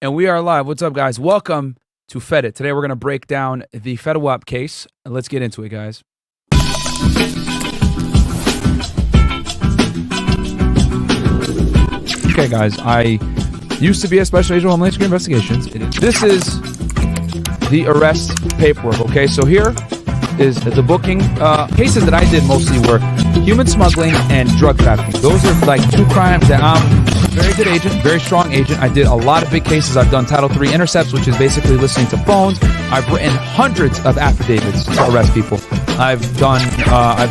And we are live. What's up, guys? Welcome to Fetty. Today we're going to break down the Fetty Wap case. Let's get into it, guys. Okay, guys. I used to be a special agent of Homeland Security Investigations. This is the arrest paperwork, okay? So here is the booking. Cases that I did mostly were human smuggling and drug trafficking. Those are like two crimes that I'm a very good agent, very strong agent. I did a lot of big cases. I've done Title III intercepts, which is basically listening to phones. I've written hundreds of affidavits to arrest people. I've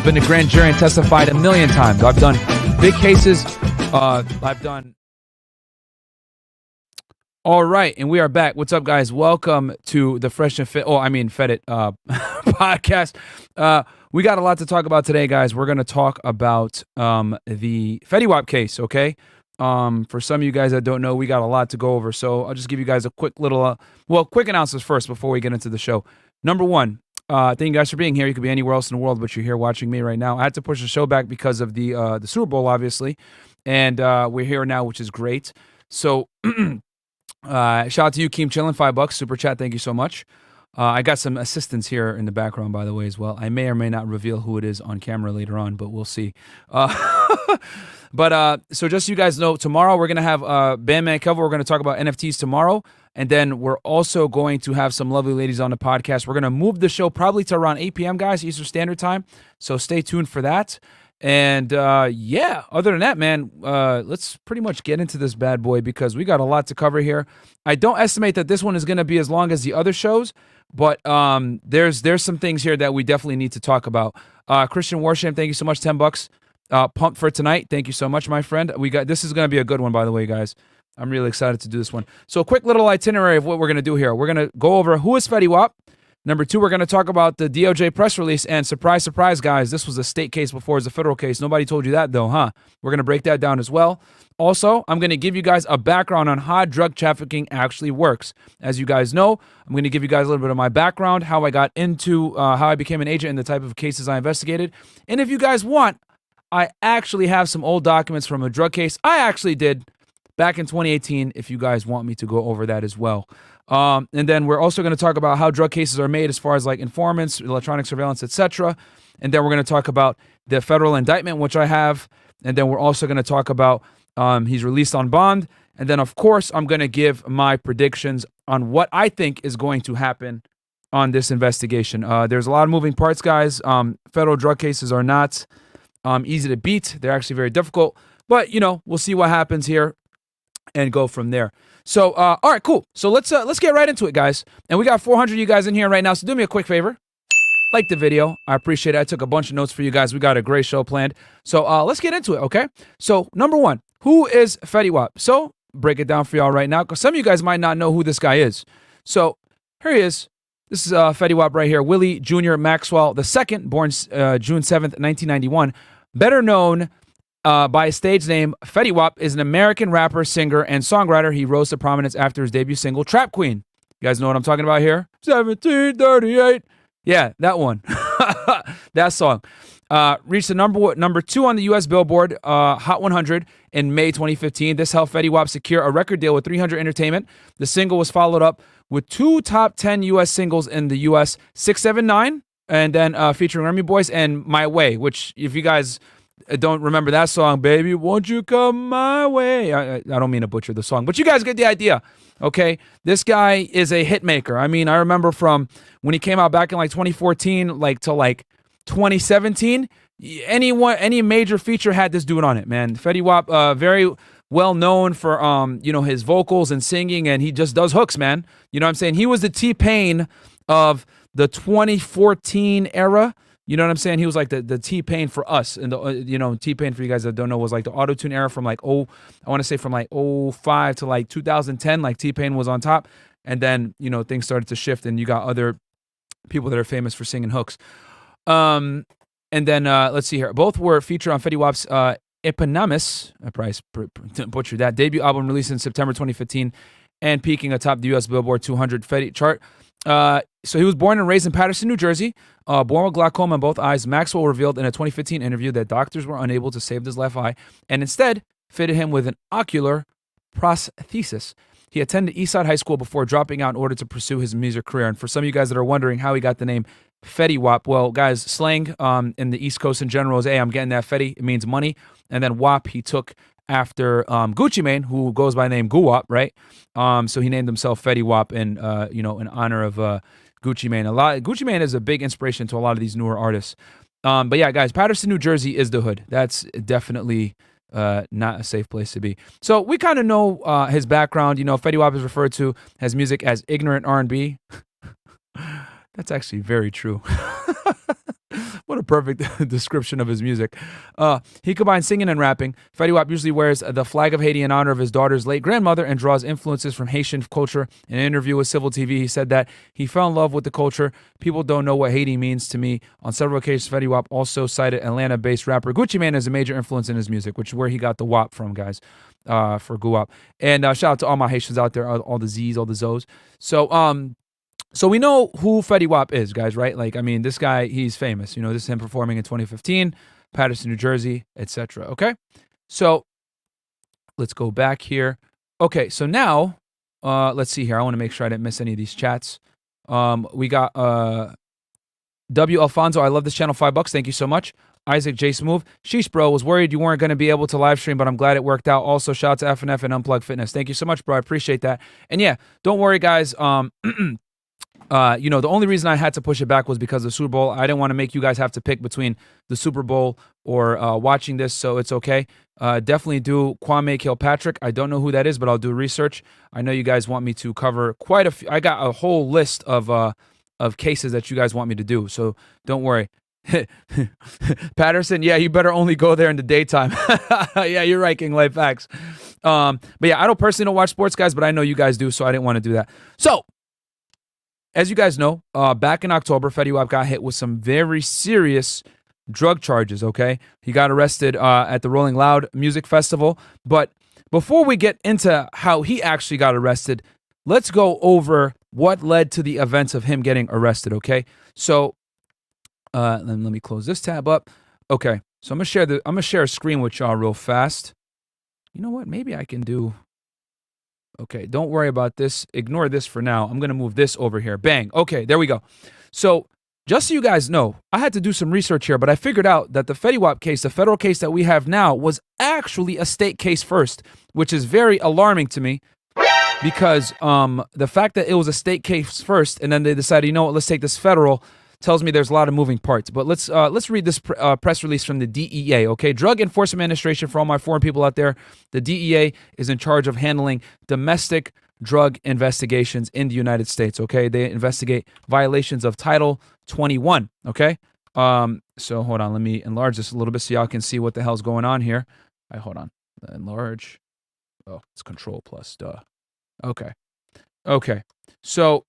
been a grand jury and testified a million times. I've done big cases. All right, and we are back. What's up, guys? Welcome to the Fresh and Fit. Fetty podcast. We got a lot to talk about today, guys. We're going to talk about the Fetty Wap case, okay? For some of you guys that don't know, we got a lot to go over. So I'll just give you guys a quick little, quick announcements first before we get into the show. Number one, thank you guys for being here. You could be anywhere else in the world, but you're here watching me right now. I had to push the show back because of the Super Bowl, obviously, and we're here now, which is great. So. Shout out to you, Keem Chillin, $5, super chat. Thank you so much. I got some assistants here in the background, by the way, as well. I may or may not reveal who it is on camera later on, but we'll see. So just so you guys know, tomorrow we're gonna have Bandman Cover. We're gonna talk about NFTs tomorrow, and then we're also going to have some lovely ladies on the podcast. We're gonna move the show probably to around 8 p.m. guys, Eastern Standard Time. So stay tuned for that. And other than that, man, let's pretty much get into this bad boy because we got a lot to cover here. I don't estimate that this one is going to be as long as the other shows, but there's some things here that we definitely need to talk about. Christian Warsham, thank you so much, $10. Pumped for tonight. Thank you so much, my friend. This is going to be a good one, by the way, guys. I'm really excited to do this one. So a quick little itinerary of what we're going to do here. We're going to go over who is Fetty Wap. Number two, we're going to talk about the DOJ press release, and surprise, surprise, guys, this was a state case before it was a federal case. Nobody told you that, though, huh? We're going to break that down as well. Also, I'm going to give you guys a background on how drug trafficking actually works. As you guys know, I'm going to give you guys a little bit of my background, how I got into, how I became an agent and the type of cases I investigated. And if you guys want, I actually have some old documents from a drug case I actually did back in 2018, if you guys want me to go over that as well. And then we're also going to talk about how drug cases are made as far as like informants, electronic surveillance, etc. And then we're going to talk about the federal indictment, which I have. And then we're also going to talk about he's released on bond. And then, of course, I'm going to give my predictions on what I think is going to happen on this investigation. There's a lot of moving parts, guys. Federal drug cases are not easy to beat. They're actually very difficult. But, we'll see what happens here and go from there. So, all right, cool. So let's get right into it, guys. And we got 400 of you guys in here right now. So do me a quick favor. Like the video. I appreciate it. I took a bunch of notes for you guys. We got a great show planned. So let's get into it, okay? So number one, who is Fetty Wap? So break it down for y'all right now because some of you guys might not know who this guy is. So here he is. This is Fetty Wap right here. Willie Jr. Maxwell II, born June 7th, 1991. Better known by his stage name, Fetty Wap is an American rapper, singer, and songwriter. He rose to prominence after his debut single, Trap Queen. You guys know what I'm talking about here? 1738. Yeah, that one. That song. Reached the number 2 on the US Billboard Hot 100 in May 2015. This helped Fetty Wap secure a record deal with 300 Entertainment. The single was followed up with 2 top 10 US singles in the US, 679, and then featuring Remy Boys and My Way, which if you guys don't remember that song, baby, won't you come my way? I don't mean to butcher the song, but you guys get the idea, okay? This guy is a hit maker. I mean, I remember from when he came out back in like 2014, to 2017, any major feature had this dude on it, man. Fetty Wap, very well known for his vocals and singing, and he just does hooks, man. You know what I'm saying? He was the T-Pain of the 2014 era. You know what I'm saying? He was like the T-Pain for us. And, T-Pain, for you guys that don't know, was like the auto-tune era from from 05 to like 2010. Like T-Pain was on top. And then, things started to shift and you got other people that are famous for singing hooks. And then, let's see here. Both were featured on Fetty Wap's Eponymous, I probably butchered that, debut album released in September 2015 and peaking atop the US Billboard 200 Fetty chart. So he was born and raised in Paterson, New Jersey. Born with glaucoma in both eyes, Maxwell revealed in a 2015 interview that doctors were unable to save his left eye and instead fitted him with an ocular prosthesis. He attended Eastside High School before dropping out in order to pursue his music career. And for some of you guys that are wondering how he got the name Fetty Wap, well, guys, slang in the East Coast in general is, hey, I'm getting that Fetty. It means money. And then Wap he took after Gucci Mane, who goes by the name Guwap, right? So he named himself Fetty Wap in in honor of Gucci Mane. Gucci Mane is a big inspiration to a lot of these newer artists. But yeah, guys, Paterson, New Jersey is the hood. That's definitely not a safe place to be. So we kind of know his background. Fetty Wap is referred to his music as ignorant R&B. That's actually very true. What a perfect description of his music. He combines singing and rapping. Fetty Wap usually wears the flag of Haiti in honor of his daughter's late grandmother and draws influences from Haitian culture. In an interview with Civil TV, he said that he fell in love with the culture. People don't know what Haiti means to me. On several occasions, Fetty Wap also cited Atlanta-based rapper Gucci Mane as a major influence in his music, which is where he got the WAP from, guys, for Guwap. And shout out to all my Haitians out there, all the Z's, all the Zo's. So we know who Fetty Wap is, guys, right? This guy, he's famous. This is him performing in 2015, Paterson, New Jersey, etc. Okay? So let's go back here. Okay, so now, let's see here. I want to make sure I didn't miss any of these chats. We got W. Alfonso, I love this channel, $5. Thank you so much. Isaac J. Smooth. Sheesh, bro, was worried you weren't going to be able to live stream, but I'm glad it worked out. Also, shout out to FNF and Unplugged Fitness. Thank you so much, bro. I appreciate that. And yeah, don't worry, guys. The only reason I had to push it back was because of the Super Bowl. I didn't want to make you guys have to pick between the Super Bowl or watching this, so it's okay. Definitely do Kwame Kilpatrick. I don't know who that is, but I'll do research. I know you guys want me to cover quite a few. I got a whole list of cases that you guys want me to do, so don't worry. Patterson, yeah, you better only go there in the daytime. Yeah, you're right, King Life Facts. But yeah, I don't personally watch sports, guys, but I know you guys do, so I didn't want to do that. So, as you guys know, back in October, Fetty Wap got hit with some very serious drug charges, okay? He got arrested at the Rolling Loud Music Festival. But before we get into how he actually got arrested, let's go over what led to the events of him getting arrested, okay? So let me close this tab up. Okay, so I'm gonna share a screen with y'all real fast. You know what? Maybe I can do... Okay, don't worry about this. Ignore this for now. I'm going to move this over here. Bang. Okay, there we go. So, just so you guys know, I had to do some research here, but I figured out that the Fetty Wap case, the federal case that we have now, was actually a state case first, which is very alarming to me because the fact that it was a state case first and then they decided, you know what, let's take this federal, tells me there's a lot of moving parts. But let's read this press release from the DEA, okay? Drug Enforcement Administration, for all my foreign people out there, the DEA is in charge of handling domestic drug investigations in the United States, okay? They investigate violations of Title 21, okay? So hold on, let me enlarge this a little bit so y'all can see what the hell's going on here. All right, hold on. Enlarge. Oh, it's Control plus, duh. Okay. So,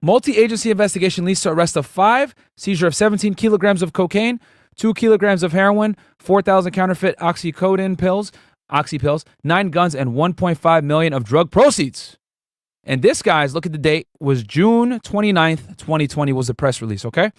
multi-agency investigation leads to arrest of 5, seizure of 17 kilograms of cocaine, 2 kilograms of heroin, 4,000 counterfeit oxy pills, 9 guns, and 1.5 million of drug proceeds. And this, guys, look at the date, was June 29th, 2020 was the press release, okay?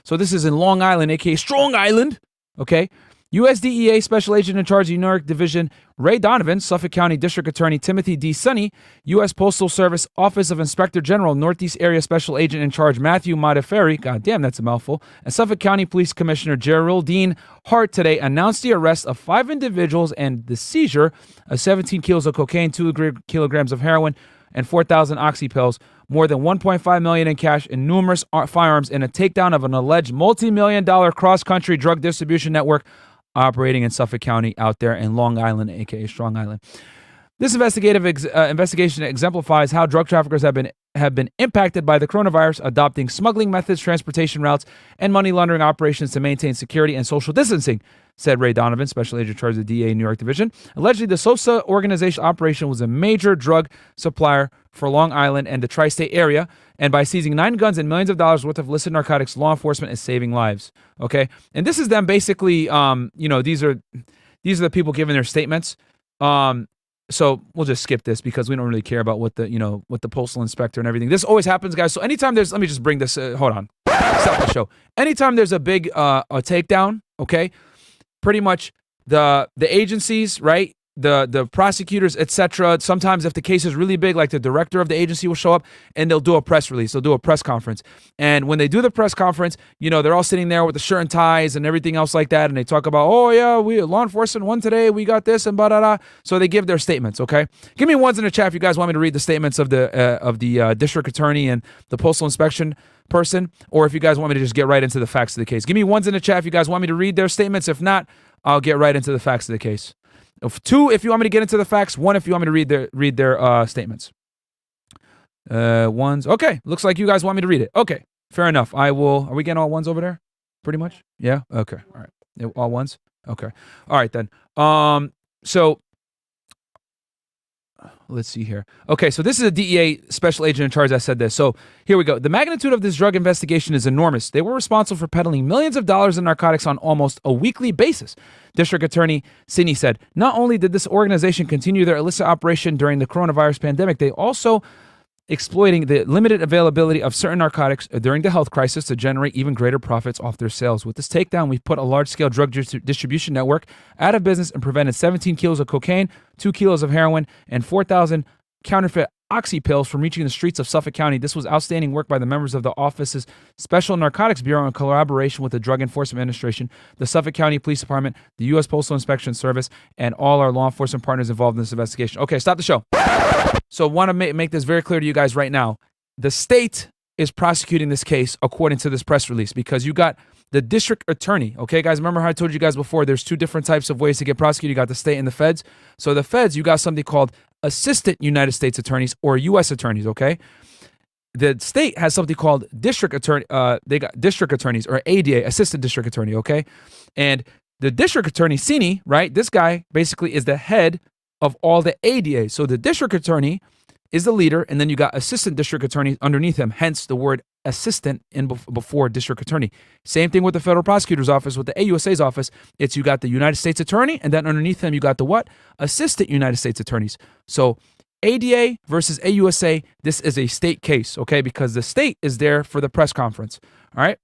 So this is in Long Island, aka Strong Island, okay? US DEA Special Agent in charge of New York Division Ray Donovan, Suffolk County District Attorney Timothy D. Sunny, U.S. Postal Service Office of Inspector General Northeast Area Special Agent in charge Matthew Modafferi, god damn, that's a mouthful, and Suffolk County Police Commissioner Geraldine Hart today announced the arrest of 5 individuals and the seizure of 17 kilos of cocaine, 2 kilograms of heroin, and 4,000 oxy pills, more than 1.5 million in cash and numerous firearms in a takedown of an alleged multi-million-dollar cross-country drug distribution network operating in Suffolk County out there in Long Island, aka Strong Island. This investigative investigation exemplifies how drug traffickers have been impacted by the coronavirus, adopting smuggling methods, transportation routes, and money laundering operations to maintain security and social distancing, said Ray Donovan, Special Agent in charge of the DA New York Division. Allegedly, the SOSA organization operation was a major drug supplier for Long Island and the tri-state area, and by seizing 9 guns and millions of dollars worth of illicit narcotics, law enforcement is saving lives. Okay, and this is them basically. These are the people giving their statements. So we'll just skip this because we don't really care about what the postal inspector and everything. This always happens, guys. So anytime let me just bring this. Hold on, stop the show. Anytime there's a big a takedown, okay, pretty much the agencies, right? the prosecutors, etc. Sometimes if the case is really big, like the director of the agency will show up and they'll do a press release. They'll do a press conference. And when they do the press conference, they're all sitting there with the shirt and ties and everything else like that. And they talk about, oh yeah, we law enforcement won today. We got this and blah. So they give their statements. Okay. Give me ones in the chat if you guys want me to read the statements of the district attorney and the postal inspection person, or if you guys want me to just get right into the facts of the case. Give me ones in the chat if you guys want me to read their statements. If not, I'll get right into the facts of the case. Two, if you want me to get into the facts. One, if you want me to read their statements. Ones. Okay, looks like you guys want me to read it. Okay, fair enough. I will. Are we getting all ones over there? Pretty much. Yeah. Okay. All right. All ones. Okay. All right then. So let's see here. Okay, so this is a DEA special agent in charge that said this. So here we go. The magnitude of this drug investigation is enormous. They were responsible for peddling millions of dollars in narcotics on almost a weekly basis. District Attorney Sidney said, not only did this organization continue their illicit operation during the coronavirus pandemic, they also exploiting the limited availability of certain narcotics during the health crisis to generate even greater profits off their sales. With this takedown, we've put a large-scale drug distribution network out of business and prevented 17 kilos of cocaine, 2 kilos of heroin, and 4,000 counterfeit oxy pills from reaching the streets of Suffolk County. This was outstanding work by the members of the office's Special Narcotics Bureau in collaboration with the Drug Enforcement Administration, the Suffolk County Police Department, the U.S. Postal Inspection Service, and all our law enforcement partners involved in this investigation. Okay, stop the show. So want to make this very clear to you guys right now. The state is prosecuting this case according to this press release because you got the district attorney. Okay, guys, remember how I told you guys before, there's two different types of ways to get prosecuted. You got the state and the feds. So the feds, you got something called assistant United States attorneys or U.S. attorneys, okay? The state has something called district attorney. They got district attorneys or ADA, assistant district attorney, okay? And the district attorney, Sini, right? This guy basically is the head of all the ADA. So the district attorney is the leader, and then you got assistant district attorney underneath him, hence the word assistant in before district attorney. Same thing with the federal prosecutor's office, with the AUSA's office. It's you got the United States attorney, and then underneath him you got the what? Assistant United States attorneys. So ADA versus AUSA, this is a state case, okay? Because the state is there for the press conference, all right?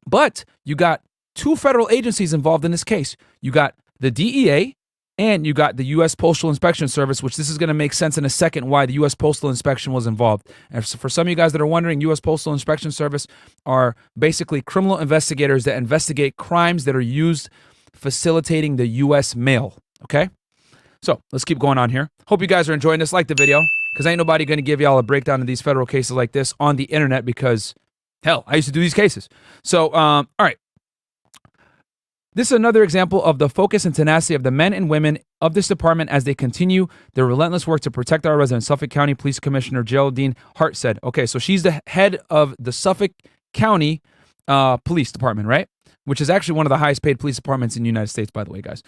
But you got two federal agencies involved in this case. You got the DEA, and you got the U.S. Postal Inspection Service, which this is going to make sense in a second why the U.S. Postal Inspection was involved. And for some of you guys that are wondering, U.S. Postal Inspection Service are basically criminal investigators that investigate crimes that are used facilitating the U.S. mail, okay? So let's keep going on here. Hope you guys are enjoying this. Like the video, because ain't nobody going to give y'all a breakdown of these federal cases like this on the internet because, hell, I used to do these cases. So, all right. This is another example of the focus and tenacity of the men and women of this department as they continue their relentless work to protect our residents. Suffolk County Police Commissioner Geraldine Hart said. Okay, so she's the head of the Suffolk County Police Department, right? Which is actually one of the highest paid police departments in the United States, by the way, guys.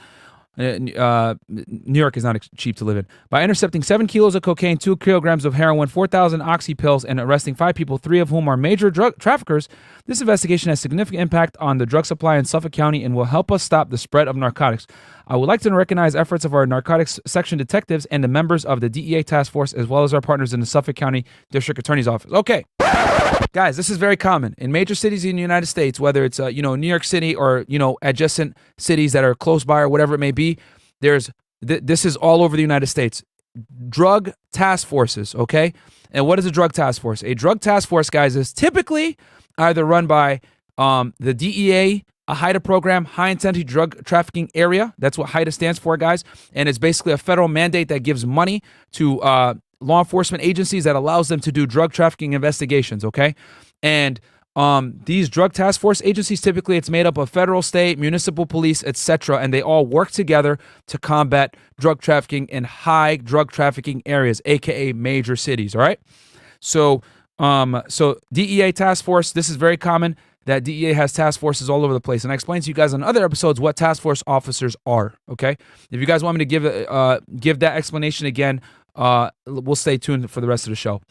New York is not cheap to live in. By intercepting 7 kilos of cocaine, 2 kilograms of heroin, 4,000 oxy pills, and arresting 5 people, 3 of whom are major drug traffickers, this investigation has significant impact on the drug supply in Suffolk County and will help us stop the spread of narcotics. I would like to recognize efforts of our narcotics section detectives and the members of the DEA task force, as well as our partners in the Suffolk County District Attorney's Office. Okay. Guys, this is very common in major cities in the United States, whether it's New York City or adjacent cities that are close by or whatever it may be. This is all over the United States. Drug task forces, okay? And what is a drug task force? A drug task force, guys, is typically either run by the DEA, a HIDTA program, high intensity drug trafficking area. That's what HIDTA stands for, guys. And it's basically a federal mandate that gives money to law enforcement agencies that allows them to do drug trafficking investigations, okay? And these drug task force agencies, typically it's made up of federal, state, municipal police, etc., and they all work together to combat drug trafficking in high drug trafficking areas, aka major cities, all right? So DEA task force, this is very common that DEA has task forces all over the place. And I explained to you guys on other episodes what task force officers are, okay? If you guys want me to give that explanation again, we'll stay tuned for the rest of the show.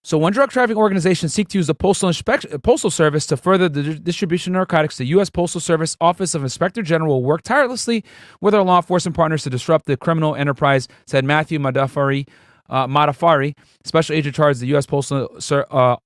So when drug trafficking organizations seek to use the Postal Service to further the distribution of narcotics, the U.S. Postal Service Office of Inspector General will work tirelessly with our law enforcement partners to disrupt the criminal enterprise, said Matthew Madafari, Matafari, special agent charged the U.S. Postal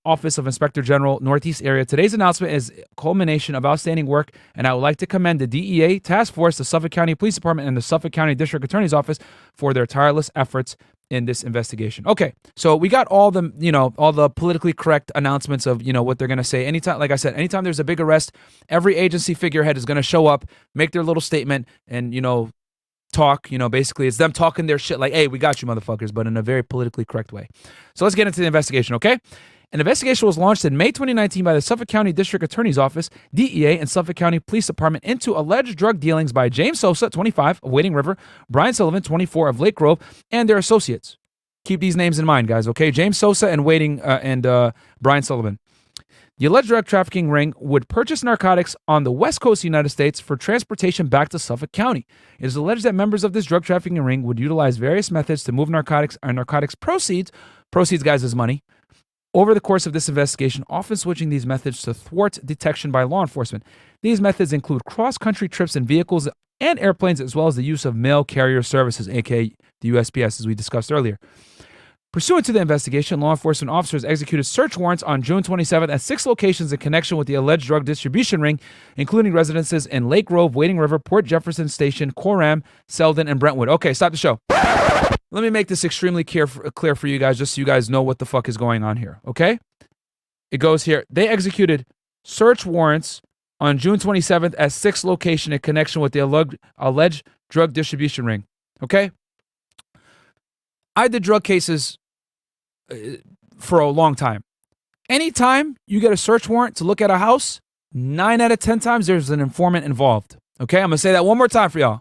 Office of Inspector General, Northeast area. Today's announcement is a culmination of outstanding work, and I would like to commend the DEA Task Force, the Suffolk County Police Department, and the Suffolk County District Attorney's Office for their tireless efforts in this investigation. Okay, so we got all the politically correct announcements of, what they're going to say. Anytime, like I said, anytime there's a big arrest, every agency figurehead is going to show up, make their little statement, and, talk. Basically it's them talking their shit like, hey, we got you motherfuckers, but in a very politically correct way. So let's get into the investigation, okay? An investigation was launched in May 2019 by the Suffolk County District Attorney's Office, DEA, and Suffolk County Police Department into alleged drug dealings by James Sosa, 25, of Wading River, Brian Sullivan, 24, of Lake Grove, and their associates. Keep these names in mind, guys, okay? James Sosa and Brian Sullivan. The alleged drug trafficking ring would purchase narcotics on the west coast of the United States for transportation back to Suffolk County. It is alleged that members of this drug trafficking ring would utilize various methods to move narcotics proceeds, guys, is money, over the course of this investigation, often switching these methods to thwart detection by law enforcement. These methods include cross-country trips in vehicles and airplanes, as well as the use of mail carrier services, aka the USPS, as we discussed earlier. Pursuant to the investigation, law enforcement officers executed search warrants on June 27th at 6 locations in connection with the alleged drug distribution ring, including residences in Lake Grove, Wading River, Port Jefferson Station, Coram, Selden, and Brentwood. Okay, stop the show. Let me make this extremely clear for you guys, just so you guys know what the fuck is going on here, okay? It goes here. They executed search warrants on June 27th at 6 locations in connection with the alleged drug distribution ring, okay? I did drug cases for a long time. Anytime you get a search warrant to look at a house, 9 out of 10 times there's an informant involved. Okay, I'm gonna say that one more time for y'all.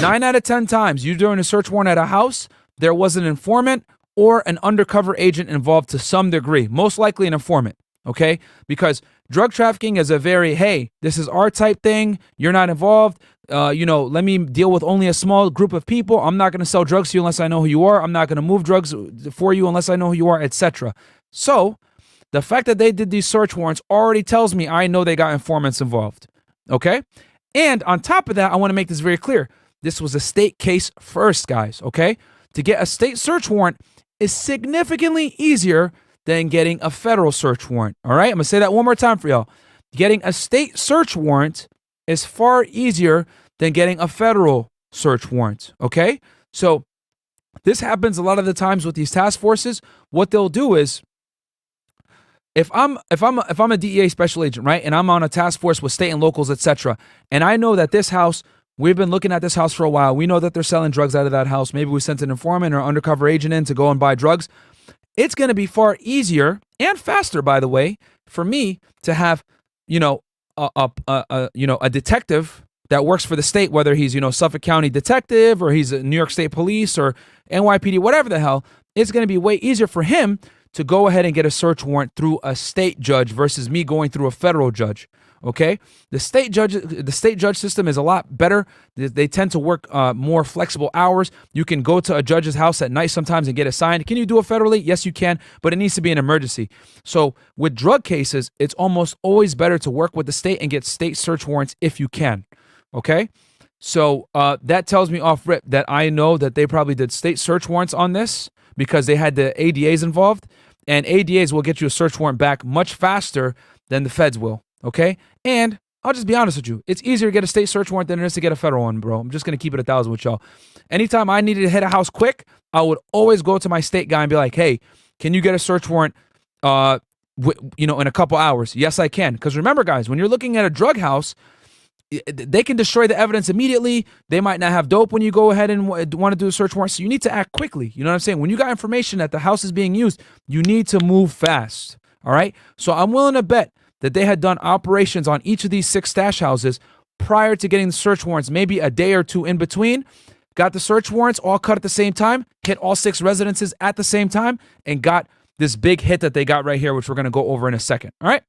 9 out of 10 times you're doing a search warrant at a house, there was an informant or an undercover agent involved to some degree, most likely an informant. Okay, because drug trafficking is a very, hey, this is our type thing, you're not involved, let me deal with only a small group of people. I'm not going to sell drugs to you unless I know who you are. I'm not going to move drugs for you unless I know who you are, etc. So the fact that they did these search warrants already tells me I know they got informants involved. Okay, and on top of that, I want to make this very clear. This was a state case first, guys. Okay, to get a state search warrant is significantly easier than getting a federal search warrant. All right, I'm gonna say that one more time for y'all. Getting a state search warrant is far easier than getting a federal search warrant. Okay, so this happens a lot of the times with these task forces. What they'll do is, if I'm a DEA special agent, right, and I'm on a task force with state and locals, etc., and I know that this house, we've been looking at this house for a while. We know that they're selling drugs out of that house. Maybe we sent an informant or undercover agent in to go and buy drugs. It's going to be far easier and faster, by the way, for me to have, a detective that works for the state, whether he's, Suffolk County detective or he's a New York State Police or NYPD, whatever the hell. It's going to be way easier for him to go ahead and get a search warrant through a state judge versus me going through a federal judge. Okay, the state judge system is a lot better. They tend to work more flexible hours. You can go to a judge's house at night sometimes and get assigned. Can you do it federally? Yes, you can, but it needs to be an emergency. So with drug cases, it's almost always better to work with the state and get state search warrants if you can. Okay, so that tells me off rip that I know that they probably did state search warrants on this because they had the ADAs involved, and ADAs will get you a search warrant back much faster than the feds will. Okay, and I'll just be honest with you. It's easier to get a state search warrant than it is to get a federal one, bro. I'm just going to keep it 1,000 with y'all. Anytime I needed to hit a house quick, I would always go to my state guy and be like, hey, can you get a search warrant, in a couple hours? Yes, I can. Because remember, guys, when you're looking at a drug house, they can destroy the evidence immediately. They might not have dope when you go ahead and want to do a search warrant. So you need to act quickly. You know what I'm saying? When you got information that the house is being used, you need to move fast. All right? So I'm willing to bet that they had done operations on each of these 6 stash houses prior to getting the search warrants, maybe a day or two in between, got the search warrants all cut at the same time, hit all 6 residences at the same time, and got this big hit that they got right here, which we're going to go over in a second. All right.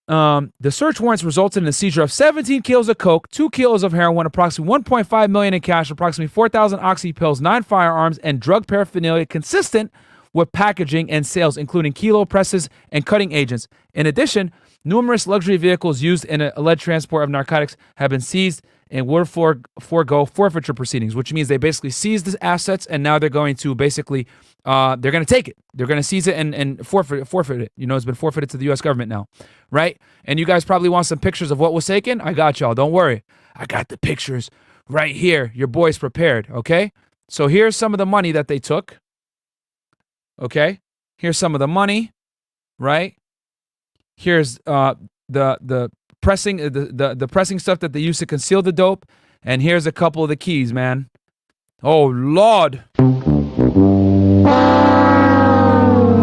The search warrants resulted in the seizure of 17 kilos of coke, 2 kilos of heroin, approximately $1.5 million in cash, approximately 4,000 oxy pills, 9 firearms, and drug paraphernalia consistent with packaging and sales, including kilo presses and cutting agents. In addition, Numerous luxury vehicles used in an alleged transport of narcotics have been seized and will forego forfeiture proceedings, which means they basically seized the assets and now they're going to basically, they're going to take it. They're going to seize it and forfeit it. You know, it's been forfeited to the U.S. government now, right? And you guys probably want some pictures of what was taken. I got y'all. Don't worry. I got the pictures right here. Your boy's prepared, okay? So here's some of the money that they took, okay? Here's some of the money, right? Here's the pressing the pressing stuff that they used to conceal the dope, and here's a couple of the keys, man. Oh Lord,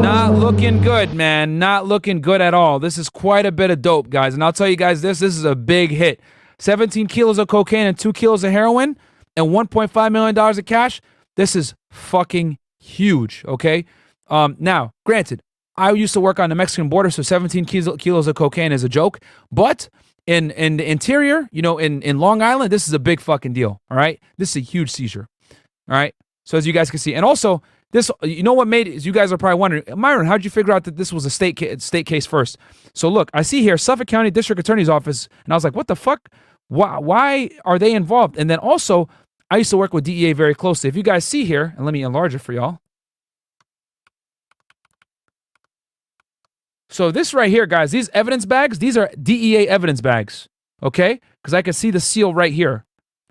not looking good, man. Not looking good at all. This is quite a bit of dope, guys, and I'll tell you guys this is a big hit. 17 kilos of cocaine and 2 kilos of heroin and $1.5 million of cash. This is fucking huge, okay? Now, granted, I used to work on the Mexican border, so 17 kilos of cocaine is a joke. But in the interior, you know, in Long Island, this is a big fucking deal, all right? This is a huge seizure, all right? So as you guys can see. And also, this, you know what made it, you guys are probably wondering, Myron, how'd you figure out that this was a state case first? So look, I see here, Suffolk County District Attorney's Office, and I was like, what the fuck? Why are they involved? And then also, I used to work with DEA very closely. If you guys see here, and let me enlarge it for y'all. So this right here, guys, these evidence bags, these are DEA evidence bags, okay? Because I can see the seal right here,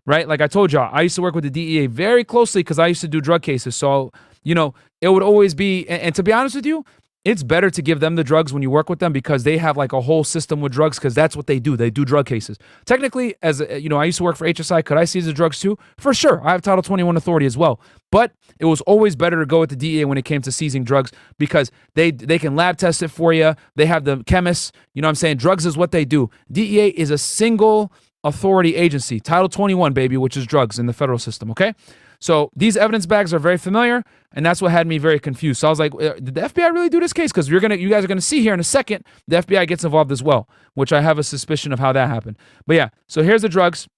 right? Like I told y'all, I used to work with the DEA very closely because I used to do drug cases. So, you know, it would always be, and to be honest with you, it's better to give them the drugs when you work with them because they have like a whole system with drugs because that's what they do. They do drug cases. Technically, as you know, I used to work for HSI. Could I seize the drugs too? For sure. I have Title 21 authority as well. But it was always better to go with the DEA when it came to seizing drugs because they can lab test it for you. They have the chemists. You know what I'm saying? Drugs is what they do. DEA is a single authority agency. Title 21, baby, which is drugs in the federal system, okay? So these evidence bags are very familiar, and that's what had me very confused. So I was like, did the FBI really do this case? Because you guys are gonna see here in a second, the FBI gets involved as well, which I have a suspicion of how that happened. But yeah, so here's the drugs,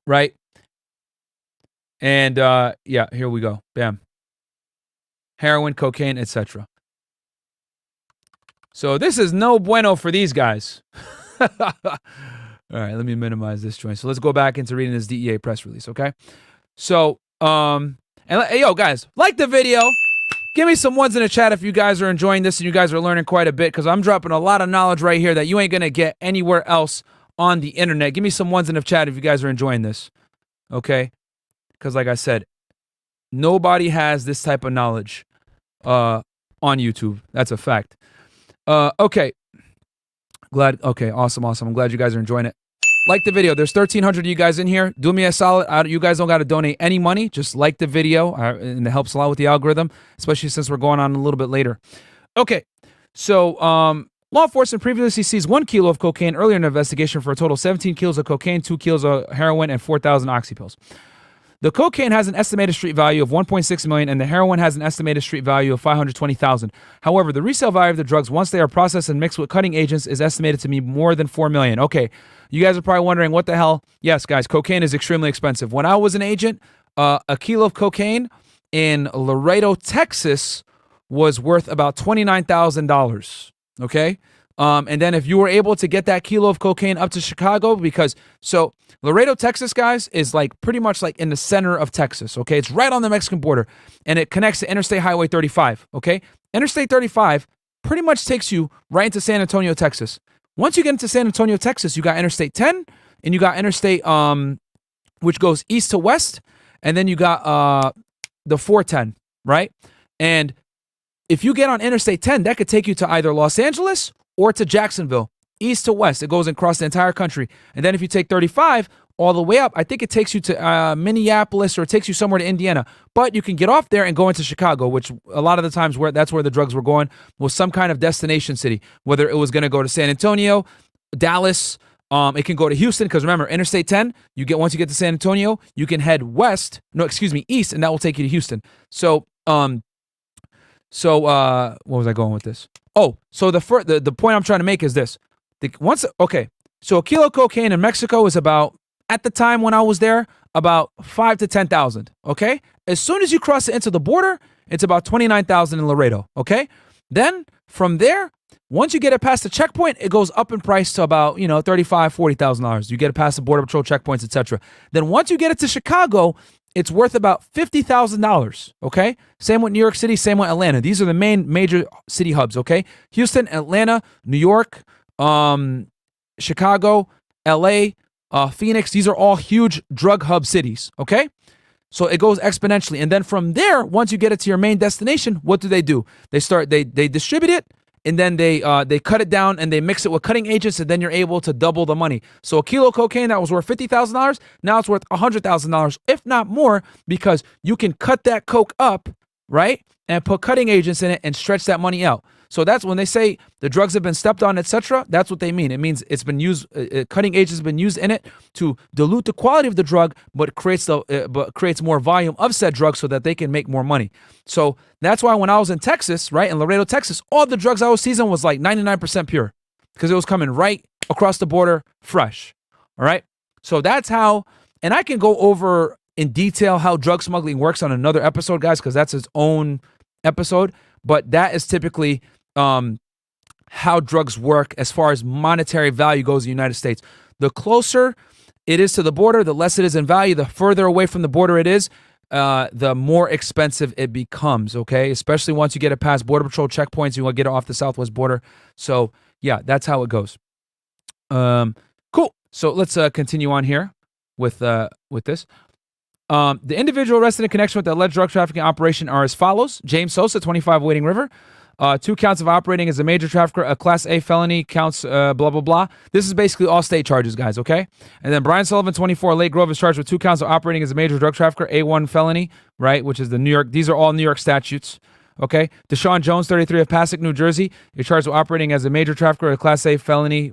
right? And yeah, here we go. Bam. Heroin, cocaine, etc. So this is no bueno for these guys. All right, let me minimize this joint. So let's go back into reading this DEA press release, okay? So, hey, yo, guys, like the video. Give me some ones in the chat if you guys are enjoying this and you guys are learning quite a bit because I'm dropping a lot of knowledge right here that you ain't going to get anywhere else on the internet. Give me some ones in the chat if you guys are enjoying this, okay? Because like I said, nobody has this type of knowledge on YouTube. That's a fact. Okay. Okay, awesome. I'm glad you guys are enjoying it. Like the video. There's 1,300 of you guys in here. Do me a solid. You guys don't got to donate any money. Just like the video, and it helps a lot with the algorithm, especially since we're going on a little bit later. Okay, so law enforcement previously seized 1 kilo of cocaine earlier in the investigation for a total of 17 kilos of cocaine, 2 kilos of heroin, and 4,000 oxy pills. The cocaine has an estimated street value of $1.6 million, and the heroin has an estimated street value of $520,000. However, the resale value of the drugs, once they are processed and mixed with cutting agents, is estimated to be more than $4 million. Okay, you guys are probably wondering, what the hell? Yes, guys, cocaine is extremely expensive. When I was an agent, a kilo of cocaine in Laredo, Texas, was worth about $29,000. Okay, and then if you were able to get that kilo of cocaine up to Chicago, because so Laredo, Texas, guys, is like pretty much like in the center of Texas, okay? It's right on the Mexican border, and it connects to Interstate Highway 35, okay? Interstate 35 pretty much takes you right into San Antonio, Texas. Once you get into San Antonio, Texas, you got Interstate 10, and you got Interstate, which goes east to west, and then you got the 410, right? And if you get on Interstate 10, that could take you to either Los Angeles or to Jacksonville. East to west, it goes across the entire country. And then if you take 35 all the way up, I think it takes you to Minneapolis, or it takes you somewhere to Indiana. But you can get off there and go into Chicago, which a lot of the times that's where the drugs were going, was some kind of destination city, whether it was going to go to San Antonio, Dallas. It can go to Houston, because remember, Interstate 10, once you get to San Antonio, you can head east, and that will take you to Houston. So what was I going with this? Oh, so the point I'm trying to make is this. So a kilo of cocaine in Mexico is about, at the time when I was there, about 5,000 to 10,000, okay? As soon as you cross it into the border, it's about 29,000 in Laredo, okay? Then From there, once you get it past the checkpoint, it goes up in price to about, $35,000, $40,000. You get it past the Border Patrol checkpoints, etc. Then once you get it to Chicago, it's worth about $50,000, okay? Same with New York City, same with Atlanta. These are the major city hubs, okay? Houston, Atlanta, New York, Chicago, LA, Phoenix. These are all huge drug hub cities, okay? So it goes exponentially. And then from there, once you get it to your main destination, what do? They distribute it, and then they cut it down and they mix it with cutting agents, and then you're able to double the money. So a kilo of cocaine that was worth $50,000, now it's worth $100,000, if not more, because you can cut that coke up, right, and put cutting agents in it and stretch that money out. So that's when they say the drugs have been stepped on, etc. That's what they mean. It means it's been used. Cutting agents have been used in it to dilute the quality of the drug, but creates more volume of said drug so that they can make more money. So that's why when I was in Texas, right, in Laredo, Texas, all the drugs I was seizing was like 99% pure because it was coming right across the border, fresh. All right. So that's how, and I can go over in detail how drug smuggling works on another episode, guys, because that's its own episode. But that is typically how drugs work as far as monetary value goes in the United States. The closer it is to the border, the less it is in value. The further away from the border it is, the more expensive it becomes, okay? Especially once you get it past Border Patrol checkpoints, you want to get it off the southwest border. So, yeah, that's how it goes. Cool. So let's continue on here with this. The individual arrested in connection with the alleged drug trafficking operation are as follows. James Sosa, 25, Wading River. 2 counts of operating as a major trafficker, a Class A felony, counts blah, blah, blah. This is basically all state charges, guys, okay? And then Brian Sullivan, 24, Lake Grove, is charged with 2 counts of operating as a major drug trafficker, A1 felony, right, which is the New York, these are all New York statutes, okay? Deshaun Jones, 33, of Passaic, New Jersey, is charged with operating as a major trafficker, a Class A felony,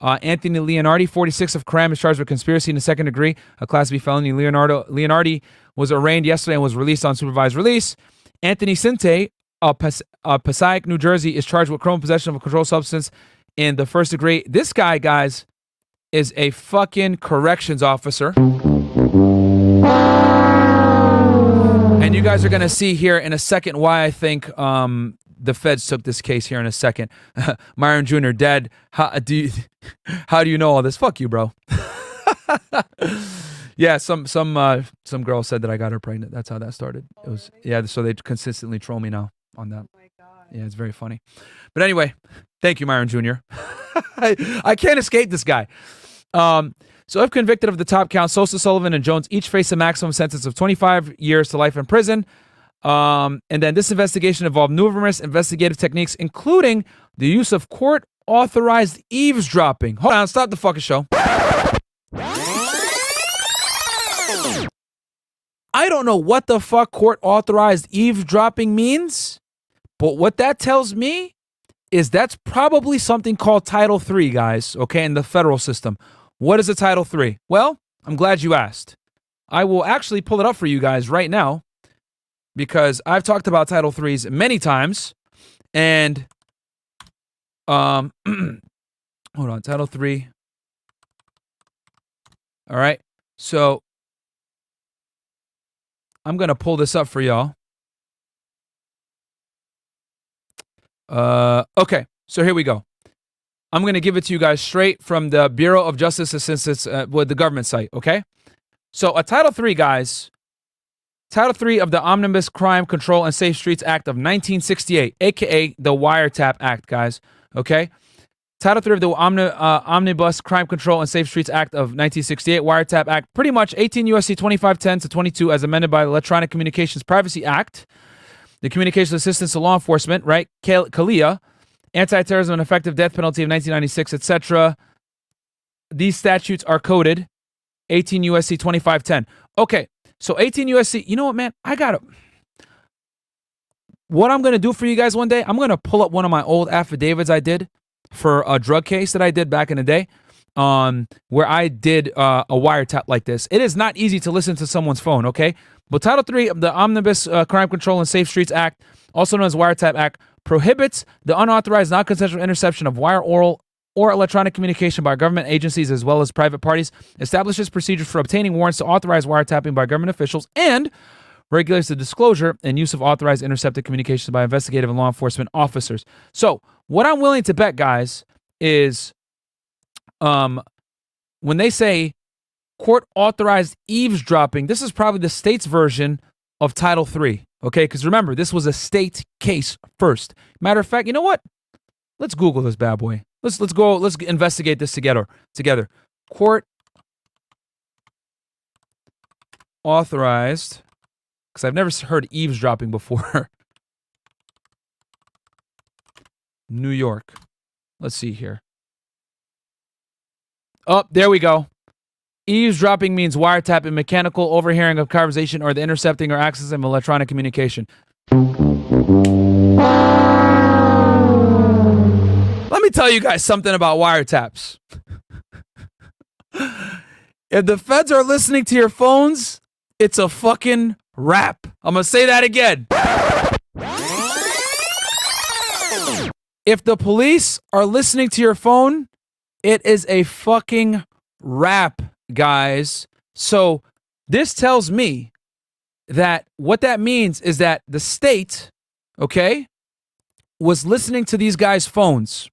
Anthony Leonardi, 46, of Cram, is charged with conspiracy in the 2nd degree, a Class B felony. Leonardi was arraigned yesterday and was released on supervised release. Anthony Sinte, Passaic, New Jersey, is charged with criminal possession of a controlled substance in the 1st degree. This guy, guys, is a fucking corrections officer. And you guys are going to see here in a second why I think the feds took this case here in a second. Myron Jr. dead. How do you know all this? Fuck you, bro. Yeah, some girl said that I got her pregnant. That's how that started. It was so they consistently troll me now on that. Oh my God. Yeah, it's very funny. But anyway, thank you, Myron Jr. I can't escape this guy. So if convicted of the top count, Sosa, Sullivan, and Jones each face a maximum sentence of 25 years to life in prison. And then this investigation involved numerous investigative techniques, including the use of court-authorized eavesdropping. Hold on, stop the fucking show. I don't know what the fuck court-authorized eavesdropping means, but what that tells me is that's probably something called Title III, guys, okay, in the federal system. What is a Title III? Well, I'm glad you asked. I will actually pull it up for you guys right now because I've talked about Title IIIs many times, and hold on, Title III. All right, so I'm going to pull this up for y'all. Okay, so here we go. I'm going to give it to you guys straight from the Bureau of Justice Assistance with the government site, okay? So a Title III, guys, Title III of the Omnibus Crime Control and Safe Streets Act of 1968, a.k.a. the Wiretap Act, guys, okay? Title III of the Omnibus Crime Control and Safe Streets Act of 1968, Wiretap Act, pretty much 18 U.S.C. 2510 to 22 as amended by the Electronic Communications Privacy Act, the Communications Assistance to Law Enforcement, right, CALEA, Anti-Terrorism and Effective Death Penalty of 1996, etc. These statutes are coded 18 U.S.C. 2510. Okay, so 18 U.S.C., you know what, man? What I'm going to do for you guys one day, I'm going to pull up one of my old affidavits I did for a drug case that I did back in the day, where I did a wiretap like this. It is not easy to listen to someone's phone, okay? But Title III of the Omnibus Crime Control and Safe Streets Act, also known as Wiretap Act, prohibits the unauthorized, non-consensual interception of wire, oral, or electronic communication by government agencies as well as private parties, establishes procedures for obtaining warrants to authorize wiretapping by government officials, and regulates the disclosure and use of authorized intercepted communications by investigative and law enforcement officers. So what I'm willing to bet, guys, is when they say court authorized eavesdropping, this is probably the state's version of Title III. Okay, because remember, this was a state case first. Matter of fact, you know what? Let's Google this bad boy. Let's investigate this together. Court authorized, because I've never heard eavesdropping before. New York. Let's see here. Oh, there we go. Eavesdropping means wiretapping, mechanical overhearing of conversation, or the intercepting or accessing of electronic communication. Let me tell you guys something about wiretaps. If the feds are listening to your phones, it's a fucking wrap. I'm gonna say that again. If the police are listening to your phone, it is a fucking wrap, guys. So this tells me that what that means is that the state, okay, was listening to these guys' phones,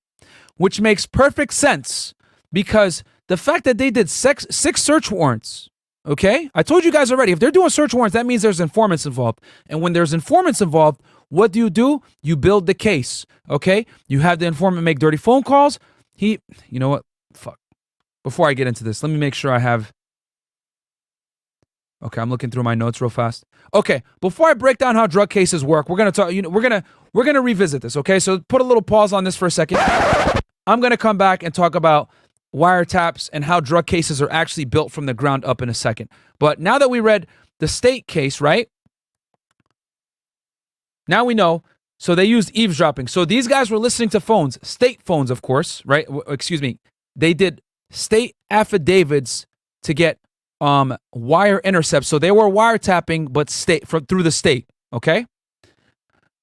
which makes perfect sense because the fact that they did six search warrants, okay? I told you guys already, if they're doing search warrants, that means there's informants involved. And when there's informants involved, what do? You build the case, okay? You have the informant make dirty phone calls. You know what? Fuck. Before I get into this, let me make sure I have... Okay, I'm looking through my notes real fast. Okay, before I break down how drug cases work, we're gonna talk. We're gonna revisit this. Okay, so put a little pause on this for a second. I'm gonna come back and talk about wiretaps and how drug cases are actually built from the ground up in a second. But now that we read the state case, right? Now we know. So they used eavesdropping. So these guys were listening to phones, state phones, of course, right? Excuse me. They did state affidavits to get wire intercepts. So they were wiretapping, but through the state. Okay.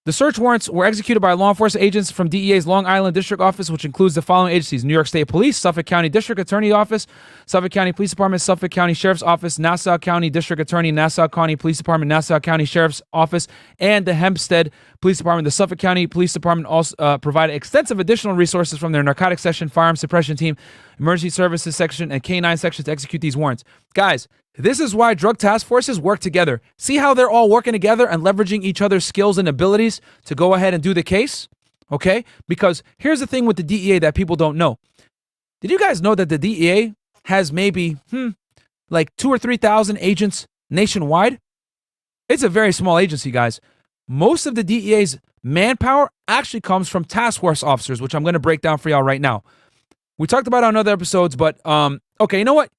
The search warrants were executed by law enforcement agents from DEA's Long Island District Office, which includes the following agencies: New York State Police, Suffolk County District Attorney Office, Suffolk County Police Department, Suffolk County Sheriff's Office, Nassau County District Attorney, Nassau County Police Department, Nassau County Sheriff's Office, and the Hempstead Police Department. The Suffolk County Police Department also provided extensive additional resources from their narcotics section, firearms suppression team, emergency services section, and K-9 section to execute these warrants. Guys, this is why drug task forces work together. See how they're all working together and leveraging each other's skills and abilities to go ahead and do the case? Okay? Because here's the thing with the DEA that people don't know. Did you guys know that the DEA has maybe, like 2,000 or 3,000 agents nationwide? It's a very small agency, guys. Most of the DEA's manpower actually comes from task force officers, which I'm going to break down for y'all right now. We talked about it on other episodes, but okay, you know what?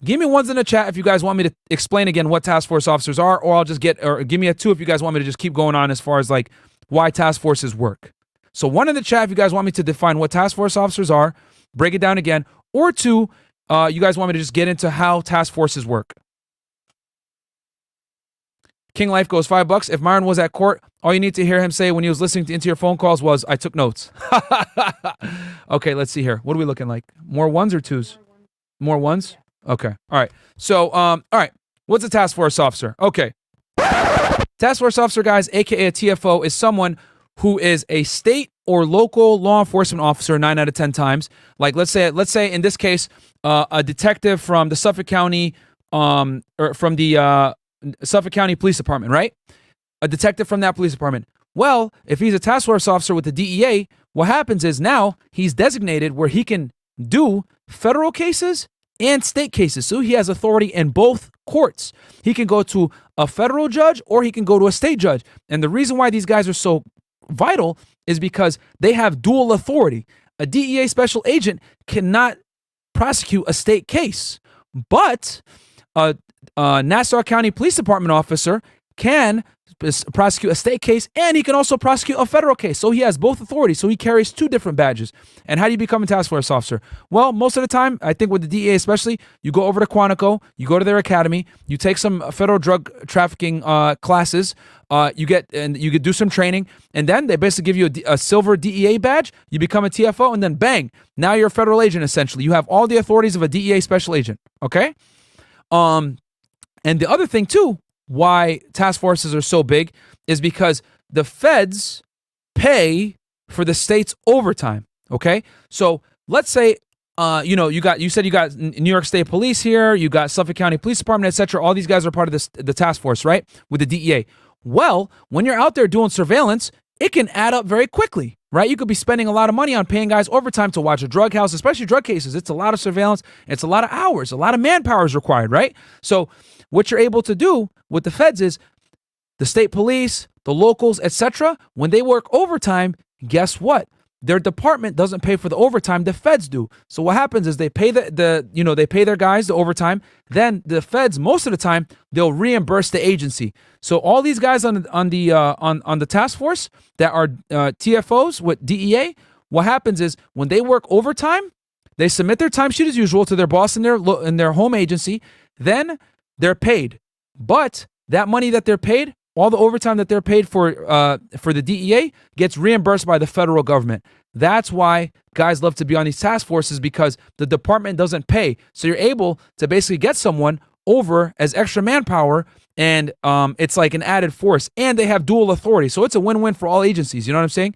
Give me ones in the chat if you guys want me to explain again what task force officers are, or give me a 2 if you guys want me to just keep going on as far as like why task forces work. So 1 in the chat if you guys want me to define what task force officers are, break it down again, or 2, you guys want me to just get into how task forces work. King Life goes $5. If Myron was at court, all you need to hear him say when he was listening into your phone calls was, "I took notes." Okay, let's see here. What are we looking like? More 1s or 2s? More 1s? Okay. All right. So, all right. What's a task force officer? Okay. Task force officer, guys, aka a TFO, is someone who is a state or local law enforcement officer 9 out of 10 times. Like, let's say in this case, a detective from the Suffolk County, or from the Suffolk County Police Department, right? A detective from that police department. Well, if he's a task force officer with the DEA, what happens is now he's designated where he can do federal cases and state cases. So he has authority in both courts. He can go to a federal judge or he can go to a state judge. And the reason why these guys are so vital is because they have dual authority. A DEA special agent cannot prosecute a state case, but a Nassau County Police Department officer can prosecute a state case, and he can also prosecute a federal case. So he has both authorities. So he carries 2 different badges. And how do you become a task force officer? Well, most of the time, I think with the DEA especially, you go over to Quantico, you go to their academy, you take some federal drug trafficking classes, you could do some training, and then they basically give you a silver DEA badge, you become a TFO, and then bang, now you're a federal agent essentially. You have all the authorities of a DEA special agent, okay? And the other thing too why task forces are so big is because the feds pay for the state's overtime. Okay, so let's say you said you got New York State Police here, you got Suffolk County Police Department, etc. All these guys are part of the task force, right? With the DEA. Well, when you're out there doing surveillance, it can add up very quickly, right? You could be spending a lot of money on paying guys overtime to watch a drug house, especially drug cases. It's a lot of surveillance. It's a lot of hours. A lot of manpower is required, right? So what you're able to do with the feds is the state police, the locals, etc. When they work overtime, guess what? Their department doesn't pay for the overtime, the feds do. So what happens is they pay they pay their guys the overtime. Then the feds, most of the time, they'll reimburse the agency. So all these guys on the task force that are TFOs with DEA, what happens is when they work overtime, they submit their timesheet as usual to their boss in their home agency. Then they're paid. But that money that they're paid, all the overtime that they're paid for the DEA gets reimbursed by the federal government. That's why guys love to be on these task forces, because the department doesn't pay. So you're able to basically get someone over as extra manpower, and it's like an added force. And they have dual authority. So it's a win-win for all agencies. You know what I'm saying?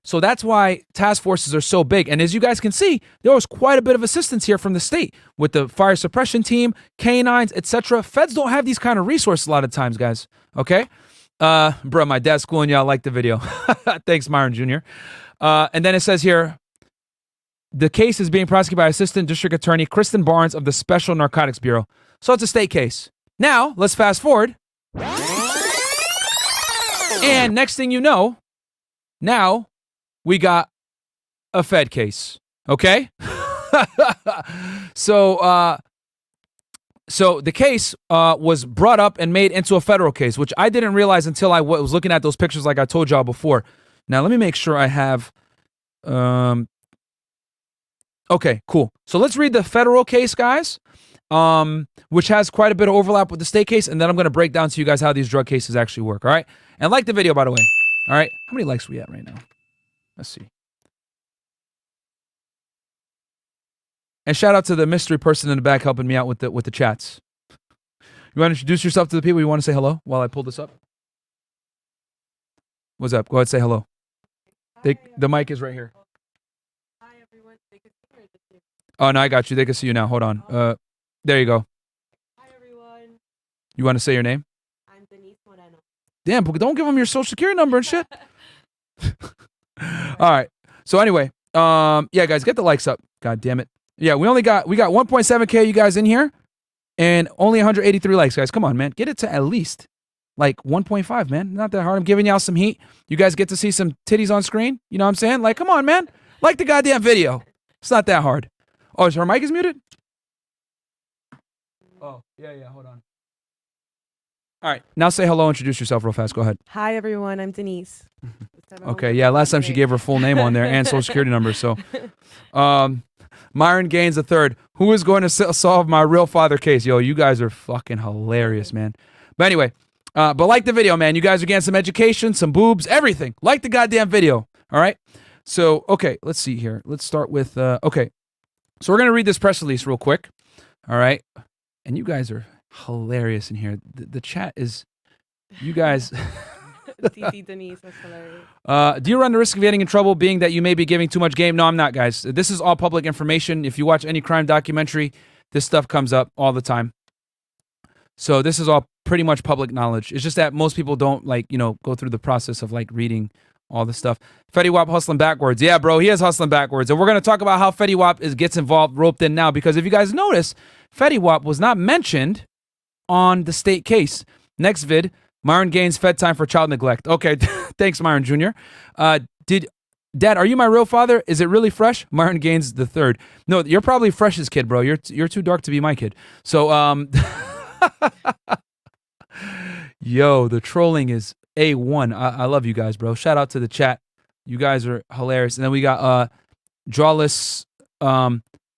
So that's why task forces are so big. And as you guys can see, there was quite a bit of assistance here from the state with the fire suppression team, canines, etc. Feds don't have these kind of resources a lot of times, guys. Okay? Bro, my dad's schooling you. I like the video. Thanks, Myron Jr. And then it says here, the case is being prosecuted by Assistant District Attorney Kristen Barnes of the Special Narcotics Bureau. So it's a state case. Now, let's fast forward. And next thing you know, now we got a Fed case. Okay? So the case was brought up and made into a federal case, which I didn't realize until I was looking at those pictures like I told y'all before. Now, let me make sure I have... Okay, cool. So let's read the federal case, guys, which has quite a bit of overlap with the state case, and then I'm going to break down to you guys how these drug cases actually work, all right? And like the video, by the way. All right? How many likes are we at right now? Let's see. And shout out to the mystery person in the back helping me out with the chats. You want to introduce yourself to the people? You want to say hello while I pull this up? What's up? Go ahead, say hello. The mic is right here. Hi, everyone. They can see me or just you? Oh, no, I got you. They can see you now. Hold on. There you go. Hi, everyone. You want to say your name? I'm Denise Moreno. Damn, but don't give them your social security number and shit. All right. So anyway, yeah, guys, get the likes up. God damn it. Yeah, we got 1.7K you guys in here and only 183 likes, guys. Come on, man. Get it to at least like 1.5, man. Not that hard. I'm giving y'all some heat. You guys get to see some titties on screen. You know what I'm saying? Like, come on, man. Like the goddamn video. It's not that hard. Oh, her mic is muted? Oh, yeah, hold on. All right, now say hello, introduce yourself real fast. Go ahead. Hi, everyone. I'm Denise. Okay, yeah, last time she gave her full name on there and social security number. So, Myron Gaines III. Who is going to solve my real father case? Yo, you guys are fucking hilarious, man. But anyway, but like the video, man. You guys are getting some education, some boobs, everything. Like the goddamn video, all right? So, okay, let's see here. Let's start with, okay. So we're going to read this press release real quick, all right? And you guys are hilarious in here. The chat is, you guys... TT Denise, that's hilarious. Do you run the risk of getting in trouble being that you may be giving too much game? No, I'm not, guys. This is all public information. If you watch any crime documentary, this stuff comes up all the time. So this is all pretty much public knowledge. It's just that most people don't, like, you know, go through the process of, like, reading all this stuff. Fetty Wap hustling backwards. Yeah, bro, he is hustling backwards. And we're going to talk about how Fetty Wap gets involved, roped in now. Because if you guys notice, Fetty Wap was not mentioned on the state case. Next vid, Myron Gaines fed time for child neglect. Okay, thanks, Myron Jr. Dad, are you my real father? Is it really fresh? Myron Gaines the third. No, you're probably Fresh's kid, bro. You're too dark to be my kid. So, yo, the trolling is A1. I love you guys, bro. Shout out to the chat. You guys are hilarious. And then we got Jawless Door,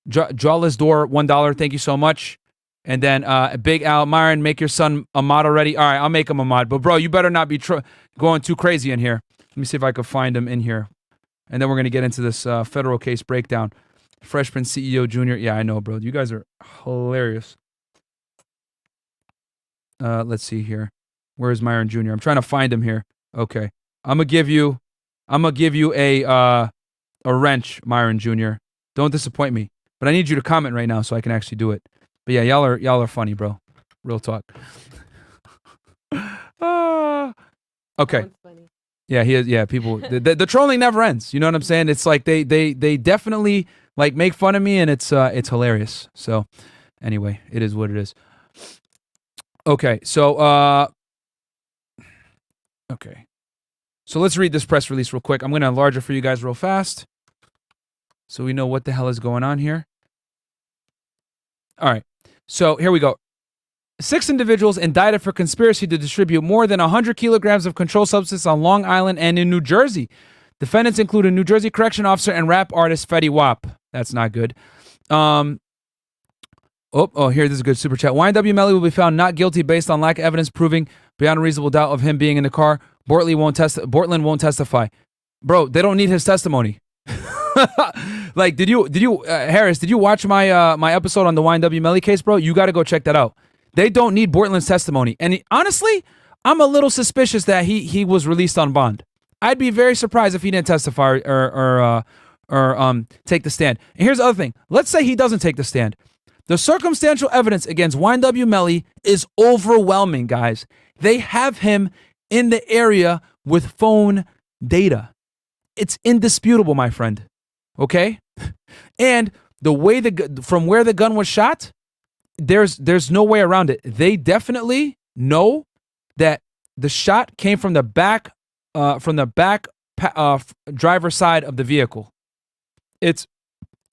$1. Thank you so much. And then Big Al, Myron, make your son a mod already. All right, I'll make him a mod. But, bro, you better not be going too crazy in here. Let me see if I can find him in here. And then we're going to get into this federal case breakdown. Freshman CEO Jr. Yeah, I know, bro. You guys are hilarious. Let's see here. Where is Myron Jr.? I'm trying to find him here. Okay. I'm gonna give you a wrench, Myron Jr. Don't disappoint me. But I need you to comment right now so I can actually do it. But yeah, y'all are funny, bro. Real talk. Okay. Yeah, he is. Yeah, people. The trolling never ends. You know what I'm saying? It's like they definitely like make fun of me, and it's hilarious. So anyway, it is what it is. Okay, so So let's read this press release real quick. I'm gonna enlarge it for you guys real fast, so we know what the hell is going on here. All right, so here we go. 6 individuals indicted for conspiracy to distribute more than 100 kilograms of controlled substance on Long Island and in New Jersey. Defendants include a New Jersey correction officer and rap artist Fetty Wap. That's not good. Here, this is a good super chat. YNW Melly will be found not guilty based on lack of evidence proving beyond a reasonable doubt of him being in the car. Bortland won't testify. Bro, they don't need his testimony. Like, did you Harris, did you watch my my episode on the YNW Melly case, bro? You got to go check that out. They don't need Bortland's testimony. And honestly, I'm a little suspicious that he was released on bond. I'd be very surprised if he didn't testify or take the stand. And here's the other thing. Let's say he doesn't take the stand. The circumstantial evidence against YNW Melly is overwhelming, guys. They have him in the area with phone data. It's indisputable, my friend. Okay? And the way from where the gun was shot, there's no way around it. They definitely know that the shot came from the back driver's side of the vehicle. It's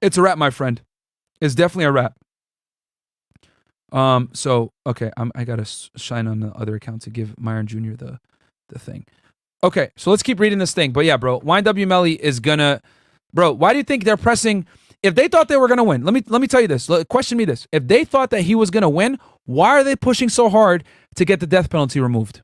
a wrap, my friend. It's definitely a wrap. So okay, I gotta shine on the other account to give Myron Jr. the thing. Okay, so let's keep reading this thing. But yeah, bro, YNW Melly is gonna, bro. Why do you think they're pressing? If they thought they were gonna win, let me tell you this. Question me this: if they thought that he was gonna win, why are they pushing so hard to get the death penalty removed?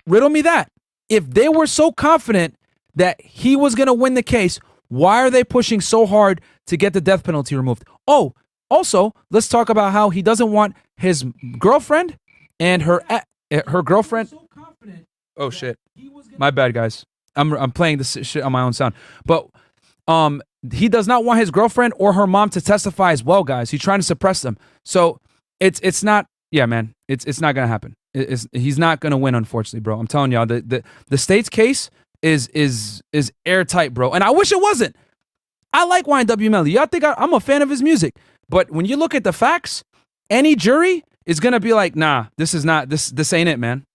Riddle me that. If they were so confident that he was going to win the case, why are they pushing so hard to get the death penalty removed? Oh, also, let's talk about how he doesn't want his girlfriend and her girlfriend. Oh shit. My bad, guys. I'm playing this shit on my own sound. But he does not want his girlfriend or her mom to testify as well, guys. He's trying to suppress them. So it's not, yeah, man. It's not going to happen. He's not going to win, unfortunately, bro. I'm telling y'all, the state's case is airtight, bro. And I wish it wasn't. I like YNW Melly. Y'all think I'm a fan of his music. But when you look at the facts, any jury is going to be like, nah, this ain't it, man.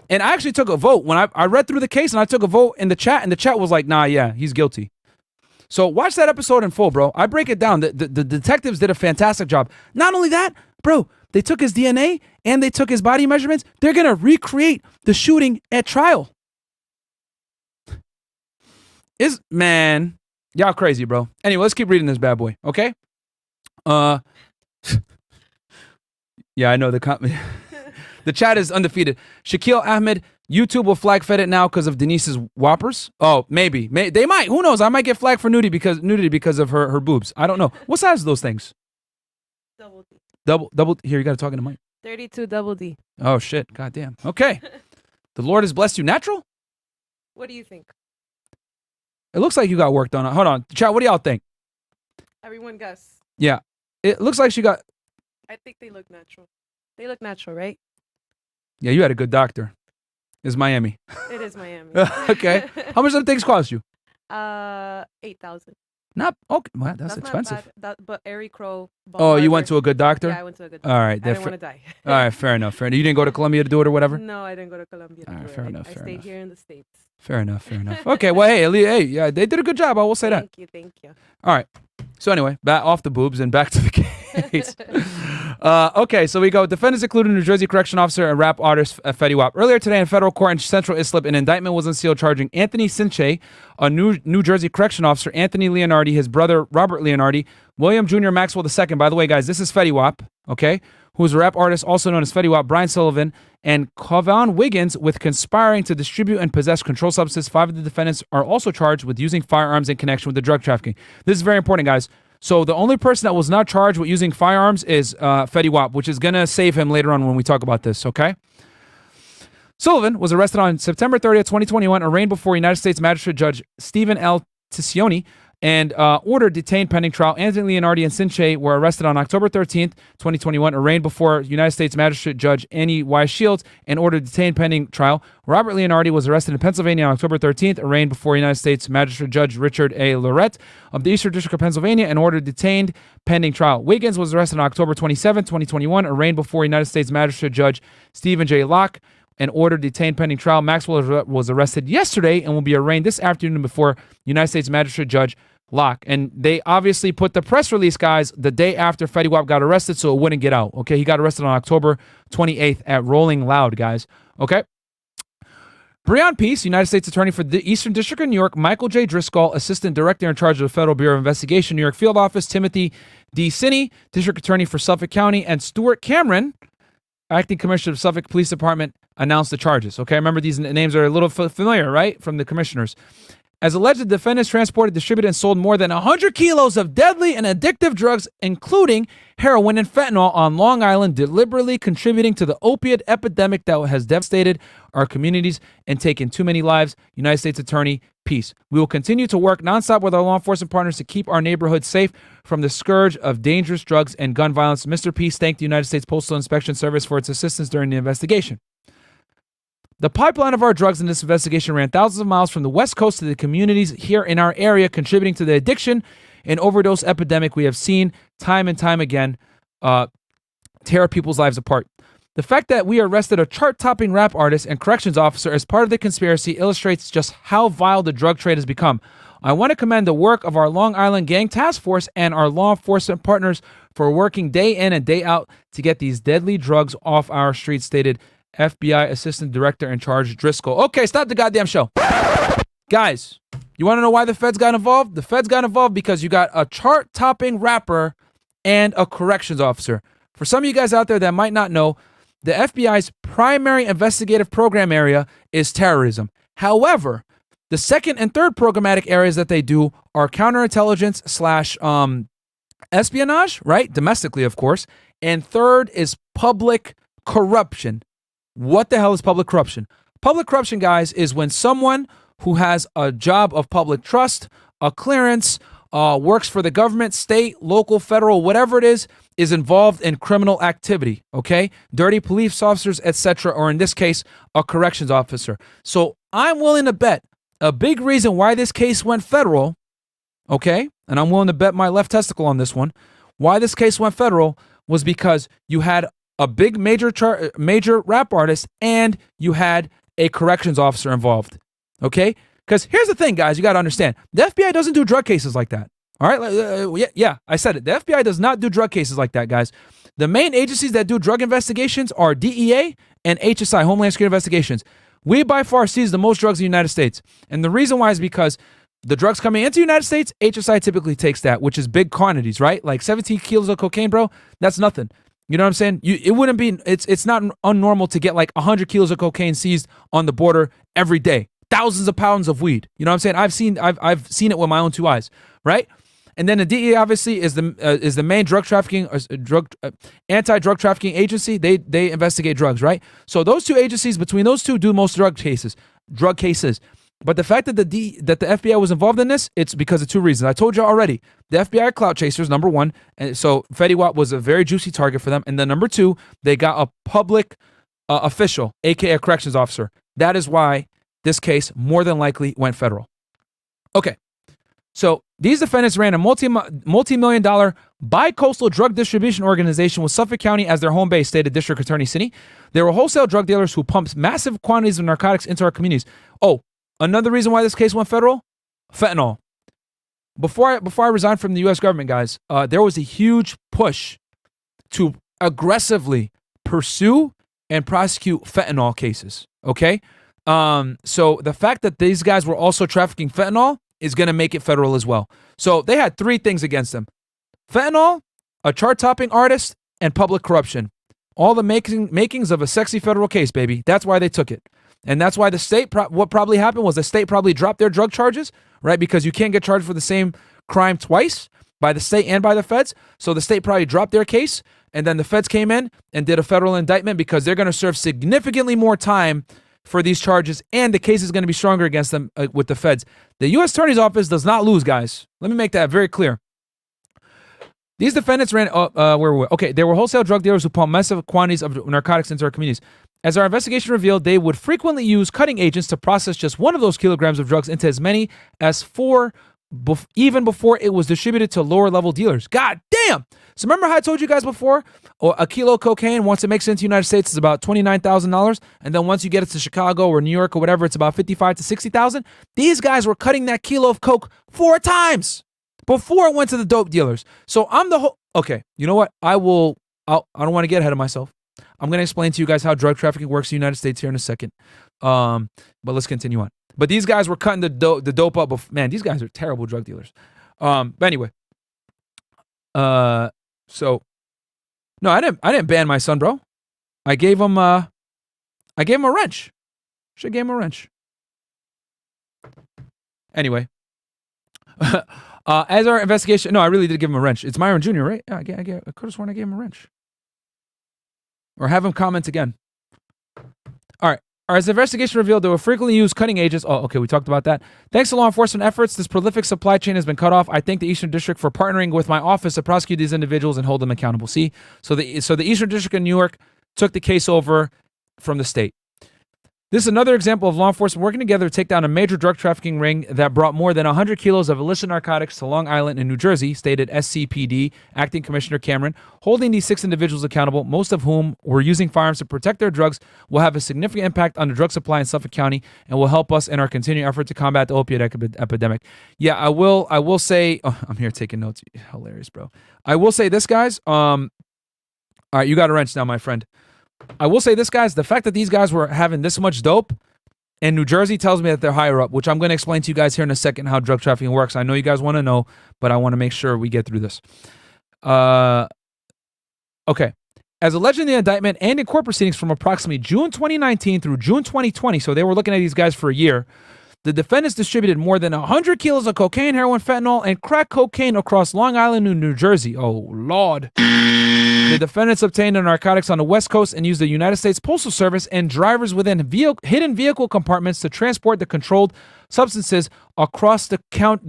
And I actually took a vote. When I read through the case and I took a vote in the chat, and the chat was like, nah, yeah, he's guilty. So watch that episode in full, bro. I break it down. The detectives did a fantastic job. Not only that, bro, they took his DNA and they took his body measurements. They're going to recreate the shooting at trial. Man, y'all crazy, bro. Anyway, let's keep reading this bad boy, okay? Yeah, I know the chat is undefeated. Shaquille Ahmed, YouTube will flag Fetty now because of Denise's whoppers. Oh, maybe. They might. Who knows? I might get flagged for nudity because of her boobs. I don't know. What size are those things? Double D. Double. Here, you got to talk into mic. 32 double D. Oh shit! Goddamn. Okay. The Lord has blessed you. Natural? What do you think? It looks like you got work done. Hold on, chat. What do y'all think? Everyone guess. Yeah, it looks like she got. I think they look natural. They look natural, right? Yeah, you had a good doctor. It's Miami. It is Miami. Okay. How much do things cost you? 8,000. Not okay. Well, that's expensive. Not bad. But Eric Crow. Oh, you went to a good doctor? Yeah, I went to a good doctor. All right. I didn't want to die. All right, fair enough. You didn't go to Colombia to do it or whatever? No, I didn't go to Colombia. All right, fair enough. I stayed here in the States. Fair enough. Okay, well, hey, yeah, they did a good job. I will say that. Thank you. All right. So anyway, back off the boobs and back to the case. Okay, so we go. Defendants included New Jersey correction officer and rap artist Fetty Wap. Earlier today in federal court in Central Islip, an indictment was unsealed charging Anthony Sinche, a New Jersey correction officer, Anthony Leonardi, his brother Robert Leonardi, William Jr. Maxwell II. By the way, guys, this is Fetty Wap. okay, who is a rap artist also known as Fetty Wap, Brian Sullivan, and Kavon Wiggins with conspiring to distribute and possess controlled substances. 5 of the defendants are also charged with using firearms in connection with the drug trafficking. This is very important, guys. So the only person that was not charged with using firearms is Fetty Wap, which is going to save him later on when we talk about this, okay? Sullivan was arrested on September 30th, 2021, arraigned before United States Magistrate Judge Stephen L. Tizioni, and ordered detained pending trial. Anthony Leonardi and Sinche were arrested on October 13th, 2021, arraigned before United States Magistrate Judge Annie Y. Shields, and ordered detained pending trial. Robert Leonardi was arrested in Pennsylvania on October 13th, arraigned before United States Magistrate Judge Richard A. Lorette of the Eastern District of Pennsylvania, and ordered detained pending trial. Wiggins was arrested on October 27th, 2021, arraigned before United States Magistrate Judge Stephen J. Locke, and ordered detained pending trial. Maxwell was arrested yesterday and will be arraigned this afternoon before United States Magistrate Judge Locke. And they obviously put the press release, guys, the day after Fetty Wap got arrested so it wouldn't get out. Okay, he got arrested on October 28th at Rolling Loud, guys. Okay. Breon Peace, United States Attorney for the Eastern District of New York, Michael J. Driscoll, Assistant Director in charge of the Federal Bureau of Investigation, New York Field Office, Timothy D. Sinney, District Attorney for Suffolk County, and Stuart Cameron, Acting Commissioner of Suffolk Police Department, announced the charges. Okay, remember these names are a little familiar, right? From the commissioners. As alleged, defendants transported, distributed, and sold more than 100 kilos of deadly and addictive drugs, including heroin and fentanyl, on Long Island, deliberately contributing to the opiate epidemic that has devastated our communities and taken too many lives. United States Attorney Peace. We will continue to work nonstop with our law enforcement partners to keep our neighborhoods safe from the scourge of dangerous drugs and gun violence. Mr. Peace thanked the United States Postal Inspection Service for its assistance during the investigation. The pipeline of our drugs in this investigation ran thousands of miles from the West Coast to the communities here in our area, contributing to the addiction and overdose epidemic we have seen time and time again tear people's lives apart. The fact that we arrested a chart-topping rap artist and corrections officer as part of the conspiracy illustrates just how vile the drug trade has become. I want to commend the work of our Long Island Gang Task Force and our law enforcement partners for working day in and day out to get these deadly drugs off our streets, stated FBI Assistant Director in Charge Driscoll. Okay, stop the goddamn show. Guys, you want to know why the feds got involved? The feds got involved because you got a chart-topping rapper and a corrections officer. For some of you guys out there that might not know, the FBI's primary investigative program area is terrorism. However, the second and third programmatic areas that they do are counterintelligence / espionage, right? Domestically, of course. And third is public corruption. What the hell is public corruption? Public corruption, guys, is when someone who has a job of public trust, a clearance, works for the government, state, local, federal, whatever it is involved in criminal activity, okay? Dirty police officers, etc., or in this case, a corrections officer. So I'm willing to bet a big reason why this case went federal, okay? And I'm willing to bet my left testicle on this one. Why this case went federal was because you had a big major rap artist and you had a corrections officer involved, okay? Because here's the thing, guys, you got to understand. The FBI doesn't do drug cases like that, all right? Yeah, I said it. The FBI does not do drug cases like that, guys. The main agencies that do drug investigations are DEA and HSI, Homeland Security Investigations. We by far seize the most drugs in the United States. And the reason why is because the drugs coming into the United States, HSI typically takes that, which is big quantities, right? Like 17 kilos of cocaine, bro, that's nothing. You know what I'm saying? It wouldn't be, it's not unnormal to get like 100 kilos of cocaine seized on the border every day. Thousands of pounds of weed. You know what I'm saying? I've seen it with my own two eyes, right? And then the DEA obviously is the main drug trafficking, anti-drug trafficking agency. They investigate drugs, right? So those two agencies, between those two, do most drug cases. But the fact that the FBI was involved in this, it's because of two reasons. I told you already. The FBI are clout chasers, number one. And so Fetty Wap was a very juicy target for them. And then number two, they got a public official, aka a corrections officer. That is why this case more than likely went federal. Okay. So these defendants ran a multi-million-dollar bi-coastal drug distribution organization with Suffolk County as their home base, stated District Attorney Sinney. They were wholesale drug dealers who pumped massive quantities of narcotics into our communities. Oh, another reason why this case went federal? Fentanyl. Before I resigned from the U.S. government, guys, there was a huge push to aggressively pursue and prosecute fentanyl cases, okay? So the fact that these guys were also trafficking fentanyl is going to make it federal as well. So they had three things against them. Fentanyl, a chart-topping artist, and public corruption. All the makings of a sexy federal case, baby. That's why they took it. And that's why the state, what probably happened was the state probably dropped their drug charges, right? Because you can't get charged for the same crime twice by the state and by the feds. So the state probably dropped their case. And then the feds came in and did a federal indictment because they're going to serve significantly more time for these charges. And the case is going to be stronger against them with the feds. The U.S. Attorney's Office does not lose, guys. Let me make that very clear. These defendants ran, where were we? Okay, they were wholesale drug dealers who pumped massive quantities of narcotics into our communities. As our investigation revealed, they would frequently use cutting agents to process just one of those kilograms of drugs into as many as 4, even before it was distributed to lower level dealers. God damn! So remember how I told you guys before, a kilo of cocaine, once it makes it into the United States, is about $29,000. And then once you get it to Chicago or New York or whatever, it's about $55,000 to $60,000. These guys were cutting that kilo of coke 4 times before it went to the dope dealers. So I'm the whole, okay, you know what? I don't want to get ahead of myself. I'm going to explain to you guys how drug trafficking works in the United States here in a second. But let's continue on. But these guys were cutting the dope up. Man, these guys are terrible drug dealers. But anyway. So, no, I didn't ban my son, bro. I gave him a wrench. Should have gave him a wrench. Anyway. As our investigation, no, I really did give him a wrench. It's Myron Jr., right? Yeah, I could have sworn I gave him a wrench. Or have him comment again. All right. As the investigation revealed, they were frequently used cutting agents. Oh, okay, we talked about that. Thanks to law enforcement efforts, this prolific supply chain has been cut off. I thank the Eastern District for partnering with my office to prosecute these individuals and hold them accountable. See? So the Eastern District of New York took the case over from the state. This is another example of law enforcement working together to take down a major drug trafficking ring that brought more than 100 kilos of illicit narcotics to Long Island in New Jersey, stated SCPD Acting Commissioner Cameron. Holding these 6 individuals accountable, most of whom were using firearms to protect their drugs, will have a significant impact on the drug supply in Suffolk County and will help us in our continuing effort to combat the opiate epidemic. Yeah, I will say, oh, I'm here taking notes. Hilarious, bro. I will say this, guys. All right, you got a wrench now, my friend. I will say this, guys, the fact that these guys were having this much dope in New Jersey tells me that they're higher up, which I'm going to explain to you guys here in a second how drug trafficking works. I know you guys want to know, but I want to make sure we get through this. Okay. As alleged in the indictment and in court proceedings from approximately June 2019 through June 2020, so they were looking at these guys for a year, the defendants distributed more than 100 kilos of cocaine, heroin, fentanyl, and crack cocaine across Long Island and New Jersey. Oh, Lord. The defendants obtained the narcotics on the West Coast and used the United States Postal Service and drivers within hidden vehicle compartments to transport the controlled substances across the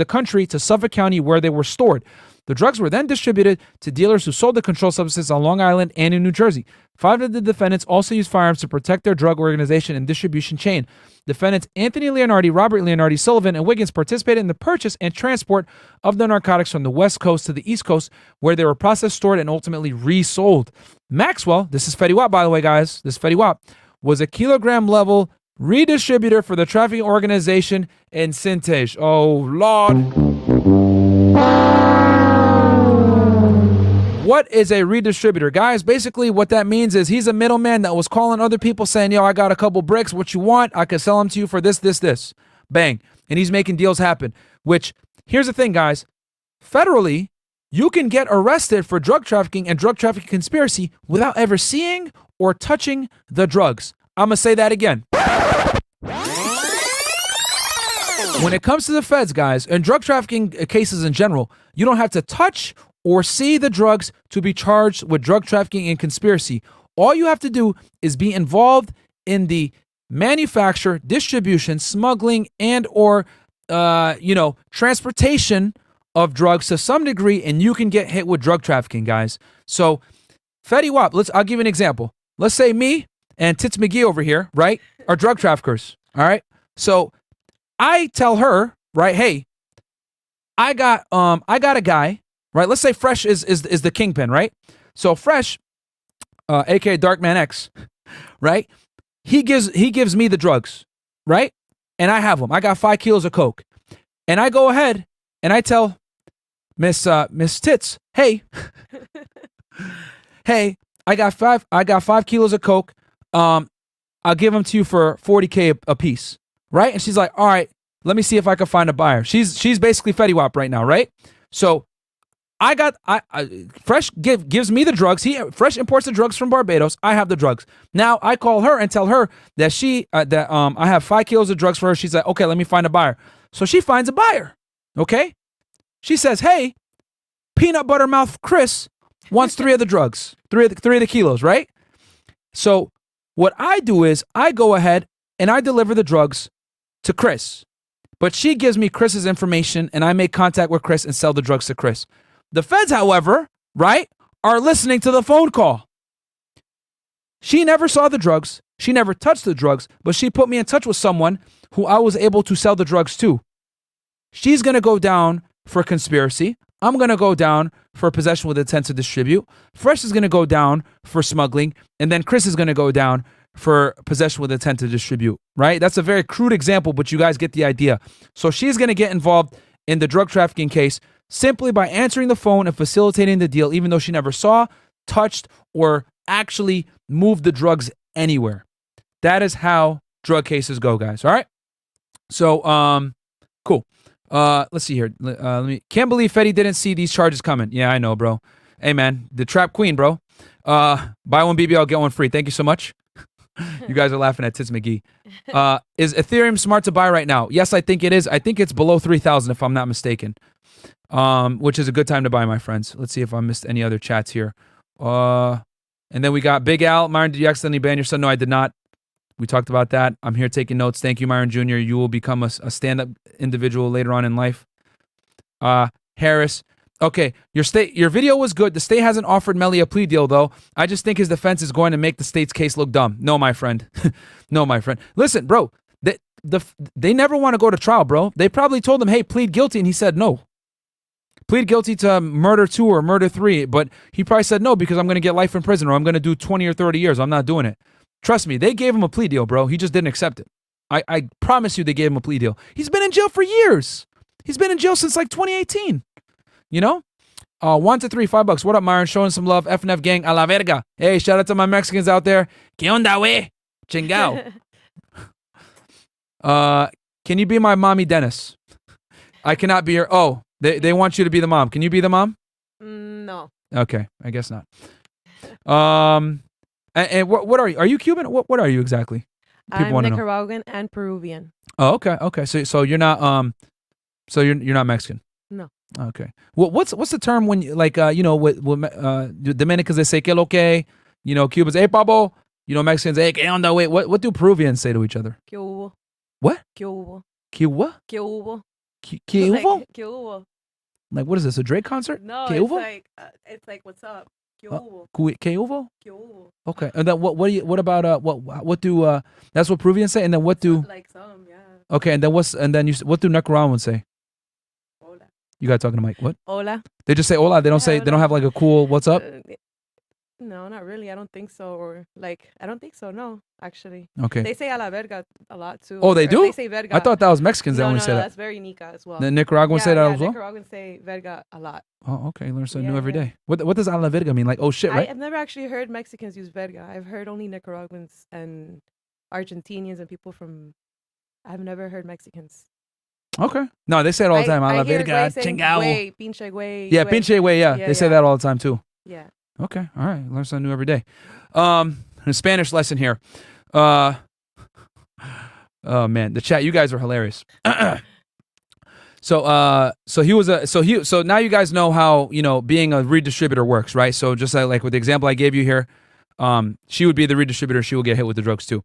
country to Suffolk County, where they were stored. The drugs were then distributed to dealers who sold the controlled substances on Long Island and in New Jersey. 5 of the defendants also used firearms to protect their drug organization and distribution chain. Defendants Anthony Leonardi, Robert Leonardi, Sullivan, and Wiggins participated in the purchase and transport of the narcotics from the West Coast to the East Coast, where they were processed, stored, and ultimately resold. Maxwell, this is Fetty Wap, by the way, guys, this is Fetty Wap, was a kilogram-level redistributor for the trafficking organization in Sintage. Oh, Lord. What is a redistributor? Guys, basically what that means is he's a middleman that was calling other people saying, yo, I got a couple bricks. What you want? I can sell them to you for this. Bang. And he's making deals happen, which, here's the thing, guys. Federally, you can get arrested for drug trafficking and drug trafficking conspiracy without ever seeing or touching the drugs. I'm going to say that again. When it comes to the feds, guys, and drug trafficking cases in general, you don't have to touch or see the drugs to be charged with drug trafficking and conspiracy. All you have to do is be involved in the manufacture, distribution, smuggling, and or transportation of drugs to some degree, and you can get hit with drug trafficking, guys. So, Fetty Wap, I'll give you an example. Let's say me and Tits McGee over here, right, are drug traffickers. All right. So I tell her, right, hey, I got a guy. Right, let's say Fresh is the kingpin, right? So Fresh, aka Darkman X, right? He gives me the drugs, right? And I have them. I got 5 kilos of coke, and I go ahead and I tell Miss Tits, hey, I got 5 kilos of coke. I'll give them to you for $40K a piece, right? And she's like, all right, let me see if I can find a buyer. She's basically Fetty Wap right now, right? So Fresh gives me the drugs. Fresh imports the drugs from Barbados. I have the drugs. Now I call her and tell her that I have 5 kilos of drugs for her. She's like, okay, let me find a buyer. So she finds a buyer. Okay. She says, hey, peanut butter mouth Chris wants 3 of the drugs, 3 of the kilos, right? So what I do is I go ahead and I deliver the drugs to Chris, but she gives me Chris's information and I make contact with Chris and sell the drugs to Chris. The feds, however, right, are listening to the phone call. She never saw the drugs. She never touched the drugs, but she put me in touch with someone who I was able to sell the drugs to. She's going to go down for conspiracy. I'm going to go down for possession with intent to distribute. Fresh is going to go down for smuggling. And then Chris is going to go down for possession with intent to distribute, right? That's a very crude example, but you guys get the idea. So she's going to get involved in the drug trafficking case simply by answering the phone and facilitating the deal, even though she never saw, touched, or actually moved the drugs anywhere. That is how drug cases go, guys. All right? So, cool. Let's see here. Can't believe Fetty didn't see these charges coming. Yeah, I know, bro. Hey, man, the trap queen, bro. Buy one BBL, get one free. Thank you so much. You guys are laughing at Tits McGee. Is Ethereum smart to buy right now? Yes, I think it is. I think it's below 3,000 if I'm not mistaken. Which is a good time to buy, my friends. Let's see if I missed any other chats here. And then we got Big Al. Myron, did you accidentally ban your son? No, I did not. We talked about that. I'm here taking notes. Thank you, Myron Jr. You will become a stand-up individual later on in life. Harris. Okay, your video was good. The state hasn't offered Melly a plea deal, though. I just think his defense is going to make the state's case look dumb. No, my friend. No, my friend. Listen, bro, they never want to go to trial, bro. They probably told him, hey, plead guilty, and he said no. Plead guilty to murder 2 or murder 3, but he probably said no because I'm going to get life in prison or I'm going to do 20 or 30 years. I'm not doing it. Trust me, they gave him a plea deal, bro. He just didn't accept it. I promise you they gave him a plea deal. He's been in jail for years. He's been in jail since like 2018. You know? 1 to 3, $5. What up, Myron? Showing some love. FNF gang, a la verga. Hey, shout out to my Mexicans out there. ¿Qué onda, wey? Chingao. Can you be my mommy, Dennis? I cannot be your... Oh, they want you to be the mom. Can you be the mom? No. Okay, I guess not. And what are you? Are you Cuban? What are you exactly? People I'm Nicaraguan and Peruvian. Oh, okay. So you're not you're not Mexican. No. Okay. Well, what's the term when with Dominicans they say que lo que, Cubans hey pabo, Mexicans hey que onda wait. What do Peruvians say to each other? Que hubo. What? Que hubo. Que what? Que hubo. Que hubo? Que hubo. Like what is this? A Drake concert? No, que it's like what's up? Que hubo. Que hubo? Que hubo. Okay. And then what about what do that's what Peruvians say, and then what do like some, yeah. Okay, and then what do Nicaraguans say? Hola. You guys talking to Mike? What? Hola. They just say hola. They don't say. They don't have like a cool what's up. No, not really. I don't think so. Or I don't think so. No, actually. Okay. They say a la verga a lot too. Oh, they do? They say verga. I thought that was Mexicans that only say that. That's very Nica as well. The Nicaraguans say that as well? Nicaraguans say verga a lot. Oh, okay. Learn something new every day. What does a la verga mean? Like, oh shit, right? I've never actually heard Mexicans use verga. I've heard only Nicaraguans and Argentinians and people from... I've never heard Mexicans. Okay. No, they say it all the time. A la verga, chingao. Güey, pinche güey. Yeah, pinche güey, yeah. They say that all the time too. Yeah. Okay. All right. Learn something new every day. A Spanish lesson here. Oh man, the chat, you guys are hilarious. So now you guys know how, being a redistributor works, right? So just like with the example I gave you here, she would be the redistributor. She will get hit with the drugs too.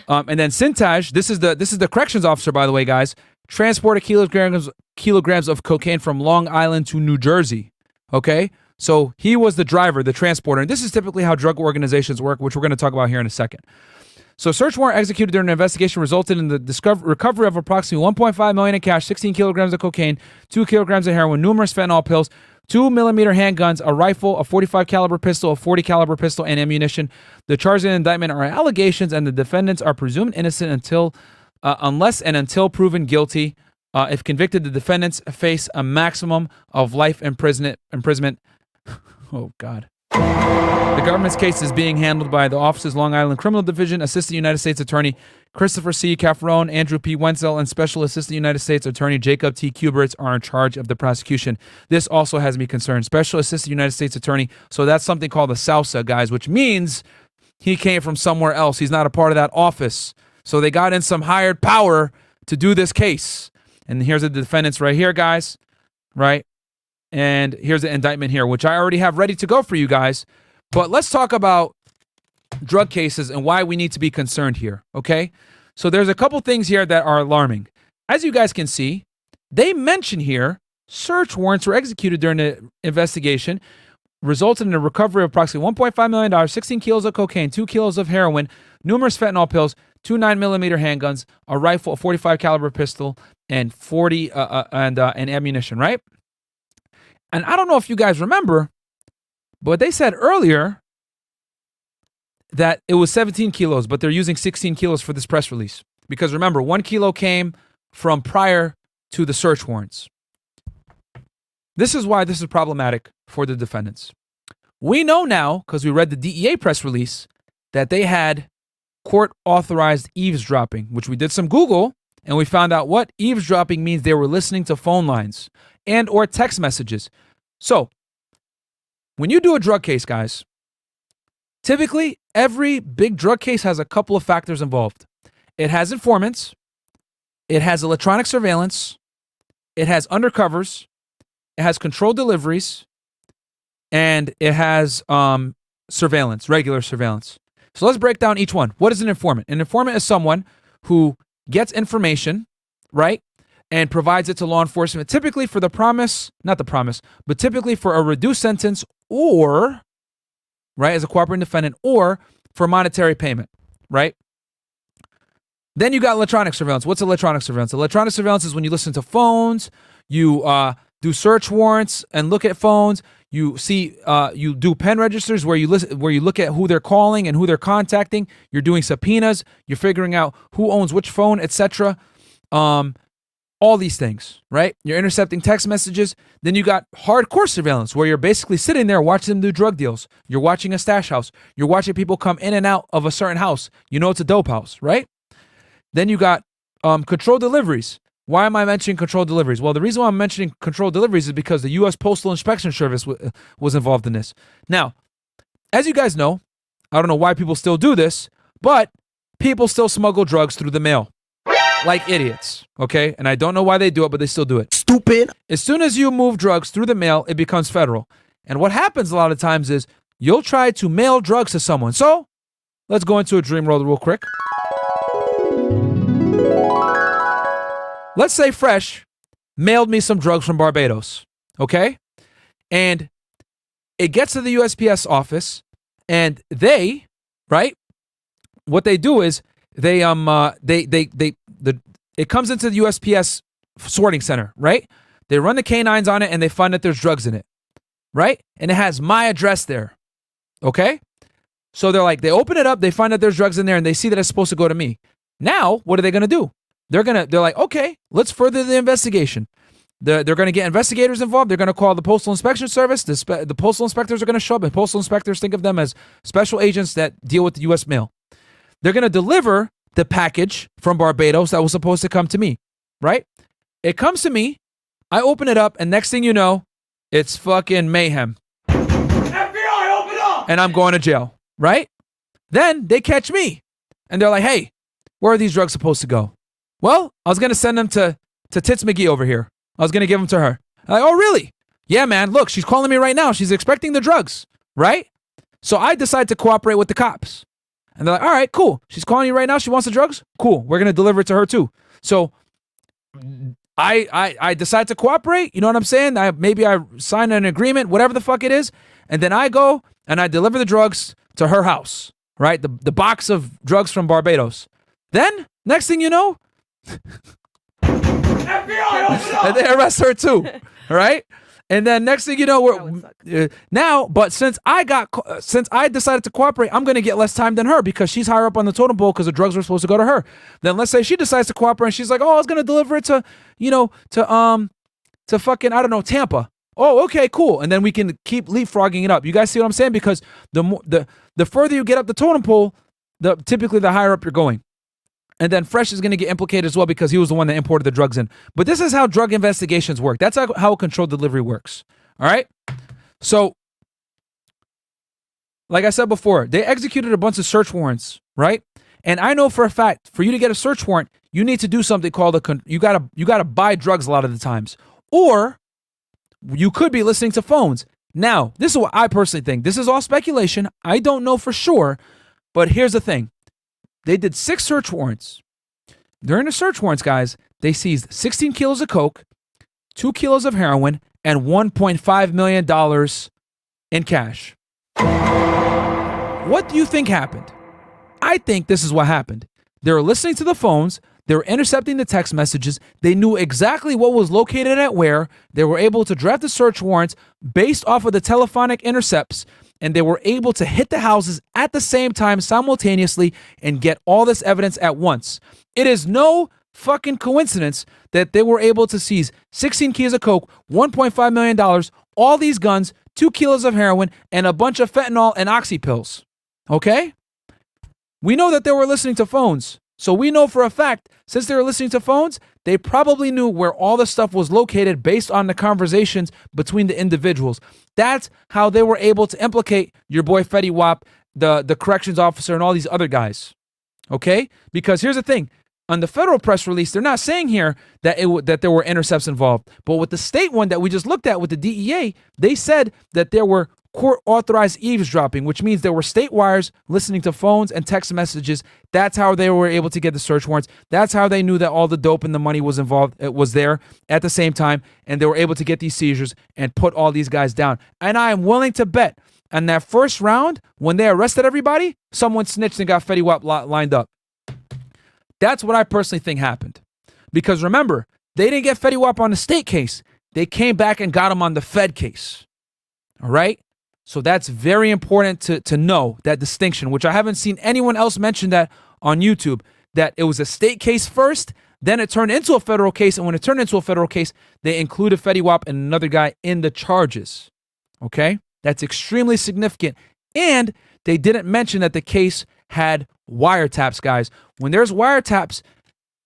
And then Sintaj, this is the corrections officer, by the way, guys, transported kilograms of cocaine from Long Island to New Jersey. Okay. So he was the driver, the transporter. And this is typically how drug organizations work, which we're going to talk about here in a second. So search warrant executed during an investigation resulted in the recovery of approximately $1.5 million in cash, 16 kilograms of cocaine, 2 kilograms of heroin, numerous fentanyl pills, 2mm handguns, a rifle, a .45 caliber pistol, a .40 caliber pistol, and ammunition. The charges in the indictment are allegations, and the defendants are presumed innocent unless and until proven guilty. If convicted, the defendants face a maximum of life imprisonment. Oh God. The government's case is being handled by the Office's Long Island Criminal Division, Assistant United States Attorney Christopher C. Cafferone, Andrew P. Wenzel, and Special Assistant United States Attorney Jacob T. Kuberts are in charge of the prosecution. This also has me concerned. Special Assistant United States Attorney, so that's something called a SAUSA, guys, which means he came from somewhere else. He's not a part of that office. So they got in some hired power to do this case. And here's the defendants right here, guys, right? And here's the indictment here, which I already have ready to go for you guys. But let's talk about drug cases and why we need to be concerned here, okay? So there's a couple things here that are alarming. As you guys can see, they mention here search warrants were executed during the investigation, resulted in a recovery of approximately $1.5 million, 16 kilos of cocaine, 2 kilos of heroin, numerous fentanyl pills, 2 9mm handguns, a rifle, a 45 caliber pistol, and 40 and ammunition, right? And I don't know if you guys remember, but they said earlier that it was 17 kilos, but they're using 16 kilos for this press release. Because remember, 1 kilo came from prior to the search warrants. This is why this is problematic for the defendants. We know now, because we read the DEA press release, that they had court-authorized eavesdropping, which we did some Google, and we found out what eavesdropping means. They were listening to phone lines and or text messages. So, when you do a drug case, guys, typically every big drug case has a couple of factors involved. It has informants, it has electronic surveillance, it has undercovers, it has controlled deliveries, and it has surveillance, regular surveillance. So let's break down each one. What is an informant? An informant is someone who gets information, right, and provides it to law enforcement, typically for the promise, not the promise, but typically for a reduced sentence or, right, as a cooperating defendant, or for monetary payment, right? Then you got electronic surveillance. What's electronic surveillance? Electronic surveillance is when you listen to phones, you do search warrants and look at phones. You see, you do pen registers where you listen, where you look at who they're calling and who they're contacting. You're doing subpoenas. You're figuring out who owns which phone, etc. All these things, right? You're intercepting text messages. Then you got hardcore surveillance where you're basically sitting there watching them do drug deals. You're watching a stash house. You're watching people come in and out of a certain house. You know it's a dope house, right? Then you got controlled deliveries. Why am I mentioning controlled deliveries? Well, the reason why I'm mentioning controlled deliveries is because the U.S. Postal Inspection Service was involved in this. Now, as you guys know, I don't know why people still do this, but people still smuggle drugs through the mail. Like idiots, okay? And I don't know why they do it, but they still do it. Stupid. As soon as you move drugs through the mail, it becomes federal. And what happens a lot of times is you'll try to mail drugs to someone. So, let's go into a dream world real quick. Let's say Fresh mailed me some drugs from Barbados, okay? And it gets to the USPS office, and they, right? What they do is it comes into the USPS sorting center, right? They run the canines on it, and they find that there's drugs in it, right? And it has my address there, okay? So they're like, they open it up, they find that there's drugs in there, and they see that it's supposed to go to me. Now, what are they gonna do? They're like, okay, let's further the investigation. They're going to get investigators involved. They're going to call the Postal Inspection Service. The postal inspectors are going to show up, and postal inspectors, think of them as special agents that deal with the U.S. mail. They're going to deliver the package from Barbados that was supposed to come to me, right? It comes to me. I open it up, and next thing you know, it's fucking mayhem. FBI, open up! And I'm going to jail, right? Then they catch me, and they're like, hey, where are these drugs supposed to go? Well, I was going to send them to Tits McGee over here. I was going to give them to her. I'm like, oh, really? Yeah, man. Look, she's calling me right now. She's expecting the drugs, right? So I decide to cooperate with the cops. And they're like, all right, cool. She's calling you right now. She wants the drugs? Cool. We're going to deliver it to her too. So I decide to cooperate. You know what I'm saying? Maybe I sign an agreement, whatever the fuck it is. And then I go and I deliver the drugs to her house, right? The box of drugs from Barbados. Then, next thing you know, FBI, open up! and they arrest her too, right? And then next thing you know, but since I decided to cooperate, I'm going to get less time than her because she's higher up on the totem pole because the drugs were supposed to go to her. Then let's say she decides to cooperate and she's like, oh, I was going to deliver it to fucking, I don't know, Tampa. Oh, okay, cool. And then we can keep leapfrogging it up. You guys see what I'm saying? Because the further you get up the totem pole, typically the higher up you're going. And then Fresh is going to get implicated as well because he was the one that imported the drugs in. But this is how drug investigations work. That's how controlled delivery works. All right? So, like I said before, they executed a bunch of search warrants, right? And I know for a fact, for you to get a search warrant, you need to do something called you gotta buy drugs a lot of the times. Or you could be listening to phones. Now, this is what I personally think. This is all speculation. I don't know for sure. But here's the thing. They did 6 search warrants. During the search warrants, guys, they seized 16 kilos of coke, 2 kilos of heroin, and $1.5 million in cash. What do you think happened? I think this is what happened. They were listening to the phones. They were intercepting the text messages. They knew exactly what was located at where. They were able to draft the search warrants based off of the telephonic intercepts, and they were able to hit the houses at the same time simultaneously and get all this evidence at once. It is no fucking coincidence that they were able to seize 16 kilos of coke, $1.5 million, all these guns, 2 kilos of heroin, and a bunch of fentanyl and oxy pills. Okay? We know that they were listening to phones. So we know for a fact, since they were listening to phones, they probably knew where all the stuff was located based on the conversations between the individuals. That's how they were able to implicate your boy Fetty Wap, the corrections officer, and all these other guys. Okay? Because here's the thing. On the federal press release, they're not saying here that there were intercepts involved. But with the state one that we just looked at with the DEA, they said that there were court-authorized eavesdropping, which means there were state wires listening to phones and text messages. That's how they were able to get the search warrants. That's how they knew that all the dope and the money was involved. It was there at the same time, and they were able to get these seizures and put all these guys down. And I am willing to bet on that first round, when they arrested everybody, someone snitched and got Fetty Wap lined up. That's what I personally think happened. Because remember, they didn't get Fetty Wap on the state case. They came back and got him on the Fed case. All right? So that's very important to know that distinction, which I haven't seen anyone else mention that on YouTube, that it was a state case first, then it turned into a federal case, and when it turned into a federal case, they included Fetty Wap and another guy in the charges. Okay? That's extremely significant. And they didn't mention that the case had wiretaps, guys. When there's wiretaps,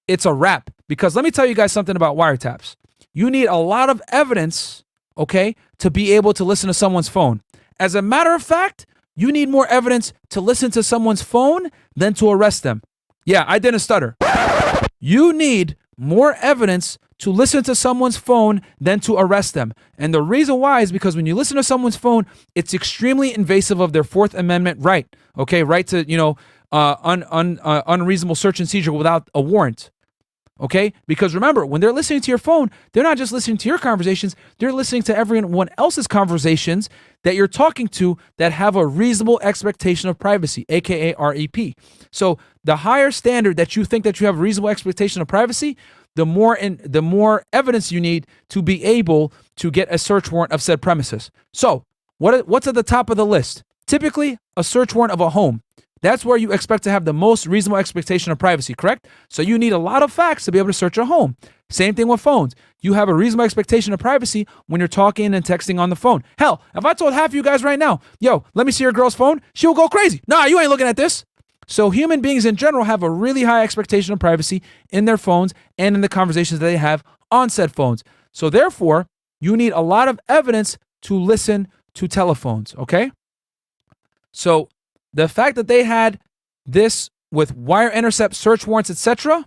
it's a wrap. Because let me tell you guys something about wiretaps. You need a lot of evidence, okay, to be able to listen to someone's phone. As a matter of fact, you need more evidence to listen to someone's phone than to arrest them. Yeah, I didn't stutter. You need more evidence to listen to someone's phone than to arrest them. And the reason why is because when you listen to someone's phone, it's extremely invasive of their Fourth Amendment right. Okay, right to, unreasonable search and seizure without a warrant. Okay? Because remember, when they're listening to your phone, they're not just listening to your conversations, they're listening to everyone else's conversations that you're talking to that have a reasonable expectation of privacy, aka REP. So the higher standard that you think that you have a reasonable expectation of privacy, the more evidence you need to be able to get a search warrant of said premises. So what's at the top of the list? Typically, a search warrant of a home. That's where you expect to have the most reasonable expectation of privacy, correct? So you need a lot of facts to be able to search a home. Same thing with phones. You have a reasonable expectation of privacy when you're talking and texting on the phone. Hell, if I told half of you guys right now, yo, let me see your girl's phone, she'll go crazy. Nah, you ain't looking at this. So human beings in general have a really high expectation of privacy in their phones and in the conversations that they have on said phones. So therefore, you need a lot of evidence to listen to telephones, okay? So the fact that they had this with wire intercept, search warrants, etc.,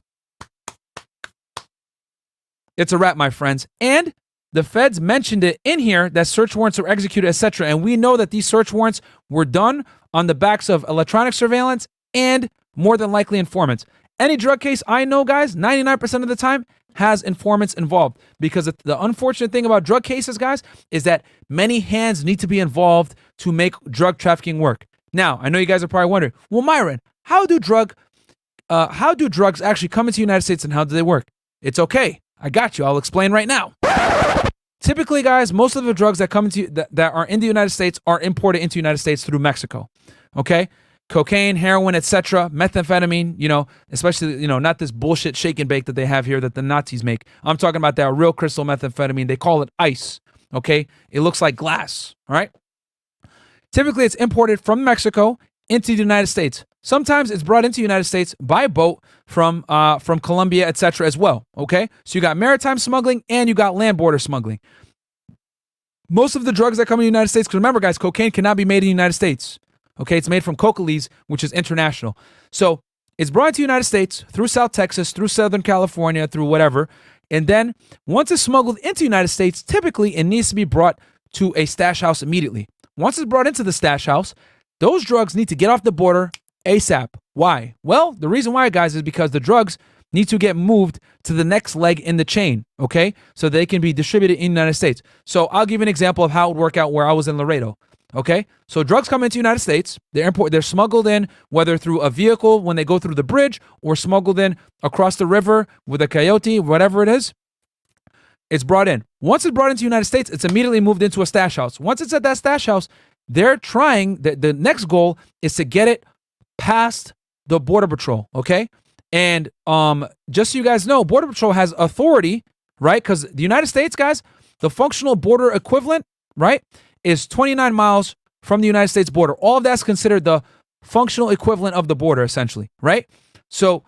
it's a wrap, my friends. And the feds mentioned it in here that search warrants were executed, etc. And we know that these search warrants were done on the backs of electronic surveillance and more than likely informants. Any drug case I know, guys, 99% of the time has informants involved, because the unfortunate thing about drug cases, guys, is that many hands need to be involved to make drug trafficking work. Now, I know you guys are probably wondering, well, Myron, how do drugs actually come into the United States and how do they work? It's okay. I got you. I'll explain right now. Typically, guys, most of the drugs that come into that are in the United States are imported into the United States through Mexico. Okay? Cocaine, heroin, etc., methamphetamine, especially, not this bullshit shake and bake that they have here that the Nazis make. I'm talking about that real crystal methamphetamine. They call it ice. Okay, it looks like glass. All right. Typically, it's imported from Mexico into the United States. Sometimes it's brought into the United States by boat from Colombia, etc. as well. Okay, so you got maritime smuggling and you got land border smuggling. Most of the drugs that come in the United States, because remember, guys, cocaine cannot be made in the United States. Okay, it's made from coca leaves, which is international. So it's brought to the United States through South Texas, through Southern California, through whatever. And then once it's smuggled into the United States, typically it needs to be brought to a stash house immediately. Once it's brought into the stash house, those drugs need to get off the border ASAP. Why? Well, the reason why, guys, is because the drugs need to get moved to the next leg in the chain, okay? So they can be distributed in the United States. So I'll give you an example of how it would work out where I was in Laredo, okay? So drugs come into the United States, they're smuggled in, whether through a vehicle when they go through the bridge or smuggled in across the river with a coyote, whatever it is. It's brought in. Once it's brought into the United States, it's immediately moved into a stash house. Once it's at that stash house, they're trying, the next goal is to get it past the Border Patrol, okay? And just so you guys know, Border Patrol has authority, right? Because the United States, guys, the functional border equivalent, right, is 29 miles from the United States border. All of that's considered the functional equivalent of the border, essentially, right? So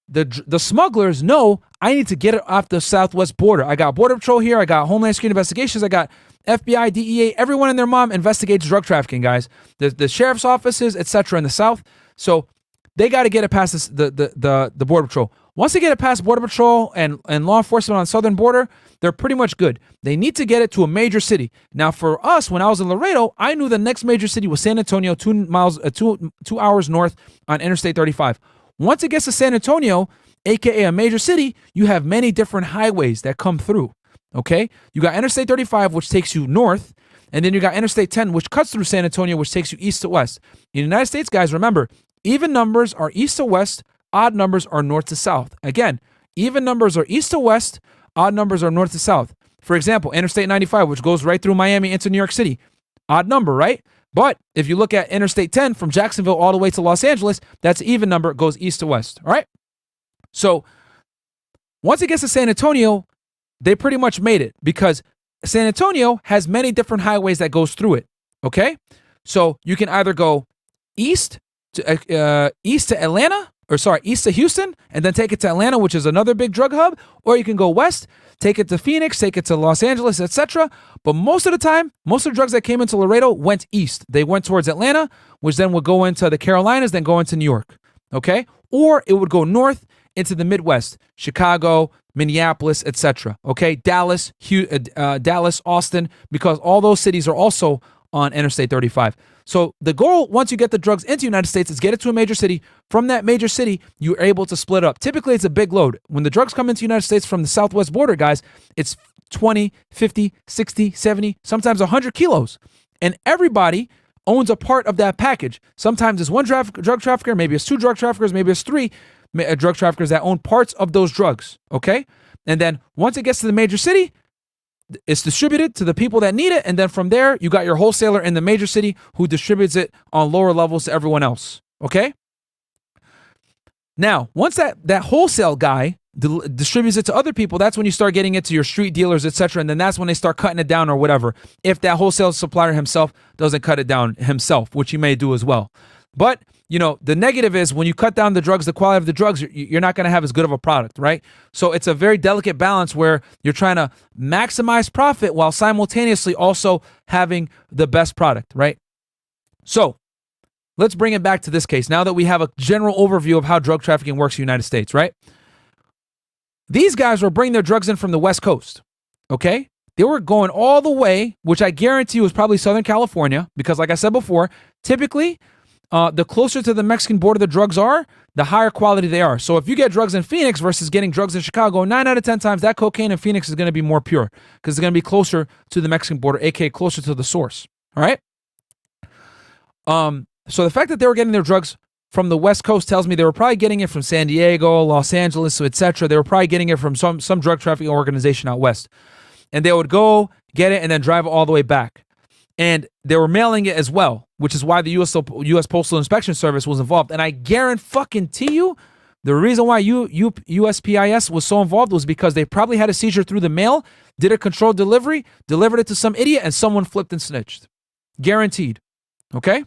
the smugglers know I need to get it off the southwest border. I got Border Patrol here. I got Homeland Security Investigations. I got FBI, DEA. Everyone and their mom investigates drug trafficking, guys. The sheriff's offices, etc. in the south. So they got to get it past the Border Patrol. Once they get it past Border Patrol and law enforcement on the southern border, they're pretty much good. They need to get it to a major city. Now, for us, when I was in Laredo, I knew the next major city was San Antonio, 2 hours north on Interstate 35. Once it gets to San Antonio, aka a major city, you have many different highways that come through. Okay, you got Interstate 35, which takes you north, and then you got Interstate 10, which cuts through San Antonio, which takes you east to west. In the United States, guys, remember, even numbers are east to west, odd numbers are north to south. Again, even numbers are east to west, odd numbers are north to south. For example, Interstate 95, which goes right through Miami into New York City, odd number, right? But if you look at Interstate 10 from Jacksonville all the way to Los Angeles, that's an even number, it goes east to west, all right? So once it gets to San Antonio, they pretty much made it because San Antonio has many different highways that goes through it, okay? So you can either go east to Atlanta, east to Houston, and then take it to Atlanta, which is another big drug hub, or you can go west, take it to Phoenix, take it to Los Angeles, etc. But most of the time, most of the drugs that came into Laredo went east. They went towards Atlanta, which then would go into the Carolinas, then go into New York, okay? Or it would go north into the Midwest, Chicago, Minneapolis, etc. Okay, Dallas, Austin, because all those cities are also on Interstate 35. So the goal, once you get the drugs into the United States, is get it to a major city. From that major city, you're able to split up. Typically, it's a big load. When the drugs come into the United States from the southwest border, guys, it's 20, 50, 60, 70, sometimes 100 kilos. And everybody owns a part of that package. Sometimes it's one drug trafficker, maybe it's two drug traffickers, maybe it's three drug traffickers that own parts of those drugs, okay? And then once it gets to the major city, it's distributed to the people that need it, and then from there, you got your wholesaler in the major city who distributes it on lower levels to everyone else, okay? Now, once that wholesale guy distributes it to other people, that's when you start getting it to your street dealers, etc., and then that's when they start cutting it down or whatever, if that wholesale supplier himself doesn't cut it down himself, which he may do as well. But you know, the negative is when you cut down the drugs, the quality of the drugs, you're not going to have as good of a product, right? So it's a very delicate balance where you're trying to maximize profit while simultaneously also having the best product, right? So let's bring it back to this case now that we have a general overview of how drug trafficking works in the United States, right? These guys were bringing their drugs in from the West Coast, okay? They were going all the way, which I guarantee you was probably Southern California, because like I said before, typically, the closer to the Mexican border the drugs are, the higher quality they are. So if you get drugs in Phoenix versus getting drugs in Chicago, 9 out of 10 times that cocaine in Phoenix is going to be more pure because it's going to be closer to the Mexican border, aka closer to the source. All right. So the fact that they were getting their drugs from the West Coast tells me they were probably getting it from San Diego, Los Angeles, etc. They were probably getting it from some drug trafficking organization out west, and they would go get it and then drive it all the way back. And they were mailing it as well, which is why the U.S. Postal Inspection Service was involved. And I guarantee you, The reason why USPS was so involved was because they probably had a seizure through the mail, did a controlled delivery, delivered it to some idiot, and someone flipped and snitched. Guaranteed. Okay?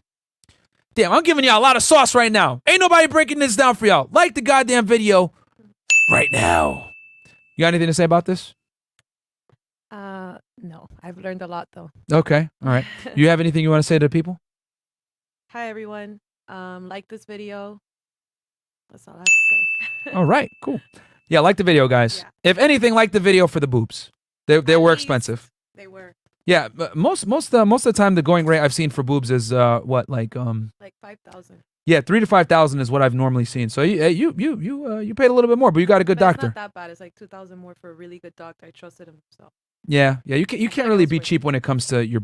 Damn, I'm giving y'all a lot of sauce right now. Ain't nobody breaking this down for y'all. Like the goddamn video right now. You got anything to say about this? No, I've learned a lot though. Okay, all right. You have anything you want to say to people? Hi everyone. Like this video. That's all I have to say. All right, cool. Yeah, like the video, guys. Yeah. If anything, like the video for the boobs. They were expensive. They were. Yeah, but most of the time the going rate I've seen for boobs is what like 5,000. yeah, 3,000 to 5,000 is what I've normally seen. So you paid a little bit more, but you got a good But doctor. It's not that bad. It's like 2,000 more for a really good doctor. I trusted him. So Yeah, you can't really be cheap when it comes to your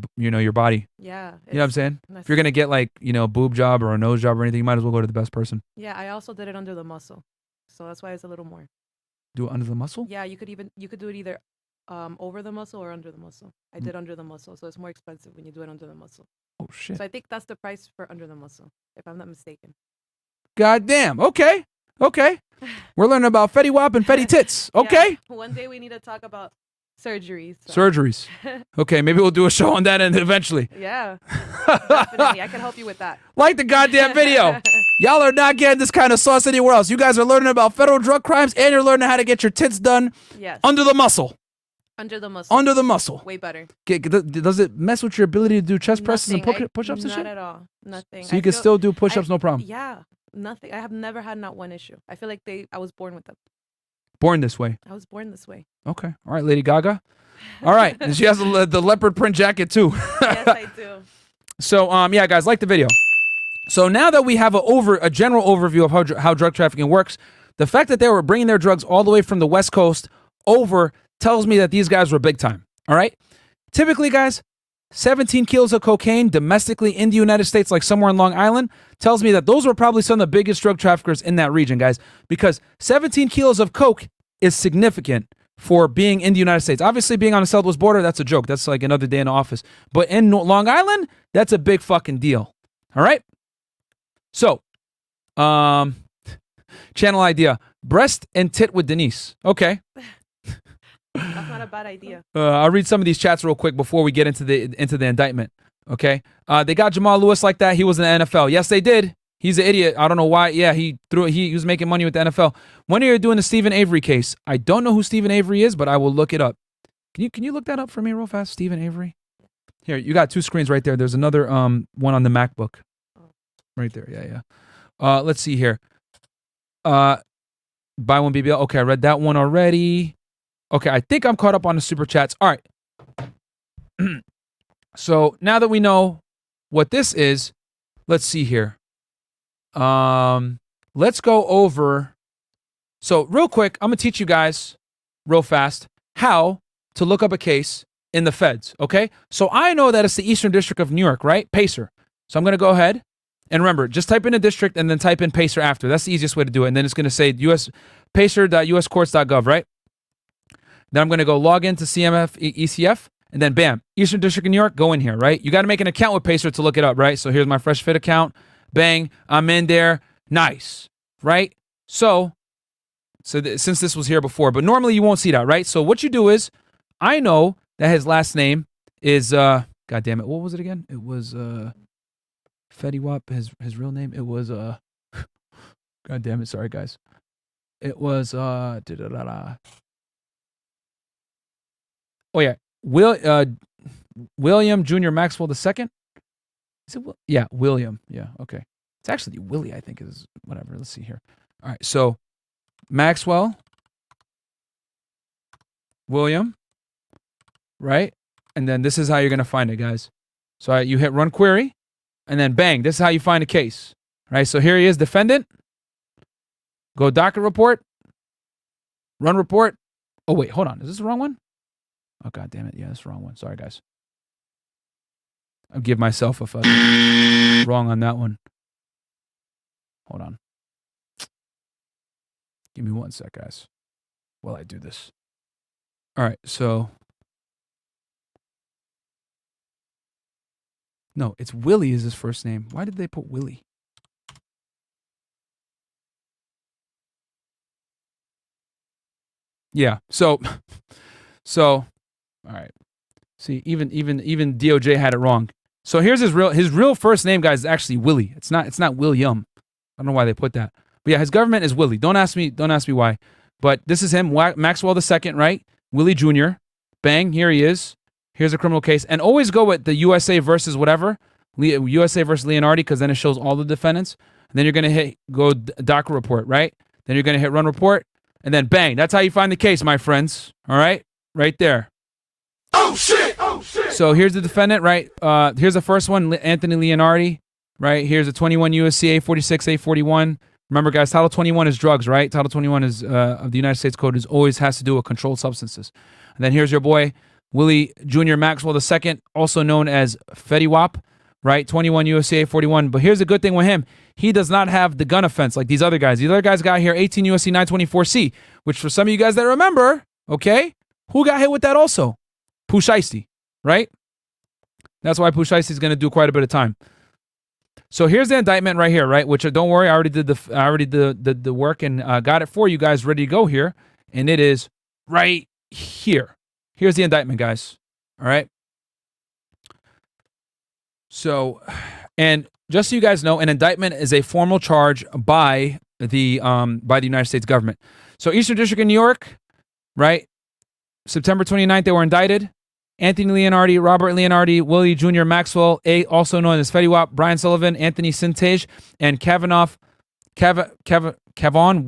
body. yeah. You know what I'm saying? If you're gonna get like boob job or a nose job or anything, you might as well go to the best person. Yeah, I also did it under the muscle, so that's why it's a little more. Do it under the muscle? Yeah, you could do it either over the muscle or under the muscle. I did under the muscle, so it's more expensive when you do it under the muscle. Oh shit! So I think that's the price for under the muscle, if I'm not mistaken. God damn. Okay. We're learning about Fetty Wap and Fetty Tits. Okay. Yeah, one day we need to talk about surgeries. So. Surgeries. Okay, maybe we'll do a show on that and eventually. Yeah, definitely. I can help you with that. Like the goddamn video. Y'all are not getting this kind of sauce anywhere else. You guys are learning about federal drug crimes and you're learning how to get your tits done Yes. under the muscle. Under the muscle. Under the muscle. Way better. Does it mess with your ability to do chest presses and push-ups and shit? Not at all. Nothing. So you can still do push-ups, no problem. Yeah, nothing. I have never had not one issue. I feel like I was born with them. Born this way. I was born this way. Okay. All right, Lady Gaga. All right. And she has the leopard print jacket too. Yes, I do. So yeah, guys, like the video. So now that we have a general overview of how drug trafficking works, the fact that they were bringing their drugs all the way from the West Coast over tells me that these guys were big time. All right. Typically, guys, 17 kilos of cocaine domestically in the United States, like somewhere in Long Island, tells me that those were probably some of the biggest drug traffickers in that region, guys, because 17 kilos of coke is significant for being in the United States. Obviously, being on the southwest border, that's a joke. That's like another day in the office. But in Long Island, that's a big fucking deal. All right. So, channel idea: breast and tit with Denise. Okay. That's not a bad idea. I'll read some of these chats real quick before we get into the indictment. Okay. They got Jamal Lewis like that. He was in the NFL. Yes, they did. He's an idiot. I don't know why. Yeah, he was making money with the NFL. When are you doing the Stephen Avery case? I don't know who Stephen Avery is, but I will look it up. Can you look that up for me real fast? Stephen Avery. Here, you got two screens right there. There's another one on the MacBook. Right there. Yeah. Let's see here. Buy one BBL. Okay, I read that one already. Okay, I think I'm caught up on the super chats. All right. So now that we know what this is, let's see here. Let's go over. So real quick, I'm gonna teach you guys real fast how to look up a case in the feds. Okay. So I know that it's the Eastern District of New York, right? Pacer. So I'm gonna go ahead and remember, just type in a district and then type in Pacer after. That's the easiest way to do it. And then it's gonna say pacer.uscourts.gov, right? Then I'm gonna go log into CMF ECF. And then bam, Eastern District of New York, go in here, right? You got to make an account with Pacer to look it up, right? So here's my Fresh Fit account. Bang, I'm in there. Nice, right? So since this was here before, but normally you won't see that, right? So what you do is, I know that his last name is, God damn it, what was it again? It was Fetty Wap, his real name. It was, God damn it, sorry guys. It was, oh yeah. William Jr. Maxwell II? Is it yeah, William. Yeah, okay. It's actually Willie, I think, is whatever. Let's see here. All right, so Maxwell, William, right? And then this is how you're going to find it, guys. So you hit run query, and then bang, this is how you find a case. Right? So here he is, defendant. Go docket report. Run report. Oh, wait, hold on. Is this the wrong one? Oh, God damn it. Yeah, that's the wrong one. Sorry, guys. I'll give myself a fucking wrong on that one. Hold on. Give me 1 sec, guys, while I do this. All right, so. No, it's Willie is his first name. Why did they put Willie? Yeah. So, all right. See, even DOJ had it wrong. So here's his real first name, guys, is actually Willie. It's not William. I don't know why they put that. But yeah, his government is Willie. Don't ask me why. But this is him, Maxwell II, right? Willie Jr. Bang, here he is. Here's a criminal case. And always go with the USA versus whatever. USA versus Leonardi, because then it shows all the defendants. And then you're going to go docket report, right? Then you're going to hit run report. And then bang. That's how you find the case, my friends. All right? Right there. Oh shit! Oh shit! So here's the defendant, right? Here's the first one, Anthony Leonardi, right? Here's a 21 USC A46 A41. Remember, guys, Title 21 is drugs, right? Title 21 is of the United States Code always has to do with controlled substances. And then here's your boy, Willie Jr. Maxwell II, also known as Fetty Wap, right? 21 USC A41. But here's the good thing with him. He does not have the gun offense like these other guys. These other guys got here 18 USC 924C, which for some of you guys that remember, okay, who got hit with that also? Pooh Shiesty, right? That's why Pooh Shiesty is going to do quite a bit of time. So here's the indictment right here, right? Which don't worry, I already did the work and got it for you guys ready to go here, and it is right here. Here's the indictment, guys. All right. So, and just so you guys know, an indictment is a formal charge by the United States government. So Eastern District of New York, right? September 29th, they were indicted. Anthony Leonardi, Robert Leonardi, Willie Jr. Maxwell, also known as Fetty Wap, Brian Sullivan, Anthony Sintage, and Kavon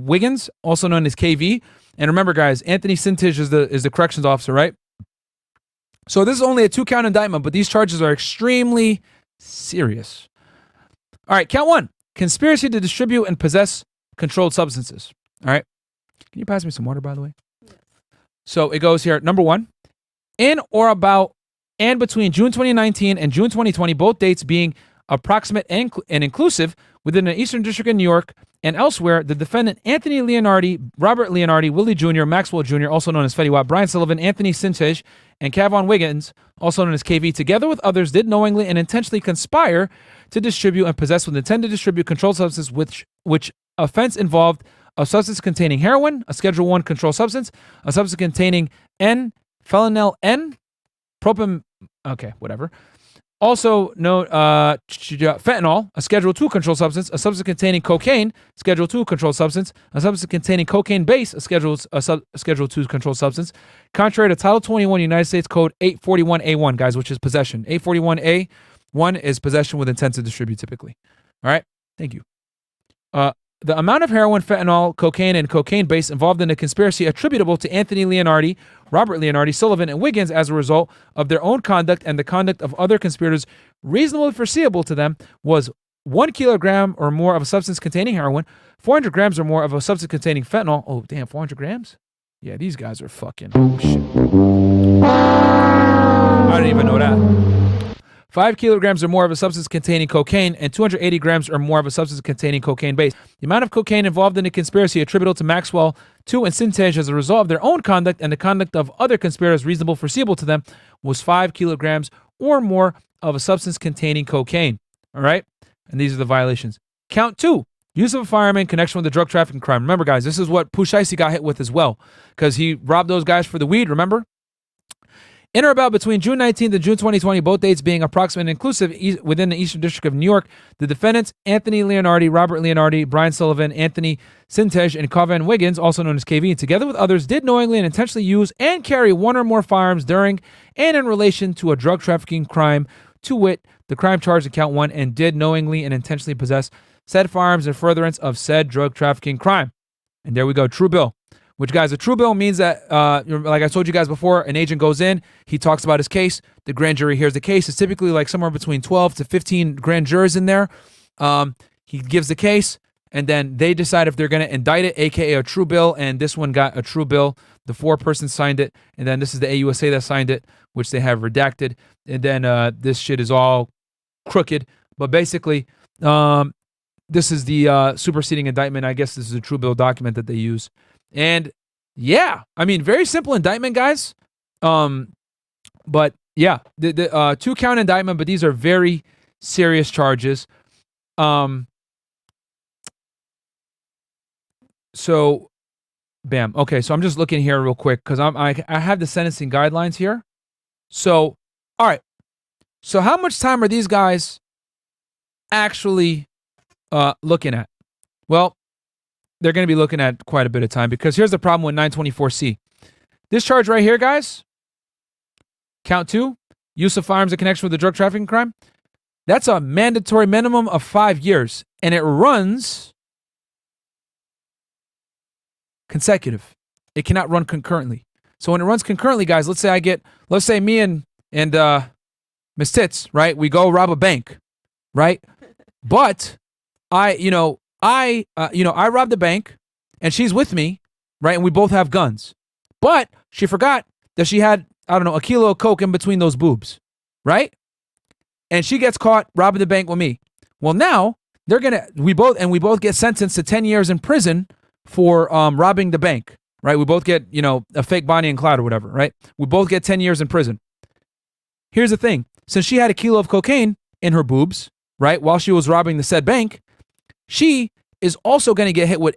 Wiggins, also known as KV. And remember, guys, Anthony Sintage is the corrections officer, right? So this is only a 2-count indictment, but these charges are extremely serious. All right, count 1, conspiracy to distribute and possess controlled substances. All right. Can you pass me some water, by the way? So it goes here. Number 1, in or about and between June 2019 and June 2020, both dates being approximate and inclusive within the Eastern District of New York and elsewhere, the defendant Anthony Leonardi, Robert Leonardi, Willie Jr., Maxwell Jr., also known as Fetty Wap, Brian Sullivan, Anthony Sintage, and Kavon Wiggins, also known as KV, together with others, did knowingly and intentionally conspire to distribute and possess with intent to distribute controlled substances, which offense involved a substance containing heroin, a Schedule 1 controlled substance, a substance containing phenanyl N, okay, whatever. Also known fentanyl, a Schedule 2 controlled substance, a substance containing cocaine, Schedule 2 controlled substance, a substance containing cocaine base, a Schedule 2 controlled substance, contrary to Title 21 United States Code 841A1, guys, which is possession. 841A1 is possession with intent to distribute, typically. All right, thank you. The amount of heroin, fentanyl, cocaine, and cocaine base involved in the conspiracy attributable to Anthony Leonardi, Robert Leonardi, Sullivan, and Wiggins as a result of their own conduct and the conduct of other conspirators reasonably foreseeable to them was 1 kilogram or more of a substance containing heroin, 400 grams or more of a substance containing fentanyl. Oh, damn, 400 grams? Yeah, these guys are fucking, oh shit. I didn't even know that. 5 kilograms or more of a substance containing cocaine, and 280 grams or more of a substance containing cocaine base. The amount of cocaine involved in the conspiracy attributable to Maxwell, and Sintage as a result of their own conduct and the conduct of other conspirators reasonable foreseeable to them was 5 kilograms or more of a substance containing cocaine. All right? And these are the violations. Count 2, use of a firearm in connection with the drug trafficking crime. Remember, guys, this is what Pooh Shiesty got hit with as well, because he robbed those guys for the weed, remember? In or about between June 19th and June 2020, both dates being approximate and inclusive within the Eastern District of New York, the defendants, Anthony Leonardi, Robert Leonardi, Brian Sullivan, Anthony Sintage, and Kavon Wiggins, also known as KV, together with others, did knowingly and intentionally use and carry one or more firearms during and in relation to a drug trafficking crime, to wit, the crime charged in count 1, and did knowingly and intentionally possess said firearms in furtherance of said drug trafficking crime. And there we go, true bill. Which, guys, a true bill means that, like I told you guys before, an agent goes in, he talks about his case, the grand jury hears the case. It's typically like somewhere between 12 to 15 grand jurors in there. He gives the case, and then they decide if they're going to indict it, aka a true bill, and this one got a true bill. The 4-person signed it, and then this is the AUSA that signed it, which they have redacted, and then this shit is all crooked. But basically, this is the superseding indictment. I guess this is a true bill document that they use. And yeah, I mean, very simple indictment, guys. But yeah, the 2-count indictment, but these are very serious charges. So Bam. Okay, so I'm just looking here real quick because I have the sentencing guidelines here. So, all right. So how much time are these guys actually looking at? Well, they're going to be looking at quite a bit of time because here's the problem with 924C. This charge right here, guys, count 2, use of firearms in connection with a drug trafficking crime, that's a mandatory minimum of 5 years, and it runs consecutive. It cannot run concurrently. So when it runs concurrently, guys, let's say me and Miss Tits, right? We go rob a bank, right? But I robbed the bank, and she's with me, right? And we both have guns. But she forgot that she had, I don't know, a kilo of coke in between those boobs, right? And she gets caught robbing the bank with me. Well, now we both get sentenced to 10 years in prison for robbing the bank, right? We both get, a fake Bonnie and Clyde or whatever, right? We both get 10 years in prison. Here's the thing. Since she had a kilo of cocaine in her boobs, right, while she was robbing the said bank, she is also going to get hit with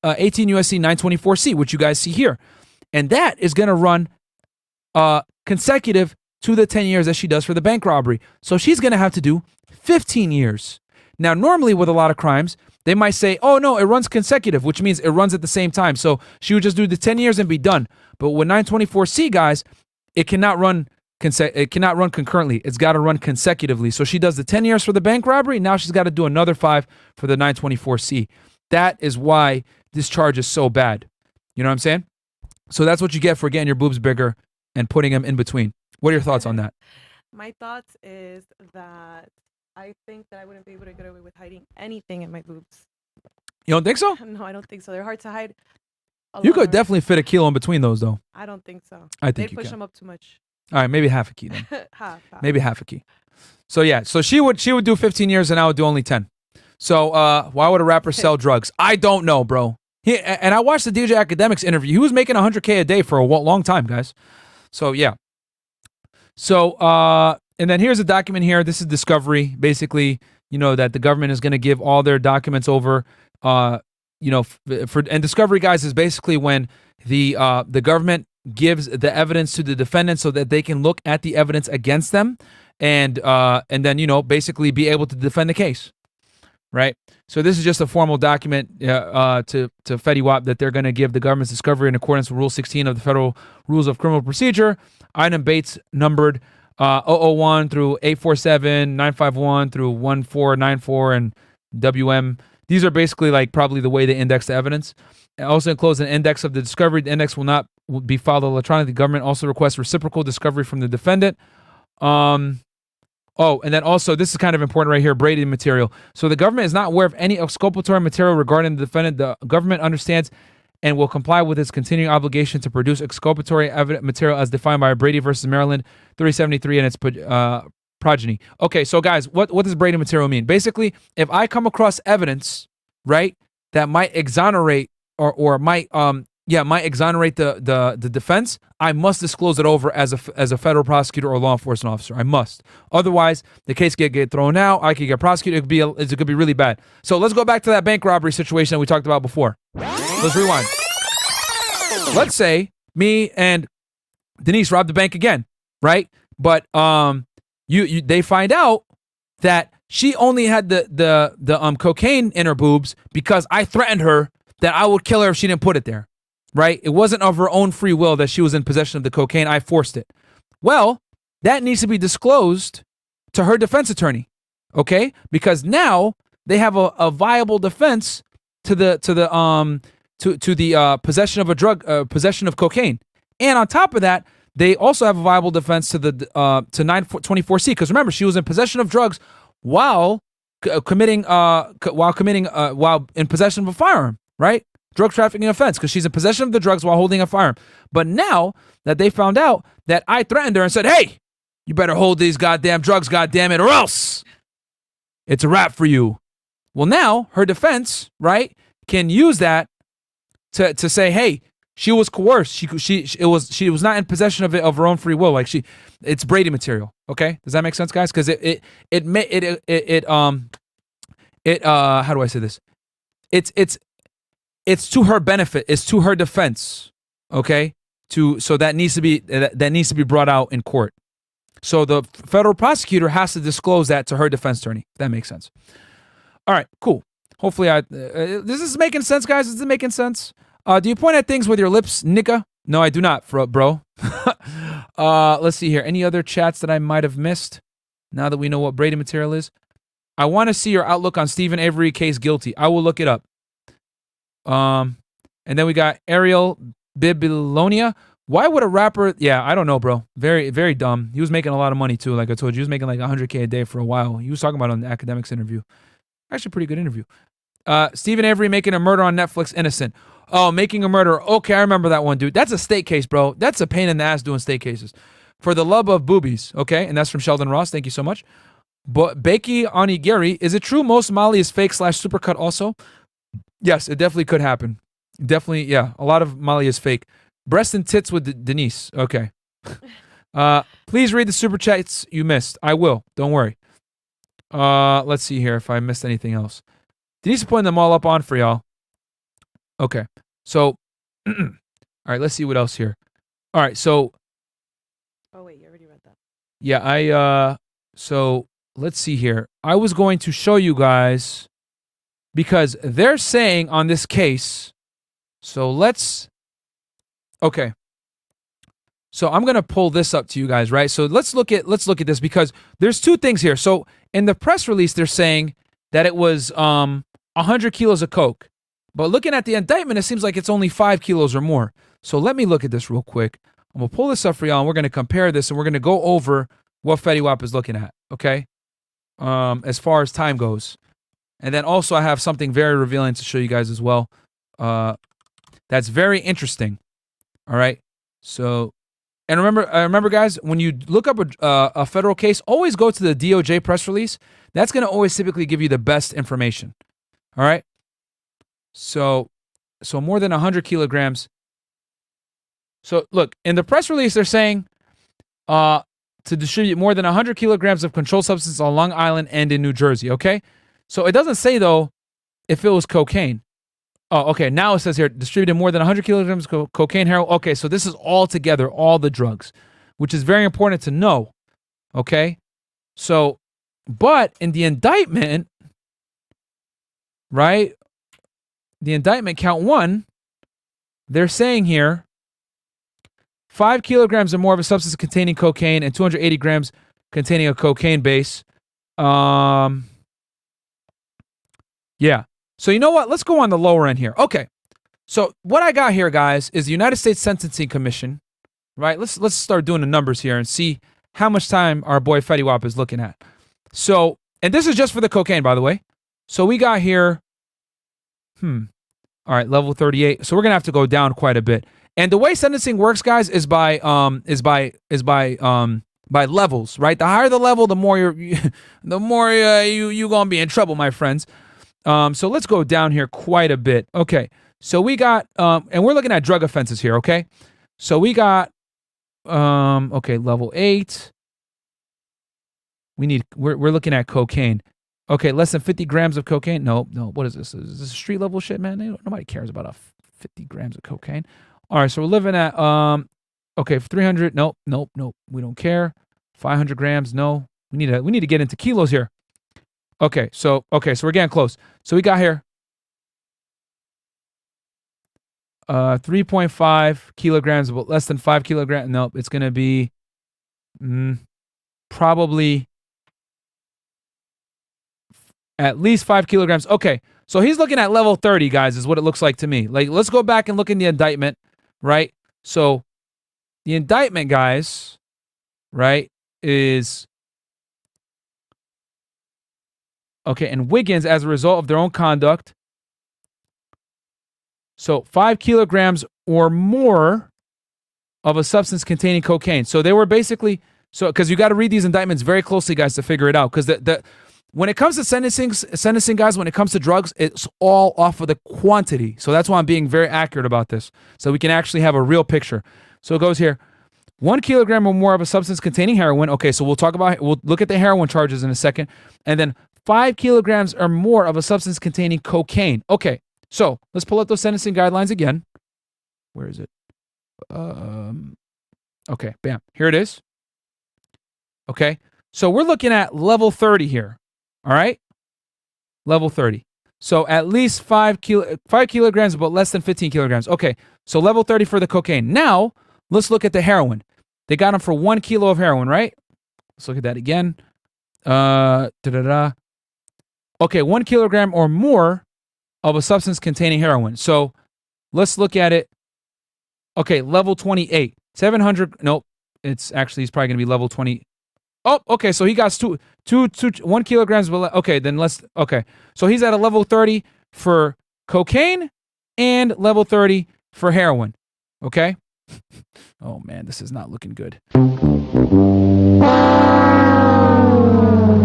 18 USC 924C, which you guys see here. And that is going to run consecutive to the 10 years that she does for the bank robbery. So she's going to have to do 15 years. Now, normally with a lot of crimes, they might say, oh, no, it runs consecutive, which means it runs at the same time. So she would just do the 10 years and be done. But with 924C, guys, it cannot run concurrently. It's got to run consecutively. So she does the 10 years for the bank robbery. Now she's got to do another 5 for the 924C. That is why this charge is so bad. You know what I'm saying? So that's what you get for getting your boobs bigger and putting them in between. What are your thoughts on that? My thoughts is that I think that I wouldn't be able to get away with hiding anything in my boobs. You don't think so? No, I don't think so. They're hard to hide. You could definitely fit a kilo in between those, though. I don't think so. I think they'd push them up too much. All right, maybe half a key then. half. Maybe half a key. So yeah, so she would do 15 years and I would do only 10. So why would a rapper sell drugs? I don't know, bro. And I watched the DJ Academics interview. He was making $100K a day for a long time, guys. So yeah. So and then here's a document here. This is discovery. Basically, that the government is going to give all their documents over. And discovery, guys, is basically when the government gives the evidence to the defendant so that they can look at the evidence against them and then basically be able to defend the case, right? So this is just a formal document to Fetty Wap that they're going to give the government's discovery in accordance with Rule 16 of the Federal Rules of Criminal Procedure. Item Bates numbered 001 through 847, 951 through 1494, and WM. These are basically like probably the way they index the evidence. And also enclosed an index of the discovery. The index will be filed electronically. The government also requests reciprocal discovery from the defendant. And then also, this is kind of important right here, Brady material. So the government is not aware of any exculpatory material regarding the defendant. The government understands and will comply with its continuing obligation to produce exculpatory evidence material as defined by Brady versus Maryland 373 and its progeny. Okay, so guys, what does Brady material mean? Basically, if I come across evidence, right, that might exonerate or might exonerate the defense, I must disclose it over as a federal prosecutor or law enforcement officer. I must. Otherwise, the case could get thrown out. I could get prosecuted. It could be really bad. So let's go back to that bank robbery situation that we talked about before. Let's rewind. Let's say me and Denise robbed the bank again, right? But they find out that she only had the cocaine in her boobs because I threatened her that I would kill her if she didn't put it there. Right? It wasn't of her own free will that she was in possession of the cocaine. I forced it. Well, that needs to be disclosed to her defense attorney, okay? Because now they have a viable defense to the possession of a drug, possession of cocaine, and on top of that, they also have a viable defense to 924C. Because remember, she was in possession of drugs while in possession of a firearm, right? Drug trafficking offense, because she's in possession of the drugs while holding a firearm. But now that they found out that I threatened her and said, hey, you better hold these goddamn drugs, goddamn it, or else it's a wrap for you. Well, now her defense, right, can use that to say, hey, she was coerced. She was not in possession of it of her own free will. Like it's Brady material. Okay, does that make sense, guys? Because it how do I say this? it's to her benefit. It's to her defense. Okay. So that needs to be brought out in court. So the federal prosecutor has to disclose that to her defense attorney. If that makes sense. All right, cool. Hopefully, this is making sense, guys. Is it making sense? Do you point at things with your lips, nigga? No, I do not, bro. Let's see here. Any other chats that I might have missed? Now that we know what Brady material is, I want to see your outlook on Stephen Avery case guilty. I will look it up. And then we got Ariel Bibilonia. Why would a rapper? Yeah, I don't know, bro. Very, very dumb. He was making a lot of money too. Like I told you, he was making like $100K a day for a while. He was talking about it on the Academics interview. Actually, pretty good interview. Stephen Avery making a murder on Netflix innocent. Oh, making a murder. Okay, I remember that one, dude. That's a state case, bro. That's a pain in the ass doing state cases. For the love of boobies, okay? And that's from Sheldon Ross. Thank you so much. But Beiki Onigiri, is it true most Mali is fake / supercut also? Yes, it definitely could happen. Definitely, yeah. A lot of Mali is fake. Breast and tits with Denise. Okay. Please read the super chats you missed. I will. Don't worry. Let's see here if I missed anything else. Denise is putting them all up on for y'all. Okay. So, all right, let's see what else here. All right, so. Oh, wait, you already read that. Yeah, so let's see here. I was going to show you guys because they're saying on this case, okay. So I'm going to pull this up to you guys, right? So let's look at this because there's two things here. So in the press release, they're saying that it was 100 kilos of coke. But looking at the indictment, it seems like it's only 5 kilos or more. So let me look at this real quick. I'm going to pull this up for y'all, and we're going to compare this, and we're going to go over what Fetty Wap is looking at, okay? As far as time goes. And then also I have something very revealing to show you guys as well. That's very interesting, all right? So, and remember, guys, when you look up a federal case, always go to the DOJ press release. That's going to always typically give you the best information, all right? So more than 100 kilograms. So look, in the press release, they're saying to distribute more than 100 kilograms of controlled substance on Long Island and in New Jersey, okay? So it doesn't say, though, if it was cocaine. Oh, okay, now it says here, distributed more than 100 kilograms of cocaine, heroin. Okay, so this is all together, all the drugs, which is very important to know, okay? So, but in the indictment, right, the indictment count 1, they're saying here, 5 kilograms or more of a substance containing cocaine and 280 grams containing a cocaine base. Yeah. So you know what? Let's go on the lower end here. Okay. So what I got here, guys, is the United States Sentencing Commission, right? Let's start doing the numbers here and see how much time our boy Fetty Wap is looking at. So, and this is just for the cocaine, by the way. So we got here, all right, level 38. So we're gonna have to go down quite a bit. And the way sentencing works, guys, is by levels, right? The higher the level, the more you gonna be in trouble, my friends. So let's go down here quite a bit. Okay, so we got and we're looking at drug offenses here. Okay, so we got okay, level 8. We're looking at cocaine. Okay, less than 50 grams of cocaine. No. What is this? Is this street level shit, man? Nobody cares about 50 grams of cocaine. All right, so we're living at okay, 300. Nope. We don't care. 500 grams. No. We need to get into kilos here. Okay, so we're getting close. So we got here 3.5 kilograms, but less than 5 kilograms. Nope, it's gonna be probably at least 5 kilograms. Okay, so he's looking at level 30, guys, is what it looks like to me. Like, let's go back and look in the indictment, right? So the indictment, guys, right, is okay, and Wiggins, as a result of their own conduct, so 5 kilograms or more of a substance containing cocaine. So they were basically, so because you got to read these indictments very closely, guys, to figure it out. Because when it comes to sentencing, guys, when it comes to drugs, it's all off of the quantity. So that's why I'm being very accurate about this, so we can actually have a real picture. So it goes here, 1 kilogram or more of a substance containing heroin. Okay, so we'll look at the heroin charges in a second. And then 5 kilograms or more of a substance containing cocaine. Okay, So let's pull up those sentencing guidelines again. Where is it? Okay, bam. Here it is. Okay. So we're looking at level 30 here. All right. Level 30. So at least 5 kilograms, but less than 15 kilograms. Okay. So level 30 for the cocaine. Now let's look at the heroin. They got him for 1 kilo of heroin, right? Let's look at that again. Okay, 1 kilogram or more of a substance containing heroin. So let's look at it. Okay, level 28. 700. Nope. It's actually, he's probably going to be level 20. Oh, okay. So he got 1 kilograms. Okay, then okay. So he's at a level 30 for cocaine and level 30 for heroin. Okay. Oh man, this is not looking good. All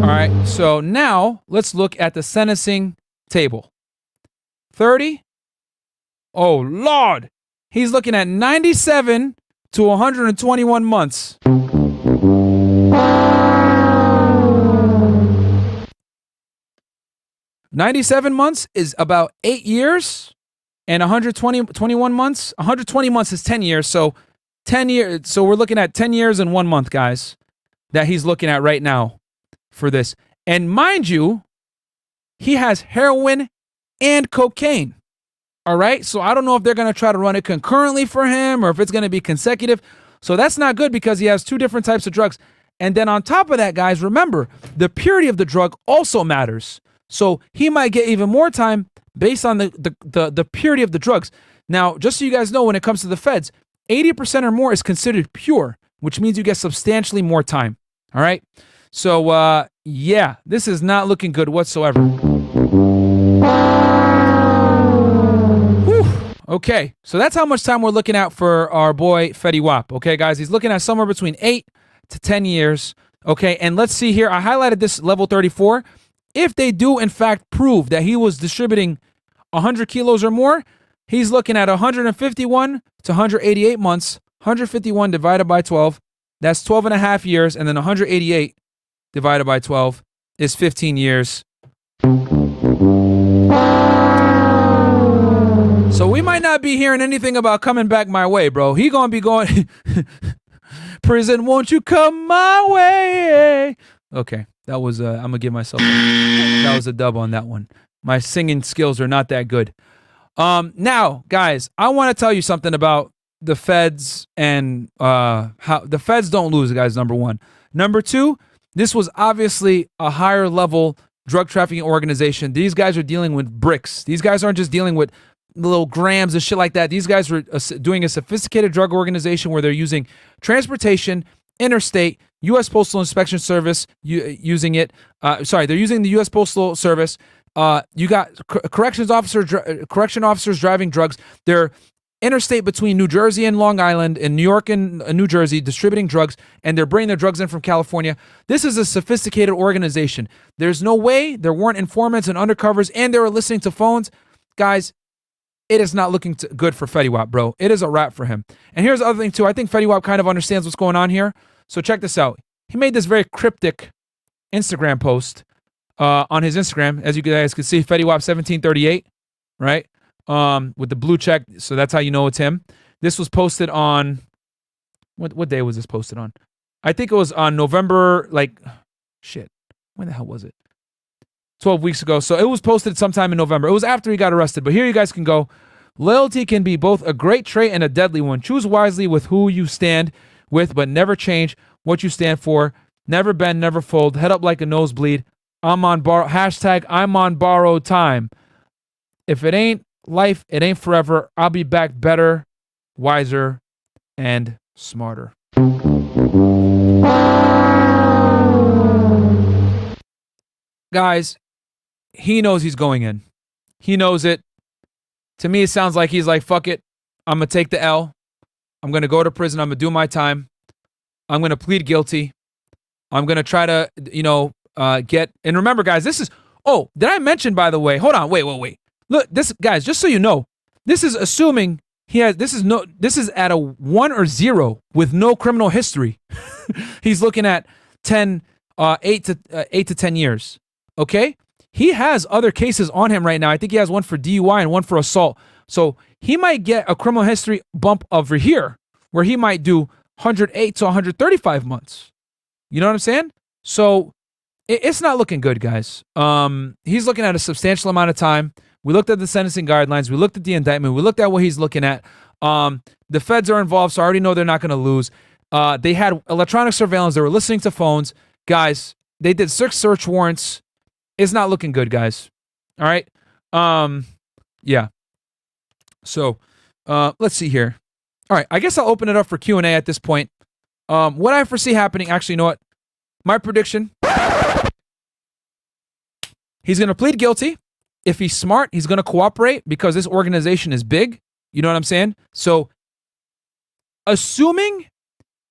right. So now let's look at the sentencing table. 30. Oh Lord. He's looking at 97 to 121 months. $97 months is about 8 years, and 21 months. 120 months is 10 years. So 10 years. So we're looking at 10 years and 1 month, guys, that he's looking at right now for this. And mind you, he has heroin and cocaine. All right. So I don't know if they're going to try to run it concurrently for him or if it's going to be consecutive. So that's not good because he has two different types of drugs. And then on top of that, guys, remember, the purity of the drug also matters. So he might get even more time based on the purity of the drugs. Now, just so you guys know, when it comes to the feds, 80% or more is considered pure, which means you get substantially more time. All right. So, yeah, this is not looking good whatsoever. Whew. Okay. So that's how much time we're looking at for our boy Fetty Wap. Okay, guys, he's looking at somewhere between 8 to 10 years. Okay. And let's see here. I highlighted this level 34. If they do, in fact, prove that he was distributing 100 kilos or more, he's looking at 151 to 188 months. 151 divided by 12, that's 12 and a half years. And then 188 divided by 12 is 15 years. So we might not be hearing anything about coming back my way, bro. He gonna be going, prison, won't you come my way? Okay. That was, I'm going to give myself, that was a dub on that one. My singing skills are not that good. Now, guys, I want to tell you something about the feds and how the feds don't lose, guys, number one. Number two, this was obviously a higher level drug trafficking organization. These guys are dealing with bricks. These guys aren't just dealing with little grams and shit like that. These guys were doing a sophisticated drug organization where they're using transportation, interstate, U.S. Postal Inspection Service using it. They're using the U.S. Postal Service. You got correction officers driving drugs. They're interstate between New Jersey and Long Island, and New York and New Jersey, distributing drugs, and they're bringing their drugs in from California. This is a sophisticated organization. There's no way there weren't informants and undercovers, and they were listening to phones. Guys, it is not looking good for Fetty Wap, bro. It is a wrap for him. And here's the other thing, too. I think Fetty Wap kind of understands what's going on here. So check this out. He made this very cryptic Instagram post on his Instagram. As you guys can see, Fetty Wap 1738, right? With the blue check. So that's how you know it's him. This was posted on, what day was this posted on? I think it was on November, when the hell was it? 12 weeks ago. So it was posted sometime in November. It was after he got arrested. But here you guys can go. Loyalty can be both a great trait and a deadly one. Choose wisely with who you stand with, but never change what you stand for. Never bend, never fold. Head up like a nosebleed. I'm on borrowed time. If it ain't life, it ain't forever. I'll be back better, wiser, and smarter. Guys, he knows he's going in. He knows it. To me, it sounds like he's like, fuck it. I'm going to take the L. I'm going to go to prison. I'm going to do my time. I'm going to plead guilty. I'm going to try to, get, and remember, guys, this is, did I mention, by the way, hold on, wait. Look, this, guys, just so you know, this is assuming this is at a 1 or 0 with no criminal history. He's looking at 8 to 10 years. Okay. he has other cases on him right now. I think he has one for DUI and one for assault. So he might get a criminal history bump over here where he might do 108 to 135 months. You know what I'm saying? So it's not looking good, guys. He's looking at a substantial amount of time. We looked at the sentencing guidelines. We looked at the indictment. We looked at what he's looking at. The feds are involved, so I already know they're not going to lose. They had electronic surveillance. They were listening to phones. Guys, they did search warrants. It's not looking good, guys. All right? Yeah. So, let's see here. All right, I guess I'll open it up for Q&A at this point. What I foresee happening, actually, you know what? My prediction, he's going to plead guilty. If he's smart, he's going to cooperate because this organization is big. You know what I'm saying? So, assuming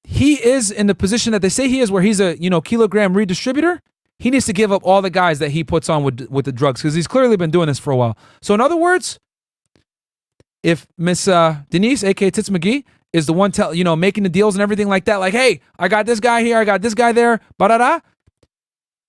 he is in the position that they say he is, where he's a, kilogram redistributor, he needs to give up all the guys that he puts on with the drugs because he's clearly been doing this for a while. So, in other words, if Miss Denise, aka Tits McGee, is the one making the deals and everything like that, like, hey, I got this guy here, I got this guy there, ba-da-da,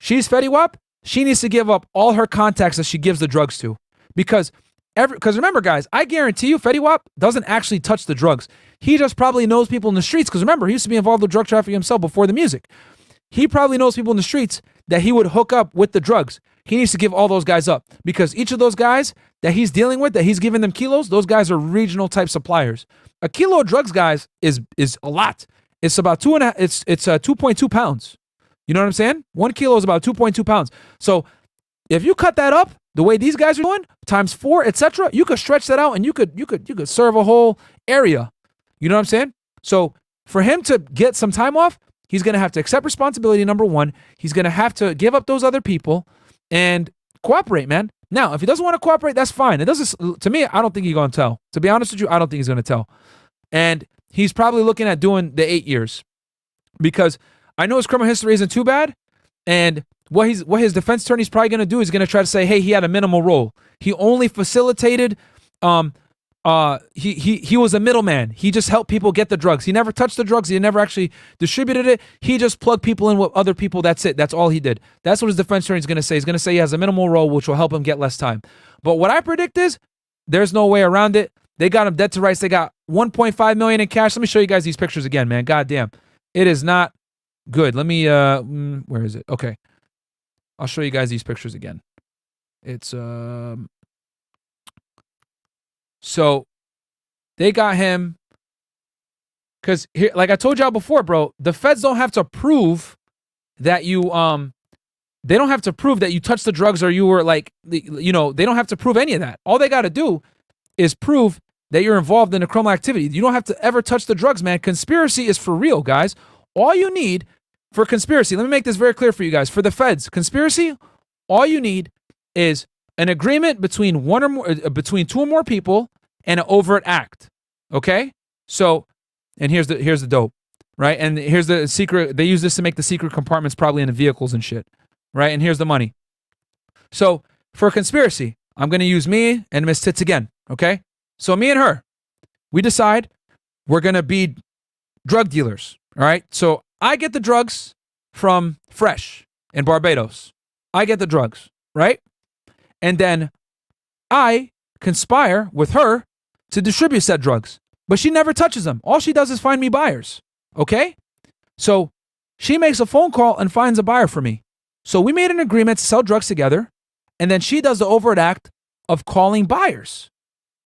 she's Fetty Wap, she needs to give up all her contacts that she gives the drugs to. Because remember, guys, I guarantee you Fetty Wap doesn't actually touch the drugs. He just probably knows people in the streets, because remember, he used to be involved with drug trafficking himself before the music. He probably knows people in the streets that he would hook up with the drugs. He needs to give all those guys up, because each of those guys that he's dealing with, that he's giving them kilos, those guys are regional type suppliers. A kilo of drugs, guys, is a lot. It's about 2.2 pounds. You know what I'm saying? 1 kilo is about 2.2 pounds. So if you cut that up the way these guys are doing, times 4, etc., you could stretch that out and you could serve a whole area. You know what I'm saying? So for him to get some time off, he's going to have to accept responsibility, number one. He's going to have to give up those other people and cooperate, man. Now, if he doesn't want to cooperate, that's fine. To me, I don't think he's going to tell. To be honest with you, I don't think he's going to tell. And he's probably looking at doing the 8 years, because I know his criminal history isn't too bad. And what his defense attorney is probably going to do is going to try to say, hey, he had a minimal role. He only facilitated, he was a middleman. He just helped people get the drugs. He never touched the drugs. He never actually distributed it. He just plugged people in with other people. That's it. That's all he did. That's what his defense attorney is going to say. He's going to say he has a minimal role, which will help him get less time. But what I predict is there's no way around it. They got him dead to rights. They got $1.5 million in cash. Let me show you guys these pictures again, man. God damn. It is not good. Let me, where is it? Okay. I'll show you guys these pictures again. It's, so they got him, because here, like I told y'all before, bro, the feds don't have to prove that you, they don't have to prove that you touched the drugs or you were like, they don't have to prove any of that. All they got to do is prove that you're involved in a criminal activity. You don't have to ever touch the drugs, man. Conspiracy is for real, guys. All you need for conspiracy, let me make this very clear for you guys. For the feds, conspiracy, all you need is an agreement between between 2 or more people and an overt act. Okay? So, and here's the dope, right? And here's the secret. They use this to make the secret compartments probably in the vehicles and shit, right? And here's the money. So for a conspiracy, I'm going to use me and Miss Tits again. Okay? So me and her, we decide we're going to be drug dealers. All right? So I get the drugs from Fresh in Barbados. I get the drugs, right? And then I conspire with her to distribute said drugs. But she never touches them. All she does is find me buyers. Okay? So she makes a phone call and finds a buyer for me. So we made an agreement to sell drugs together. And then she does the overt act of calling buyers.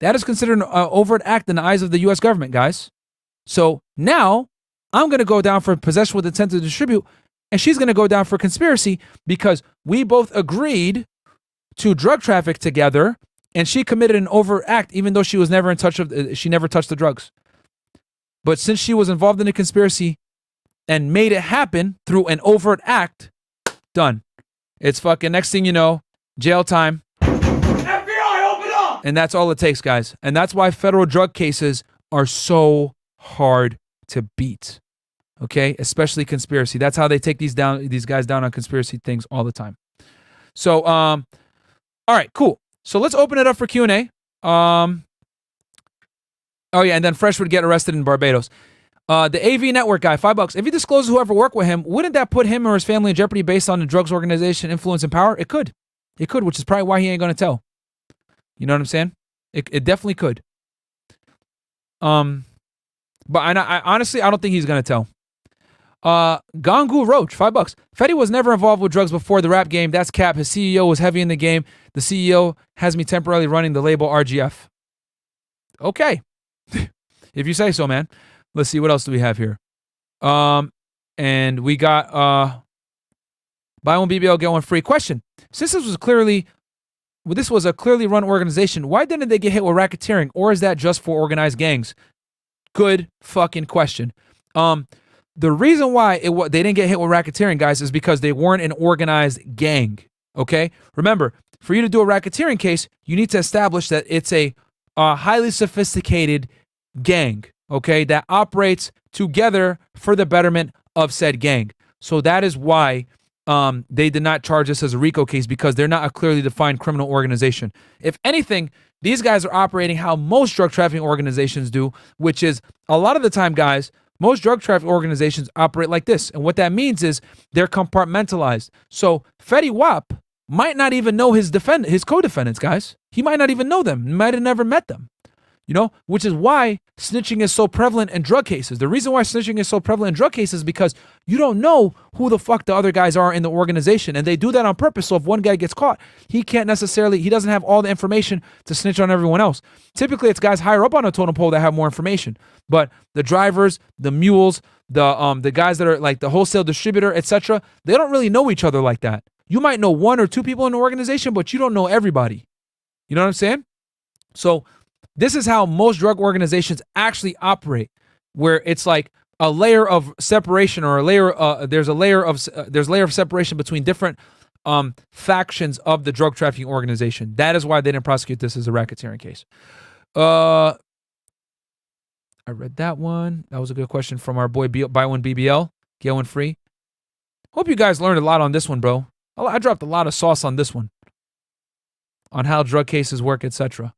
That is considered an overt act in the eyes of the U.S. government, guys. So now I'm going to go down for possession with intent to distribute, and she's going to go down for conspiracy because we both agreed to drug traffic together, and she committed an overt act even though she was never in touch of, she never touched the drugs. But since she was involved in a conspiracy and made it happen through an overt act, done. It's fucking, next thing you know, jail time. FBI, open up! And that's all it takes, guys. And that's why federal drug cases are so hard to beat. Okay? Especially conspiracy. That's how they take these guys down on conspiracy things all the time. So, all right, cool. So let's open it up for Q&A. Oh yeah, and then Fresh would get arrested in Barbados. The AV network guy, $5. If he discloses whoever worked with him, wouldn't that put him or his family in jeopardy based on the drugs organization influence and power? It could. It could, which is probably why he ain't going to tell. You know what I'm saying? It definitely could. But I honestly, I don't think he's going to tell. Gangu Roach, $5. Fetty was never involved with drugs before the rap game. That's cap. His CEO was heavy in the game. The CEO has me temporarily running the label RGF. Okay. If you say so, man. Let's see, what else do we have here? And we got buy one BBL, get one free. Question. Since this was a clearly run organization, why didn't they get hit with racketeering? Or is that just for organized gangs? Good fucking question. The reason why they didn't get hit with racketeering, guys, is because they weren't an organized gang. Okay? Remember, for you to do a racketeering case, you need to establish that it's a highly sophisticated gang, okay, that operates together for the betterment of said gang. So that is why they did not charge this as a RICO case, because they're not a clearly defined criminal organization. If anything, these guys are operating how most drug trafficking organizations do, which is a lot of the time, guys, most drug trafficking organizations operate like this. And what that means is they're compartmentalized. So Fetty Wap might not even know his co-defendants, guys. He might not even know them. He might have never met them. You know, which is why snitching is so prevalent in drug cases. The reason why snitching is so prevalent in drug cases is because you don't know who the fuck the other guys are in the organization. And they do that on purpose. So if one guy gets caught, he doesn't have all the information to snitch on everyone else. Typically, it's guys higher up on a totem pole that have more information. But the drivers, the mules, the guys that are like the wholesale distributor, etc., they don't really know each other like that. You might know one or two people in the organization, but you don't know everybody. You know what I'm saying? So this is how most drug organizations actually operate, where it's like a layer of separation, or there's a layer of separation between different factions of the drug trafficking organization. That is why they didn't prosecute this as a racketeering case. I read that one. That was a good question from our boy Buy One BBL, get one free. Hope you guys learned a lot on this one, bro. I dropped a lot of sauce on this one, on how drug cases work, etc.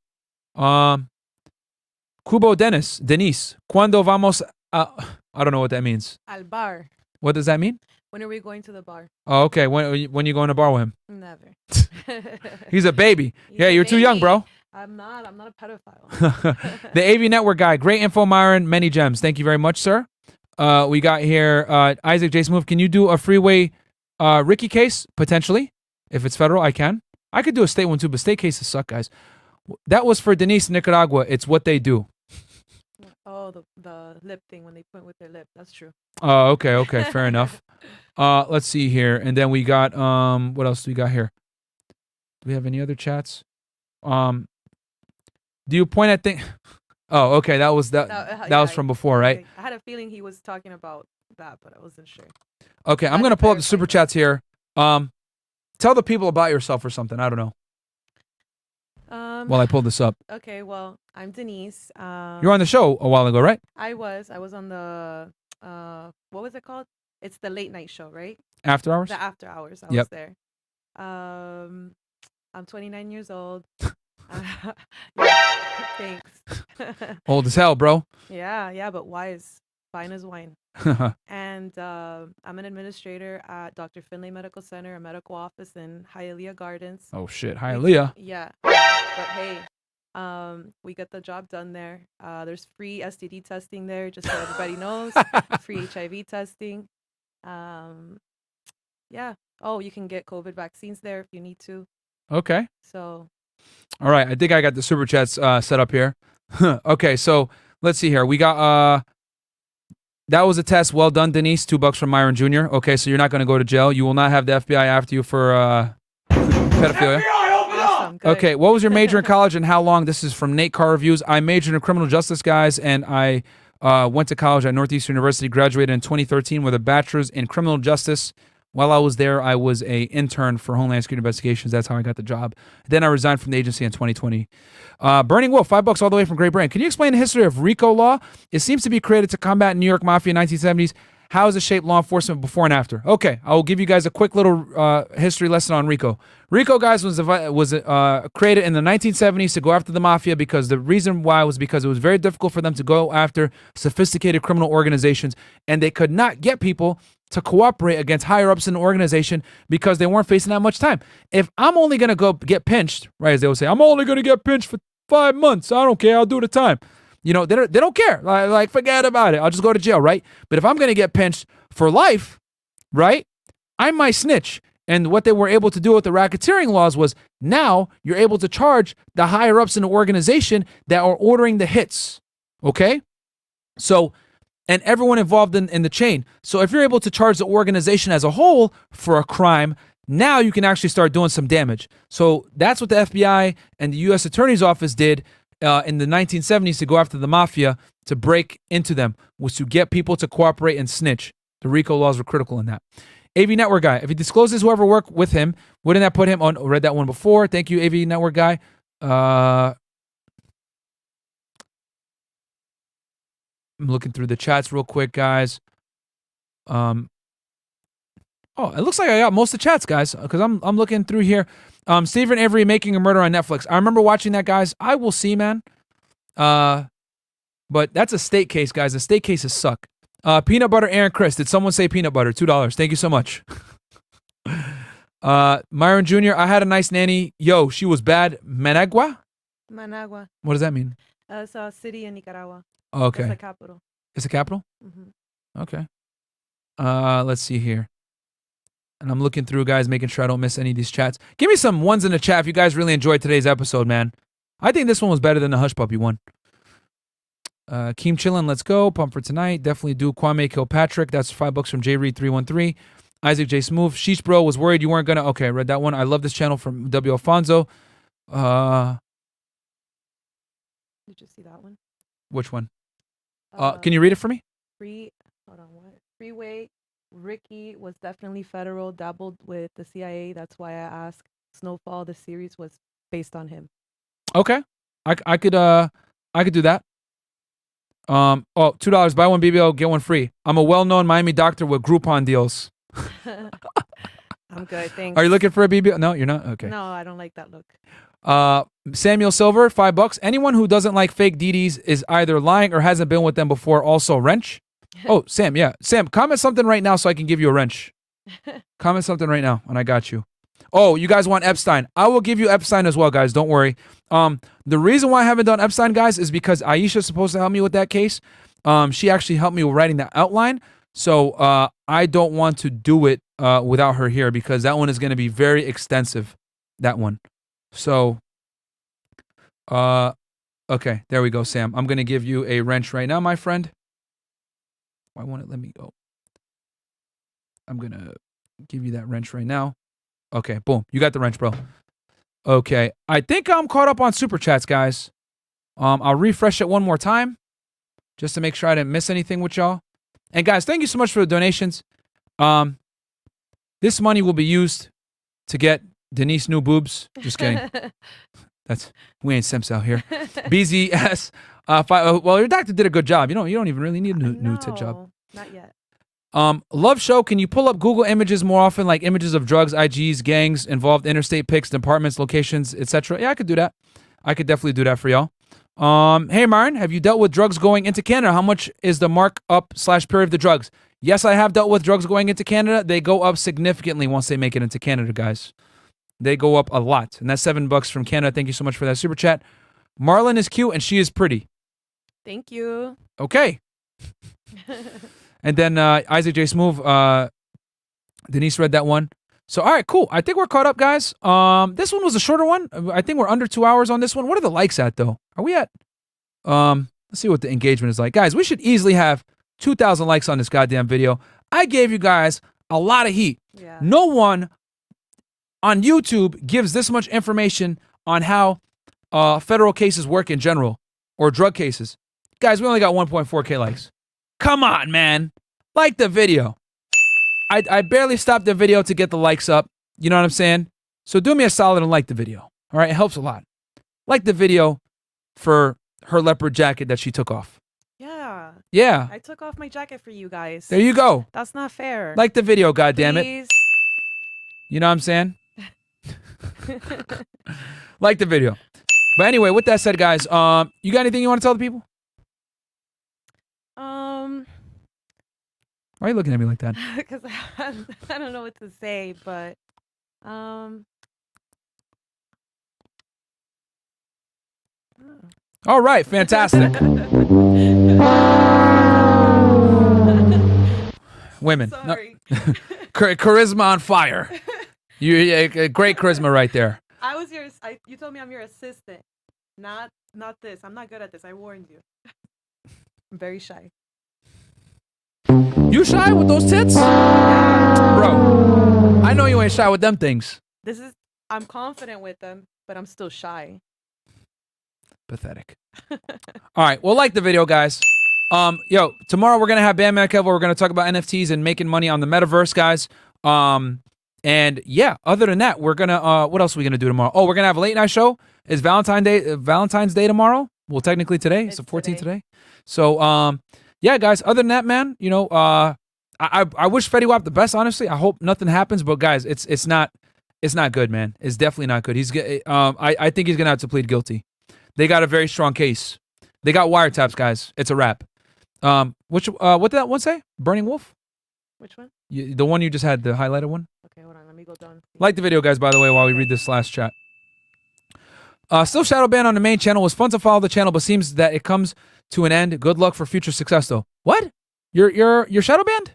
Cubo Denise, cuando vamos I don't know what that means. Al bar. What does that mean? When are we going to the bar? Oh, okay. When you going to bar with him? Never. He's a baby. Yeah, you're too young, bro. I'm not a pedophile. The AV Network guy. Great info, Myron. Many gems. Thank you very much, sir. We got here Isaac J. Smooth. Can you do a freeway Ricky case? Potentially. If it's federal, I can. I could do a state one too, but state cases suck, guys. That was for Denise, Nicaragua. It's what they do. Oh, the lip thing, when they point with their lip. That's true. Oh, okay. Fair enough. Let's see here. And then we got, what else do we got here? Do we have any other chats? Do you point at things? Oh, okay. That was was from before, right? I had a feeling he was talking about that, but I wasn't sure. Okay, I'm going to pull up the super chats here. Tell the people about yourself or something. I don't know. While I pull this up. Okay, well, I'm Denise. You were on the show a while ago, right? I was on the what was it called? It's the late night show, right? After Hours? The After Hours. I was there. I'm 29 years old. Thanks. Old as hell, bro. Yeah, but wise. Fine as wine. And I'm an administrator at Dr. Finlay Medical Center, a medical office in Hialeah Gardens. Oh shit, Hialeah. Yeah, but hey, we get the job done there. There's free STD testing there, just so everybody knows. Free HIV testing. Yeah. Oh, you can get COVID vaccines there if you need to. Okay. So. All right, I think I got the super chats set up here. Okay, so let's see here. We got that was a test. Well done, Denise. $2 from Myron Jr. Okay, so you're not going to go to jail. You will not have the FBI after you for pedophilia. FBI, open up! Okay, what was your major in college and how long? This is from Nate Carr Reviews. I majored in criminal justice, guys, and I went to college at Northeastern University, graduated in 2013 with a bachelor's in criminal justice. While I was there, I was an intern for Homeland Security Investigations. That's how I got the job. Then I resigned from the agency in 2020. Burning Wolf, $5 all the way from Great Britain. Can you explain the history of RICO law? It seems to be created to combat New York Mafia in the 1970s. How has it shaped law enforcement before and after? Okay, I will give you guys a quick little history lesson on RICO. RICO, guys, was created in the 1970s to go after the Mafia because the reason why was because it was very difficult for them to go after sophisticated criminal organizations, and they could not get people to cooperate against higher ups in the organization because they weren't facing that much time. If I'm only going to go get pinched, right, as they would say, I'm only going to get pinched for 5 months. I don't care. I'll do the time. You know, they don't care. Like, forget about it. I'll just go to jail, right? But if I'm going to get pinched for life, right, I might snitch. And what they were able to do with the racketeering laws was now you're able to charge the higher ups in the organization that are ordering the hits, okay? So, and everyone involved in the chain. So if you're able to charge the organization as a whole for a crime, now you can actually start doing some damage. So that's what the FBI and the U.S. Attorney's Office did in the 1970s to go after the mafia, to break into them, was to get people to cooperate and snitch. The RICO laws were critical in that. AV Network guy, if he discloses whoever worked with him, wouldn't that put him on? Read that one before. Thank you, AV Network guy. I'm looking through the chats real quick, guys. Oh, it looks like I got most of the chats, guys, because I'm looking through here. Stephen Avery, Making a Murder on Netflix. I remember watching that, guys. I will see, man. But that's a state case, guys. The state cases suck. Peanut butter, Aaron Chris. Did someone say peanut butter? $2. Thank you so much. Myron Jr., I had a nice nanny. Yo, she was bad. Managua? Managua. What does that mean? It's a city in Nicaragua. Oh, okay. It's the capital. It's the capital? Mm-hmm. Okay. Let's see here. And I'm looking through, guys, making sure I don't miss any of these chats. Give me some ones in the chat if you guys really enjoyed today's episode, man. I think this one was better than the Hush Puppy one. Keem chillin', let's go. Pump for tonight. Definitely do. Kwame Kilpatrick. That's $5 from J Reed 313. Isaac J Smooth. Sheesh bro, was worried you weren't gonna. Okay, I read that one. I love this channel from W Alfonso. Did you see that one? Which one? Can you read it for me? Hold on. What? Freeway. Ricky was definitely federal. Dabbled with the CIA. That's why I asked. Snowfall. The series was based on him. Okay, I could do that. $2. Buy one BBL, get one free. I'm a well-known Miami doctor with Groupon deals. I'm good, thanks. Are you looking for a BBL? No, you're not? Okay. No, I don't like that look. Samuel Silver, $5. Anyone who doesn't like fake DDs is either lying or hasn't been with them before. Also, wrench. Oh, Sam, yeah. Sam, comment something right now so I can give you a wrench. Comment something right now, and I got you. Oh, you guys want Epstein. I will give you Epstein as well, guys. Don't worry. The reason why I haven't done Epstein, guys, is because Aisha's supposed to help me with that case. She actually helped me with writing that outline. So I don't want to do it without her here because that one is going to be very extensive, that one. So, okay, there we go, Sam. I'm going to give you a wrench right now, my friend. Why won't it let me go? I'm going to give you that wrench right now. Okay, boom. You got the wrench, bro. Okay, I think I'm caught up on Super Chats, guys. I'll refresh it one more time just to make sure I didn't miss anything with y'all. And guys, thank you so much for the donations. This money will be used to get Denise new boobs. Just kidding. We ain't simps out here. BZS. Well, your doctor did a good job. You don't even really need a new tit job. Not yet. Love show. Can you pull up Google images more often, like images of drugs, IGs, gangs, involved interstate pics, departments, locations, etc.? Yeah, I could do that. I could definitely do that for y'all. Hey, Myron, have you dealt with drugs going into Canada? How much is the markup/period of the drugs? Yes, I have dealt with drugs going into Canada. They go up significantly once they make it into Canada, guys. They go up a lot. And that's $7 from Canada. Thank you so much for that super chat. Marlon is cute and she is pretty. Thank you. Okay. And then Isaac J. Smooth, Denise read that one. So, all right, cool. I think we're caught up, guys. This one was a shorter one. I think we're under 2 hours on this one. What are the likes at, though? Are we at? Let's see what the engagement is like. Guys, we should easily have 2,000 likes on this goddamn video. I gave you guys a lot of heat. Yeah. No one on YouTube gives this much information on how federal cases work in general or drug cases. Guys, we only got 1.4K likes. Come on, man. Like the video. I barely stopped the video to get the likes up. You know what I'm saying? So do me a solid and like the video. All right? It helps a lot. Like the video for her leopard jacket that she took off. Yeah. Yeah. I took off my jacket for you guys. There you go. That's not fair. Like the video, goddammit. Please. You know what I'm saying? Like the video. But anyway, with that said, guys, you got anything you want to tell the people? Why are you looking at me like that? Because I don't know what to say, but All right, fantastic. Women. sorry. No. Charisma on fire. Great charisma right there. I was your. You told me I'm your assistant, not this. I'm not good at this. I warned you. I'm very shy. You shy with those tits? Bro, I know you ain't shy with them things. I'm confident with them, but I'm still shy. Pathetic. All right, well, like the video, guys. Yo, tomorrow we're gonna have Bandman Kev. We're gonna talk about NFTs and making money on the metaverse, guys. And yeah, other than that, we're gonna what else are we gonna do tomorrow? Oh, we're gonna have a late night show. It's Valentine's Day tomorrow. Well, technically today. It's the 14th today. So yeah, guys, other than that, man, you know, I wish Fetty Wap the best, honestly. I hope nothing happens, but guys, it's not good, man. It's definitely not good. I think he's gonna have to plead guilty. They got a very strong case. They got wiretaps, guys. It's a wrap. What did that one say? Burning Wolf? Which one? The one you just had, the highlighted one? Okay, hold on. Let me go down. Like the video, guys, by the way, while we read this last chat. Still shadow banned on the main channel. It was fun to follow the channel, but seems that it comes to an end. Good luck for future success, though. What? You're shadow banned?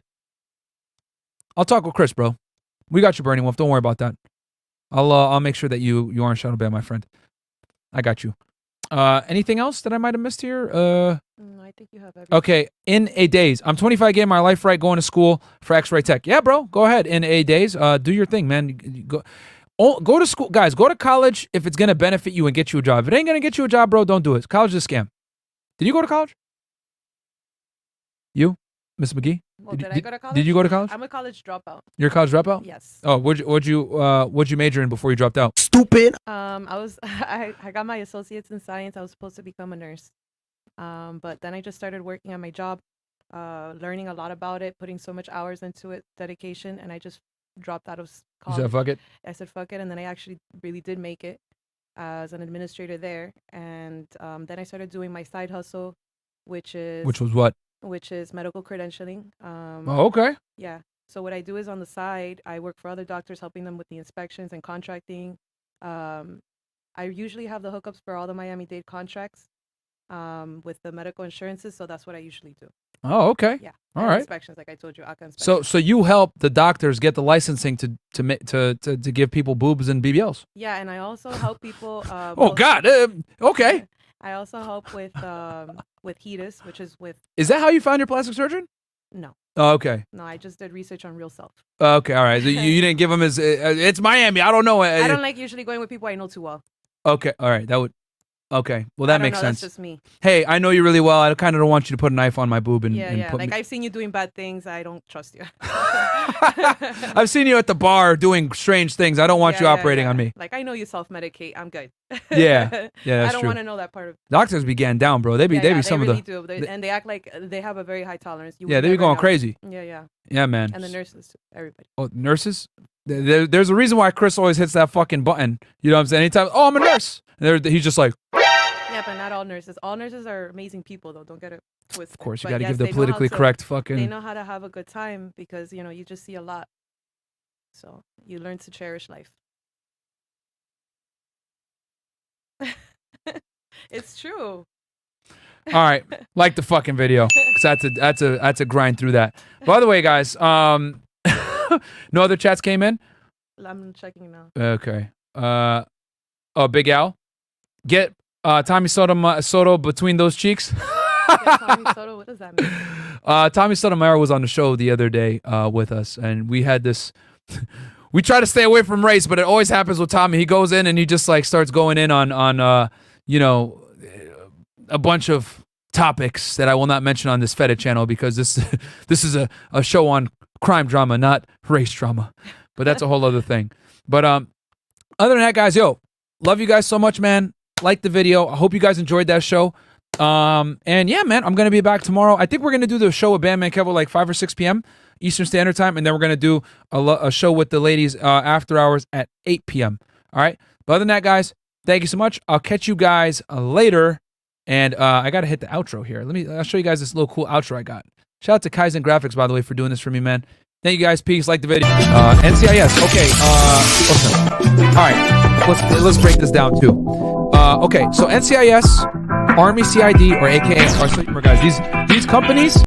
I'll talk with Chris, bro. We got you, Burning Wolf. Don't worry about that. I'll make sure that you aren't shadow banned, my friend. I got you. Anything else that I might have missed here? I think you have everything. Okay, in a days. I'm 25, getting my life right, going to school for X-ray tech. Yeah, bro, go ahead. In a days, do your thing, man. Go to school, guys. Go to college if it's gonna benefit you and get you a job. If it ain't gonna get you a job, bro, don't do it. College is a scam. Did you go to college? You, Miss McGee? Well, did I go to college? Did you go to college? I'm a college dropout. You're a college dropout? Yes. Oh, what'd you major in before you dropped out? Stupid. I got my associates in science. I was supposed to become a nurse. But then I just started working on my job, learning a lot about it, putting so much hours into it, dedication, and I just dropped out of college. You said fuck it? I said fuck it, and then I actually really did make it as an administrator there. And then I started doing my side hustle, which was what? Which is medical credentialing. Oh, okay. Yeah. So what I do is on the side, I work for other doctors, helping them with the inspections and contracting. I usually have the hookups for all the Miami-Dade contracts with the medical insurances. So that's what I usually do. Oh, okay. Yeah. All and right. Inspections, like I told you, ACA inspections. So you help the doctors get the licensing to give people boobs and BBLs. Yeah, and I also help people. Oh God. Okay. I also help with HEDIS, which is with. Is that how you found your plastic surgeon? No. Oh, okay. No, I just did research on Real Self. Okay, all right. So you didn't give him his. It's Miami. I don't know. I don't like usually going with people I know too well. Okay, all right. That would. Okay, well that makes sense. That's just me. Hey, I know you really well. I kind of don't want you to put a knife on my boob and. Yeah. Put Like me... I've seen you doing bad things. I don't trust you. I've seen you at the bar doing strange things. I don't want you operating on me. Like I know you self-medicate. I'm good. Yeah, that's I don't true. want to know that part of. Doctors be getting down, bro. They be some really of the. Do. And they act like they have a very high tolerance. They be going crazy. Yeah. Yeah, man. And the nurses, too, everybody. Oh, nurses? There's a reason why Chris always hits that fucking button. You know what I'm saying? Anytime, oh, I'm a nurse. And he's just like. Yeah, but not all nurses. All nurses are amazing people, though. Don't get it twisted. Of course, you got to give the politically correct fucking. They know how to have a good time because, you just see a lot. So you learn to cherish life. It's true. All right, like the fucking video, because that's a grind through that. By the way, guys, no other chats came in. I'm checking now. Okay. Oh, Big Al, get Tommy Soto between those cheeks. Yeah, Tommy Soto, what does that mean? Tommy Sotomayor was on the show the other day with us, and we had this. We try to stay away from race, but it always happens with Tommy. He goes in and he just like starts going in on a bunch of topics that I will not mention on this Fetty channel because this is a show on crime drama, not race drama. But that's a whole other thing. But other than that, guys, love you guys so much, man. Like the video. I hope you guys enjoyed that show. And yeah, man, I'm gonna be back tomorrow. I think we're gonna do the show with Bandman Kev like 5 or 6 p.m. Eastern Standard Time, and then we're gonna do a show with the ladies after hours at 8 p.m. All right. But other than that, guys, thank you so much. I'll catch you guys later. And I gotta hit the outro here. I'll show you guys this little cool outro I got. Shout out to Kaizen Graphics, by the way, for doing this for me, man. Thank you guys. Peace. Like the video. NCIS. Okay. Listen. All right. Let's break this down too. Okay. So NCIS, Army CID, or AKA, guys, these companies